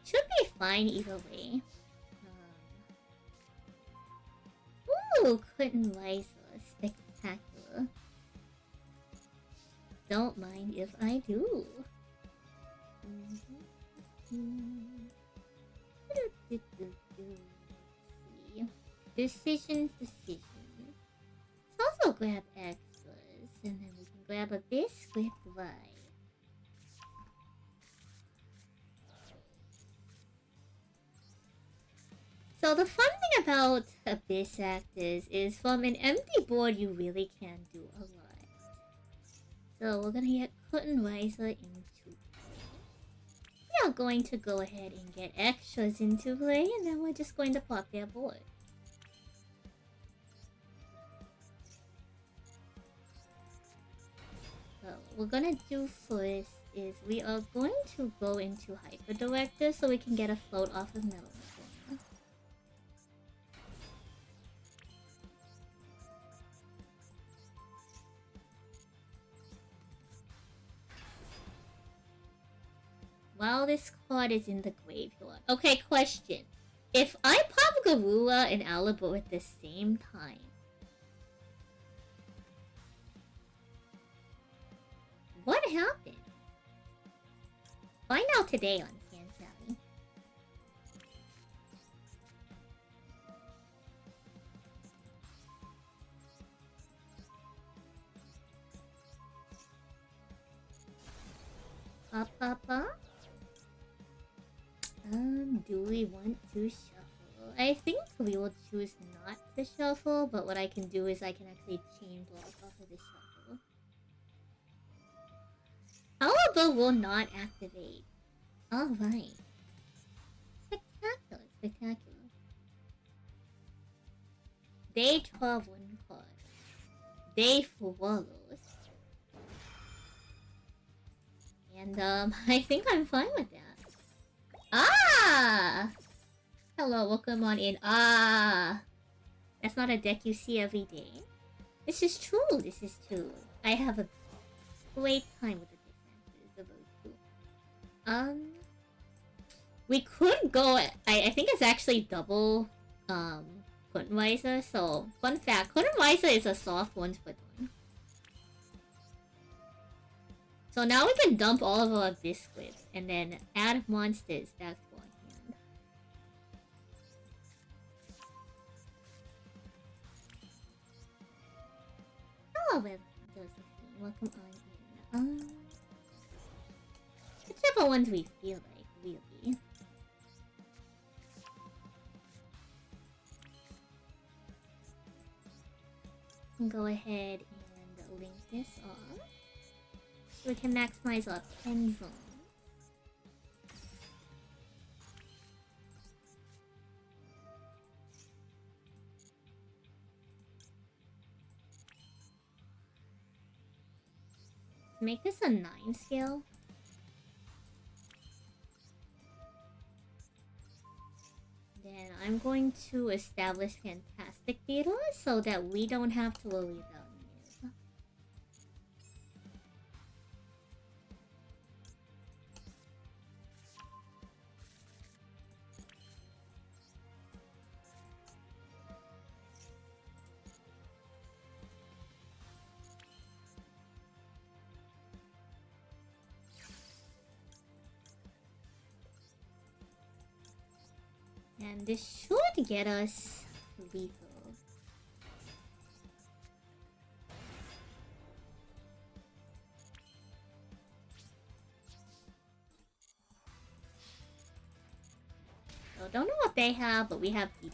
Should be fine either way. Ooh, Quentin Liza. Spectacular. Don't mind if I do. Decisions. Let's also grab extras, and then we can grab Abyss with Light. So the fun thing about Abyss Actors is from an empty board you really can do a lot. So we're gonna get Cotton Riser into play. We are going to go ahead and get extras into play, and then we're just going to pop their board. So what we're gonna do first is we are going to go into Hyper Director so we can get a float off of Metal. While this card is in the graveyard. Okay, question. If I pop Garura and Alabo at the same time, what happened? Find out today on San Sally. Papa? Do we want to shuffle? I think we will choose not to shuffle, but what I can do is I can actually chain block off of the shuffle. Alabo will not activate. Alright. Spectacular, spectacular. Day 12 one card. Day for Wallows. And I think I'm fine with that. Ah! Hello, welcome on in. Ah! That's not a deck you see every day. This is true, this is true. I have a great time with the disadvantages of those two. We could go... I think it's actually double Kunweiser, so fun fact, Kunweiser is a soft one split one. So now we can dump all of our biscuits and then add monsters back to our hand. Hello, Josephine. Welcome on in. Whichever ones we feel like, really. Go ahead and link this off. So we can maximize our pen zones. Make this a 9 scale. Then I'm going to establish fantastic data so that we don't have to worry about it. And this should get us lethal. So don't know what they have, but we have DD.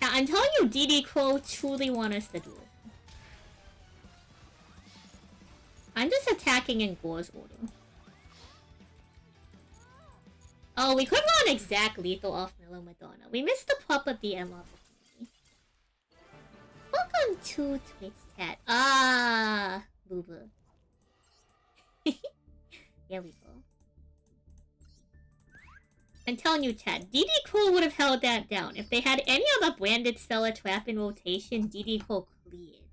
Now, I'm telling you, DD Crow truly want us to do it. I'm just attacking in Gore's order. Oh, we could run exact lethal off Miller Madonna. We missed the proper DM opportunity. Welcome to Twitch chat. Ah, booba. There we go. I'm telling you, chat, DD Crow would have held that down. If they had any other branded spell or trap in rotation, DD Crow cleared.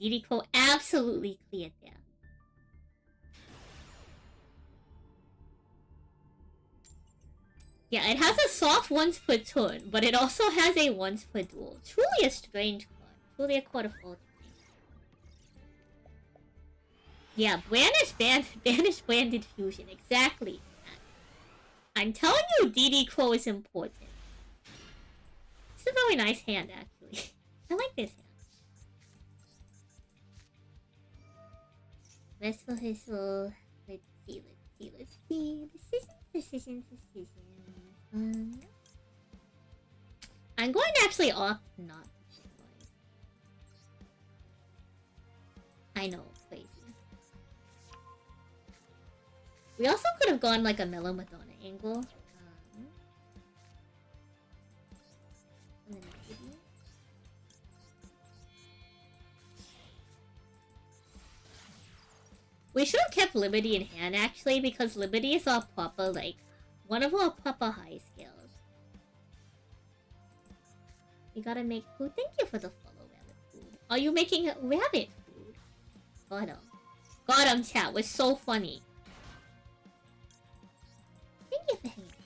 DD Crow absolutely cleared that. Yeah, it has a soft once per turn, but it also has a once per duel. Truly a strange card. Truly a card of all time. Yeah, Banish Branded Fusion. Exactly. I'm telling you, DD Crow is important. It's a very nice hand, actually. I like this hand. Wrestle Hissle. Let's see. Decisions. I'm going to actually opt not to. I know, crazy. We also could have gone like a Mellow Madonna angle. We should have kept Liberty in hand actually, because Liberty is our proper, like, one of our proper high scales. You gotta make food. Thank you for the follow, rabbit food. Are you making rabbit food? Got him, chat. Was so funny. Thank you for hanging out.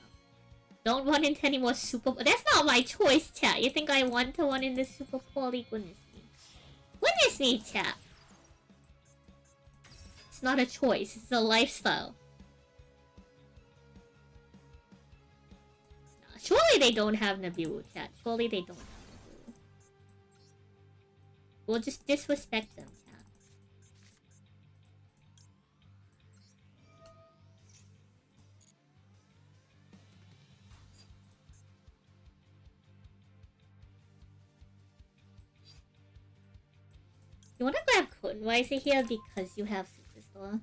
Don't run into any more super... That's not my choice, chat. You think I want to run into super poorly? Goodness me. Goodness me, chat. It's not a choice. It's a lifestyle. Surely they don't have Nabiru, chat. Surely they don't have Nabiru. We'll just disrespect them, chat. You wanna grab Kunweiser here because you have Superstar?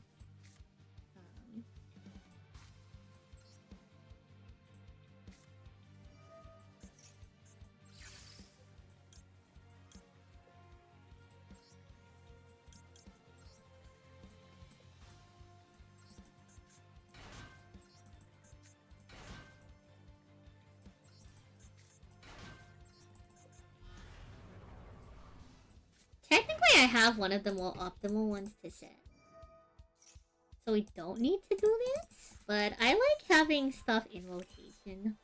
Technically, I have one of the more optimal ones to set. So we don't need to do this. But I like having stuff in rotation.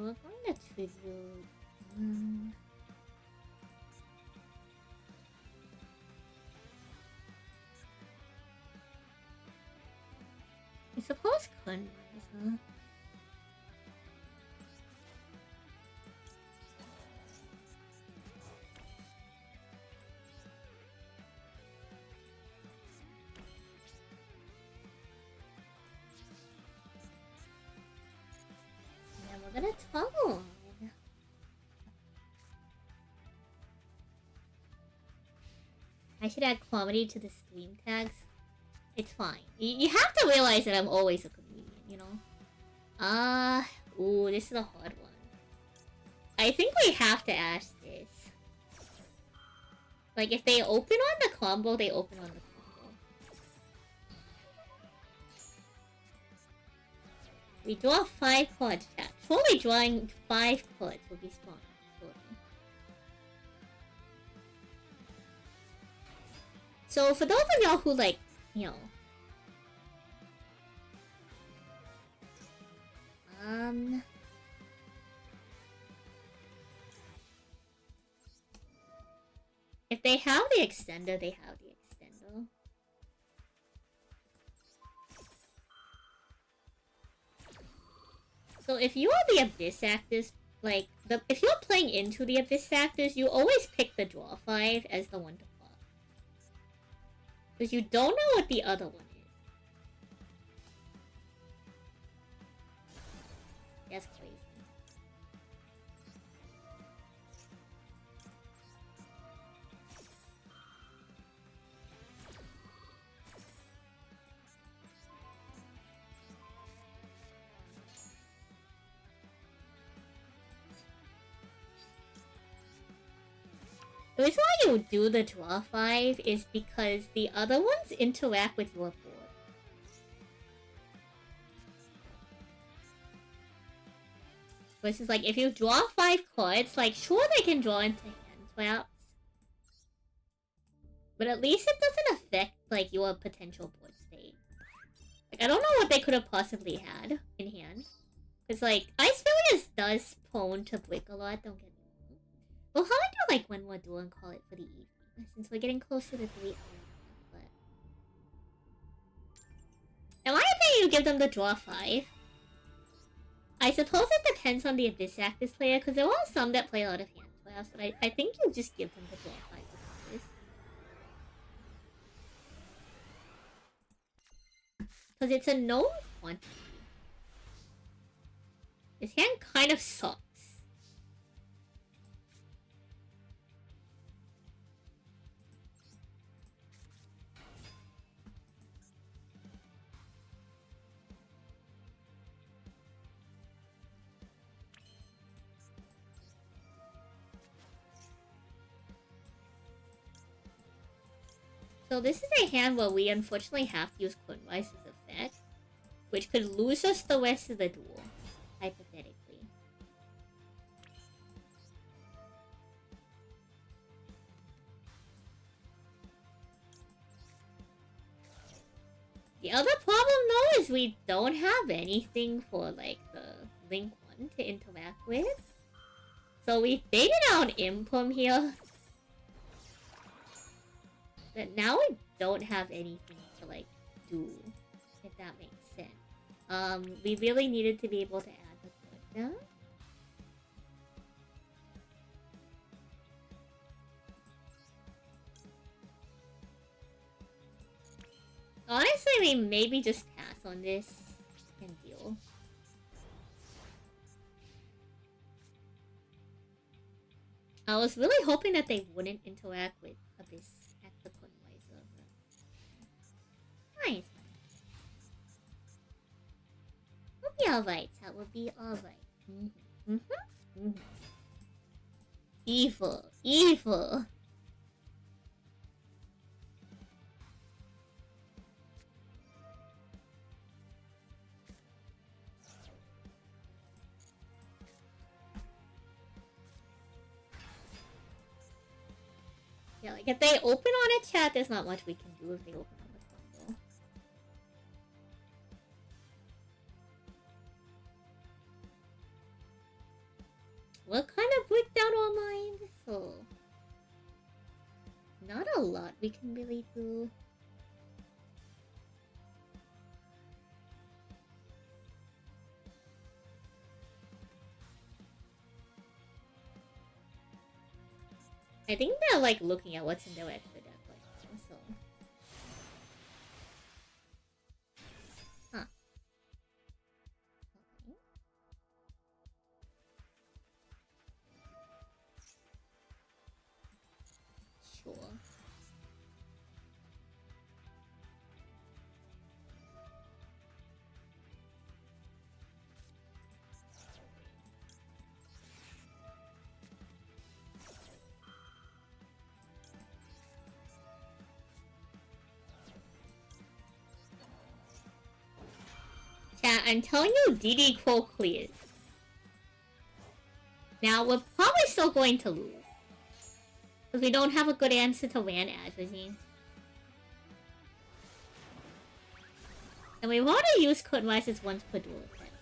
So we're going to tribute. I suppose Kun wise, huh? Yeah, we're gonna toggle. I should add comedy to the stream tags. It's fine. You have to realize that I'm always a comedian, you know? Ooh, this is a hard one. I think we have to ask this. Like, if they open on the combo, they open on the combo. We draw 5 cards, chat. Surely drawing 5 cards will be smart. Surely. So, for those of y'all who, like, you know... If they have the extender, they have the extender. So if you are the Abyss Actors, like, if you're playing into the Abyss Actors, you always pick the draw 5 as the one to pop. Because you don't know what the other one is. That's crazy. The reason why you do the draw 5 is because the other ones interact with your board. Which is like, if you draw 5 cards, like, sure they can draw into hand traps. But at least it doesn't affect, like, your potential board state. Like, I don't know what they could have possibly had in hand. Because, like, Ice Villiers does prone to break a lot, don't get me wrong. We'll probably do, like, one more duel and call it for the evening. Since we're getting closer to 3 hours. But... in my opinion, you give them the draw 5. I suppose it depends on the Abyss Actors player, because there are some that play a lot of hand traps, but I think you just give them the draw 5 regardless. Because it's a known quantity. This hand kind of sucks. So this is a hand where we unfortunately have to use Kunweiser's effect, which could lose us the rest of the duel, hypothetically. The other problem though is we don't have anything for like the Link 1 to interact with. So we baited out Impum here. But now we don't have anything to, like, do, if that makes sense. We really needed to be able to add the cooldown. Honestly, we maybe just pass on this and deal. I was really hoping that they wouldn't interact with Abyss. Nice. We'll be alright, that will be alright. Evil, evil. Yeah, like if they open on a chat, there's not much we can do if they open on the combo. We're kind of bricked out our mind, so not a lot we can really do. I think they're like looking at what's in their extra deck right now, so. Huh. Okay. Sure. Chat, I'm telling you, DD Quo clears. Now, we're probably still going to lose. Because we don't have a good answer to Ran Atrazine. And we want to use Code Rises once per duel effect.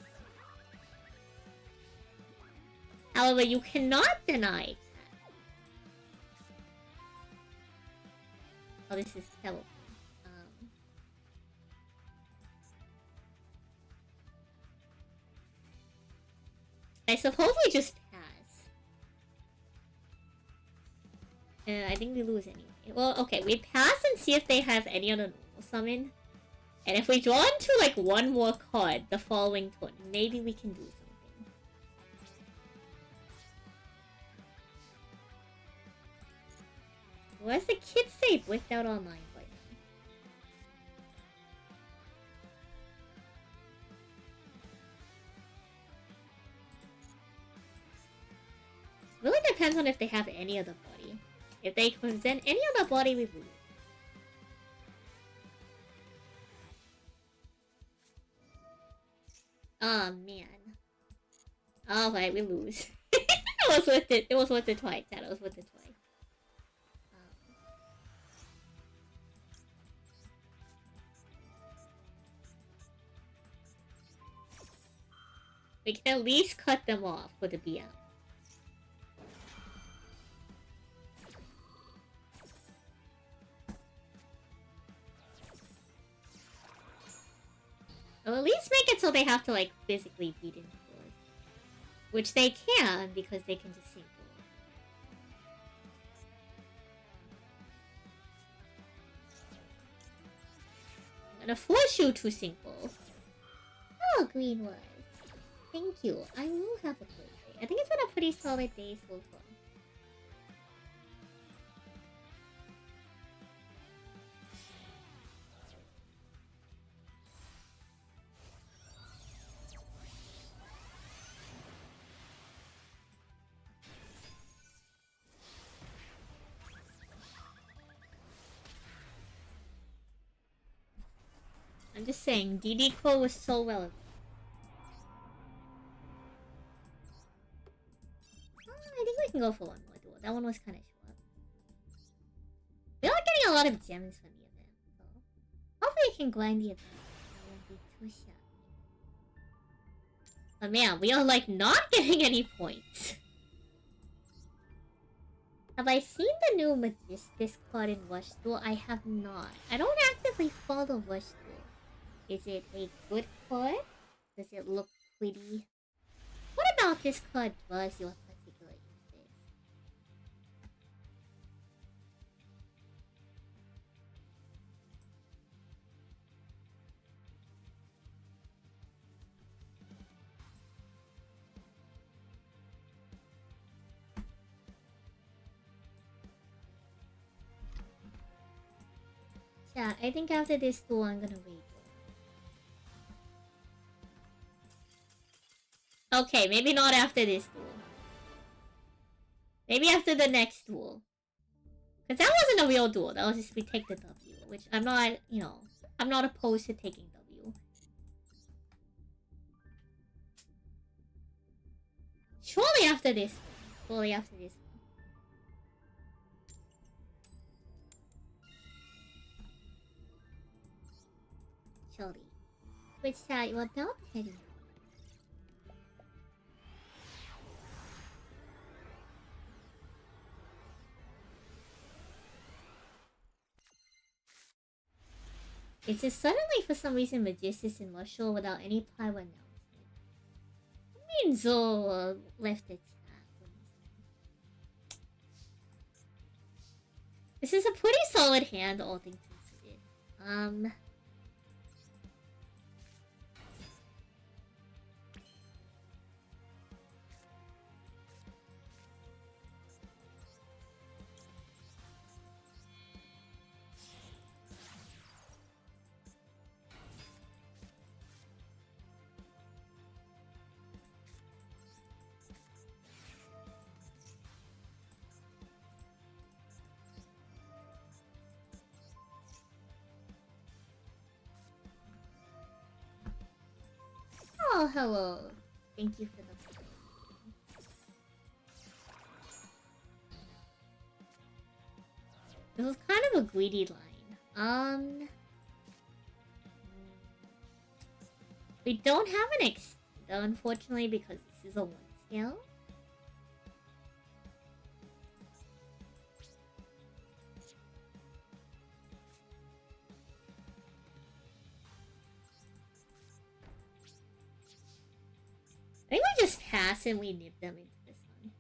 However, you cannot deny it. Oh, this is terrible. I suppose we just pass. I think we lose anyway. Well, okay, we pass and see if they have any other normal summon. And if we draw into like one more card the following turn, maybe we can do something. What does the kid say? Bricked out online right now. Really depends on if they have any other body. If they present any other body, we lose. Oh man. Alright, we lose. It was worth it. It was worth it twice. That was worth it twice. We can at least cut them off with a BM. Or at least make it so they have to like physically beat into doors. Which they can because they can just sync. I'm gonna force you to sync. Oh, green was. Thank you. I will have a great day. I think it's been a pretty solid day so far. I'm just saying, DD Quo was so relevant. I think we can go for one more duel. That one was kind of short. We are getting a lot of gems from the event, so hopefully we can grind the event. That won't be too shabby. But man, we are like not getting any points. Have I seen the new Magistus card in Rush Duel? I have not. I don't actively follow Rush Duel. Is it a good card? Does it look pretty? What about this card was your particular interest? Yeah, I think after this duel I'm gonna wait. Okay, maybe not after this duel. Maybe after the next duel. Because that wasn't a real duel. That was just we take the W. Which I'm not, you know, I'm not opposed to taking W. Surely after this one. Surely after this one. Surely. Which chat you are now heading. It's just suddenly, for some reason, Magistus and Marshall without any prior announcement. I mean, Zol left it. This is a pretty solid hand, all things considered. Oh, hello. Thank you for the... This was kind of a greedy line. We don't have an extender, unfortunately, because this is a 1 scale. I think we just pass and we nib them into this one.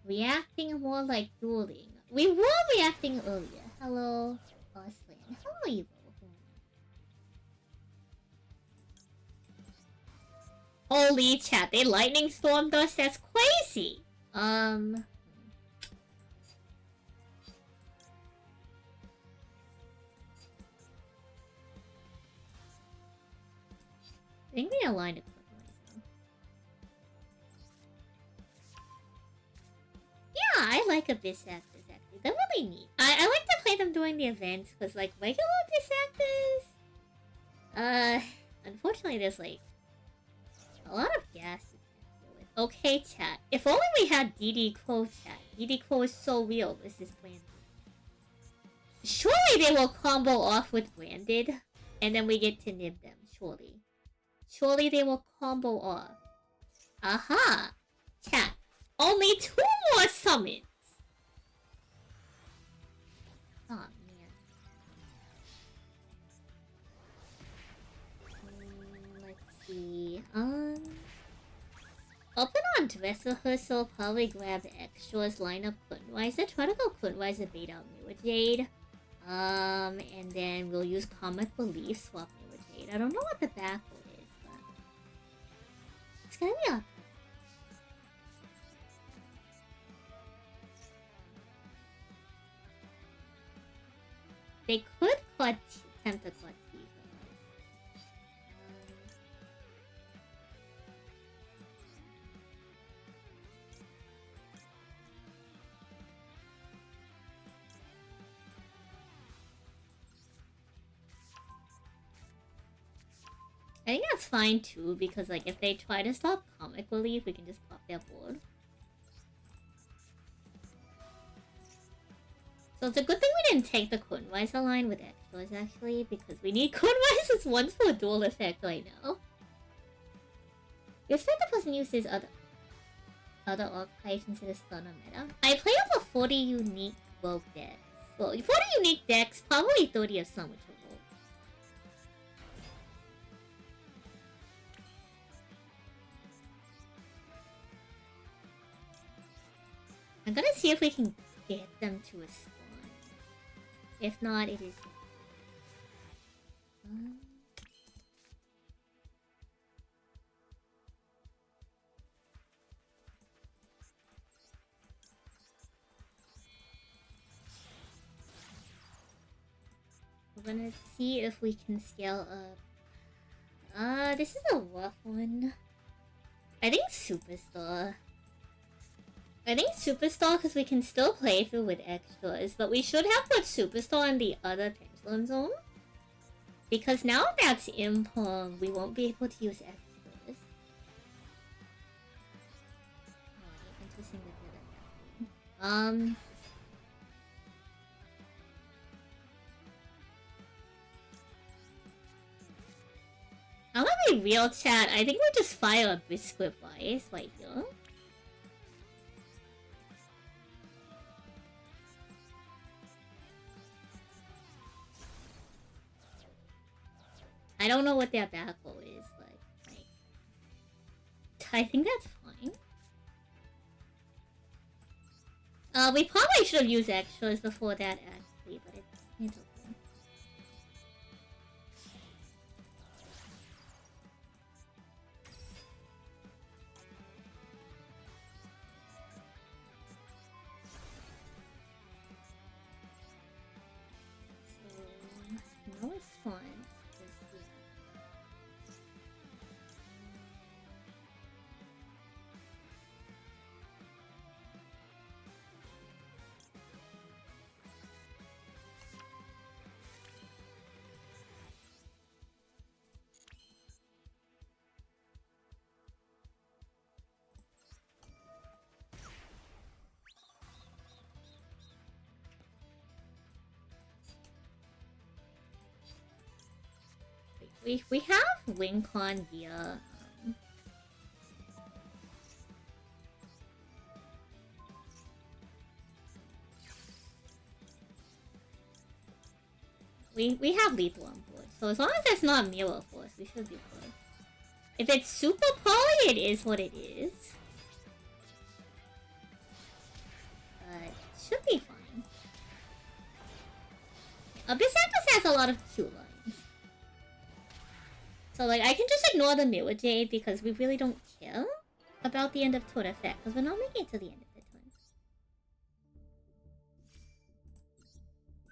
Reacting more like dueling. We were reacting earlier. Hello, Oslan. How are you? Holy chat, they lightning stormed us? That's crazy! I think we aligned it quickly. Yeah, I like Abyss Actors actually. They're really neat. I like to play them during the events because like regular Abyss Actors. Unfortunately there's like a lot of gas to deal with. Okay, chat. If only we had DD Crow, chat. DD Crow is so real versus Branded. Surely they will combo off with Branded, and then we get to nib them. Surely. Surely they will combo off. Aha! Chat. Only 2 more summons! Aw, man. Let's see. Open on dress rehearsal, probably grab extras, line up Kunweiser, try to go Kunweiser, bait out Mirror Jade. And then we'll use Comic Relief, swap Mirror Jade. I don't know what the back is, but it's gonna be up. They could attempt to clutch these. I think that's fine too, because like if they try to stop Comic Relief, we can just pop their board. So it's a good thing we didn't take the Kunweiser line with extras actually, because we need Kunweiser's once for a dual effect right now. You expect the person uses other archetypes instead of stunner meta. I play over 40 unique rogue decks. Well, 40 unique decks, probably 30 of some which are rogue. I'm gonna see if we can get them to a spawn. If not, it is... We're gonna see if we can scale up. This is a rough one. I think Superstar. Because we can still play through with extras, but we should have put Superstar in the other Pendulum Zone. Because now that's Impulse, we won't be able to use extras. Oh, interesting to do that. I'm gonna be real, chat. I think we just fire a Biscuit Vice right here. I don't know what their backbone is, but like, I think that's fine. We probably should have used extras before that actually, but it's okay. So, no response. We have WinCon via we have lethal on board, so as long as it's not Mirror Force, we should be good. If it's super poly, it is what it is. But should be fine. Abyssactus has a lot of Q lines. So like I can just ignore the Mirror Jade because we really don't care about the end of turn effect, because we're not making it to the end of the turn.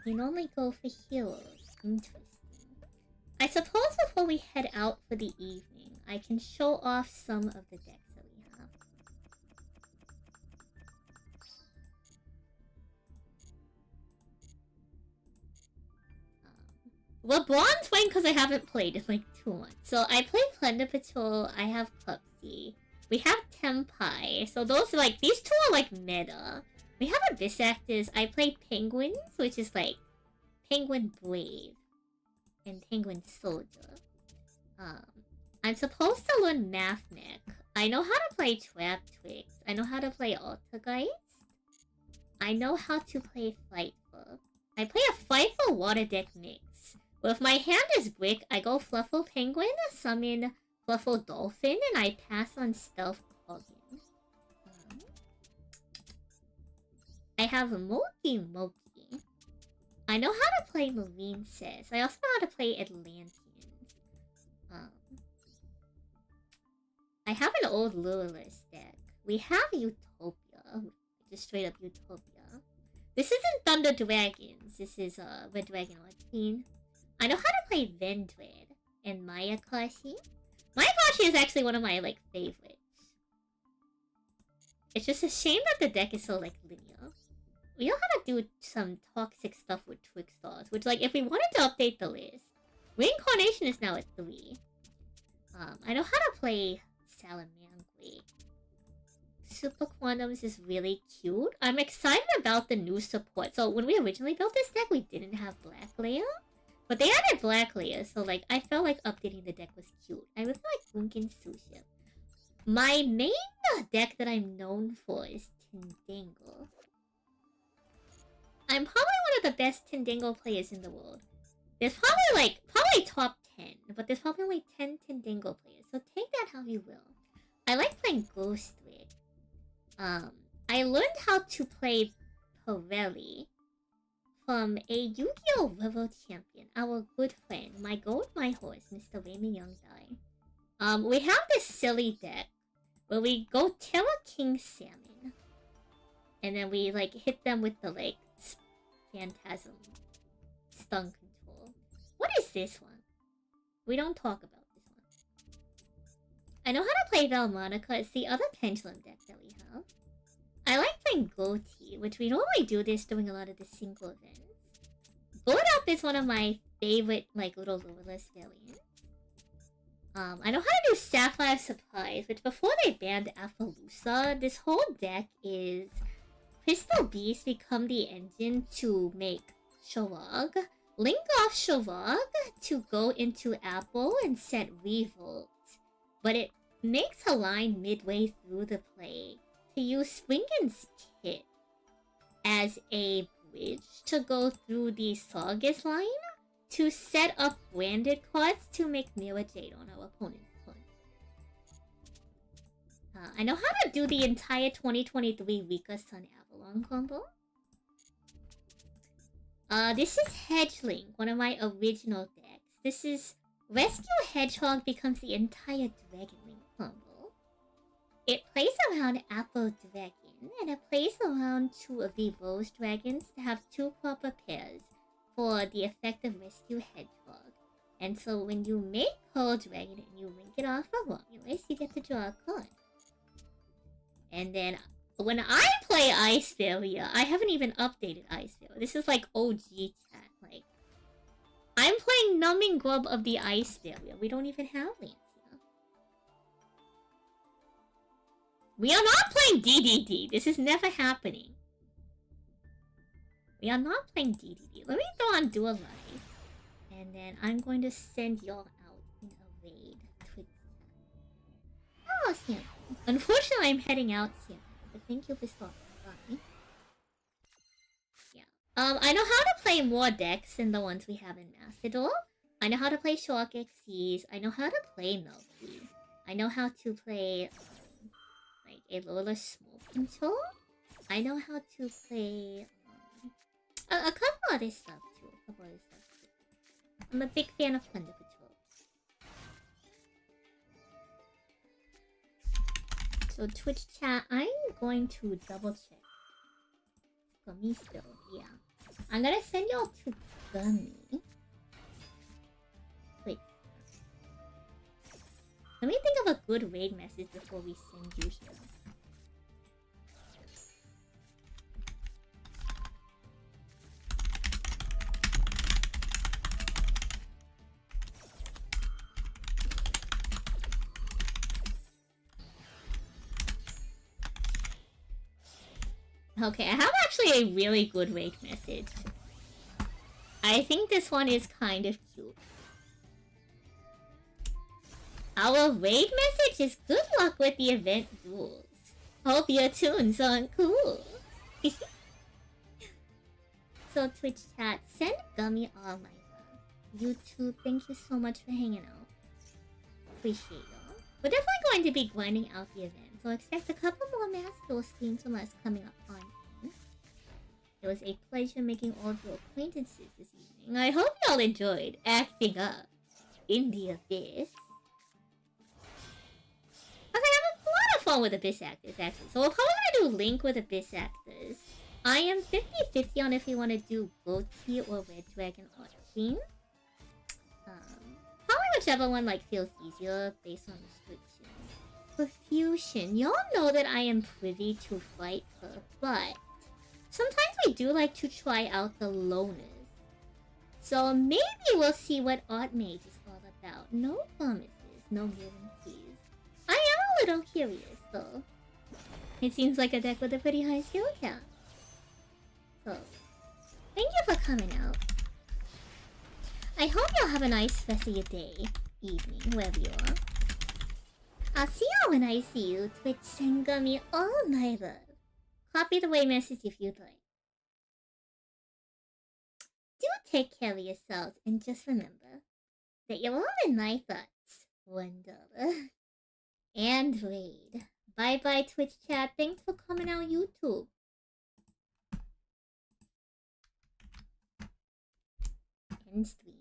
We normally go for heroes. Interesting. I suppose before we head out for the evening, I can show off some of the decks that we have. Well, Bronze Wing because I haven't played in like 2 months. So I play Plunder Patrol, I have Pupsy, we have Tempai, so those are like, these two are like meta. We have Abyss Actors, I play Penguins, which is like Penguin Brave and Penguin Soldier. I'm supposed to learn Math Mech. I know how to play Trap Twigs. I know how to play Altergeist. I know how to play Flightful. I play a Flightful Water Deck mix. Well, if my hand is Brick, I go Fluffle Penguin, summon Fluffle Dolphin, and I pass on Stealth Coggin. I have Moki Moki. I know how to play Marine Says. I also know how to play Atlanteans. I have an old Lureless deck. We have Utopia. Just straight up Utopia. This isn't Thunder Dragons. This is Red Dragon Art Queen. I know how to play Vendred and Maya Kashi. Maya Kashi is actually one of my like favorites. It's just a shame that the deck is so like linear. We know how to do some toxic stuff with Trickstars, which like if we wanted to update the list, Reincarnation is now at 3. I know how to play Salamangre. Super Quantums is really cute. I'm excited about the new support. So when we originally built this deck, we didn't have Black Layer. But they added Black Layer, so like I felt like updating the deck was cute. I really like Bunkin Sushi. My main deck that I'm known for is Tindangle. I'm probably one of the best Tindangle players in the world. There's probably top 10, but there's probably only 10 Tindangle players, so take that how you will. I like playing Ghost Rig. I learned how to play Pirelli from a Yu-Gi-Oh! River champion, our good friend, my goat, my horse, Mr. Raymond Young Dai. We have this silly deck where we go Terra King Salmon, and then we like hit them with the like Phantasm stun control. What is this one? We don't talk about this one. I know how to play Valmonica. It's the other pendulum deck that we have. I like playing Goatee, which we normally do this during a lot of the single events. Bullet Up is one of my favorite, like, little lureless variants. I know how to do Sapphire Surprise, which before they banned Appaloosa, this whole deck is Crystal Beast become the engine to make Sharag, link off Sharag to go into Apple and set Revolt, but it makes a line midway through the play to use Swingen's Kit as a bridge to go through the Sargus line, to set up branded cards to make Mirror Jade on our opponent's turn. I know how to do the entire 2023 Rika Sun Avalon combo. This is Hedgeling, one of my original decks. This is Rescue Hedgehog becomes the entire Dragonling combo. It plays around Apple Dragon, and it plays around 2 of the Rose Dragons to have 2 proper pairs for the effect of Rescue Hedgehog. And so when you make Pearl Dragon and you link it off of Romulus, you get to draw a card. And then when I play Ice Barrier, I haven't even updated Ice Barrier. This is like OG chat. Like, I'm playing Numbing Grub of the Ice Barrier. We don't even have lands here. We are not playing DDD. This is never happening. We are not playing DDD. Let me go on Dual Life. And then I'm going to send y'all out in a raid. Oh, Sam. Unfortunately, I'm heading out, Sam. But thank you for stopping by. Yeah. I know how to play more decks than the ones we have in Master Duel. I know how to play Shark Xyz. I know how to play Milky. I know how to play like a Lola Smoke Control. I know how to play a couple other stuff too. I'm a big fan of Thunder Patrol. So Twitch chat, I'm going to double check. Gummy still, yeah. I'm gonna send y'all to Gummy. Wait. Let me think of a good raid message before we send you here. Okay, I have actually a really good raid message. I think this one is kind of cute. Our raid message is good luck with the event duels. Hope your tunes aren't cool. So Twitch chat, send Gummy all my love. YouTube, thank you so much for hanging out. Appreciate y'all. We're definitely going to be grinding out the event, so expect a couple more Master Duel streams from us coming up on. It was a pleasure making all of your acquaintances this evening. I hope y'all enjoyed acting up in the abyss. I was having a lot of fun with Abyss Actors, actually. So we're probably gonna do Link with Abyss Actors. I am 50-50 on if we want to do Goatee or Red Dragon or Queen. Probably whichever one like feels easier based on restrictions. For Fusion, y'all know that I am privy to Fight Club, but sometimes we do like to try out the loners. So maybe we'll see what Art Mage is all about. No promises, no guarantees. I am a little curious though. It seems like a deck with a pretty high skill count. So, thank you for coming out. I hope y'all have a nice rest of your day, evening, wherever you are. I'll see y'all when I see you. Twitch Sengami all my love. Copy the way message if you'd like. Do take care of yourselves and just remember that you're all in my thoughts. $1. And raid. Bye bye Twitch chat. Thanks for coming out YouTube. End stream.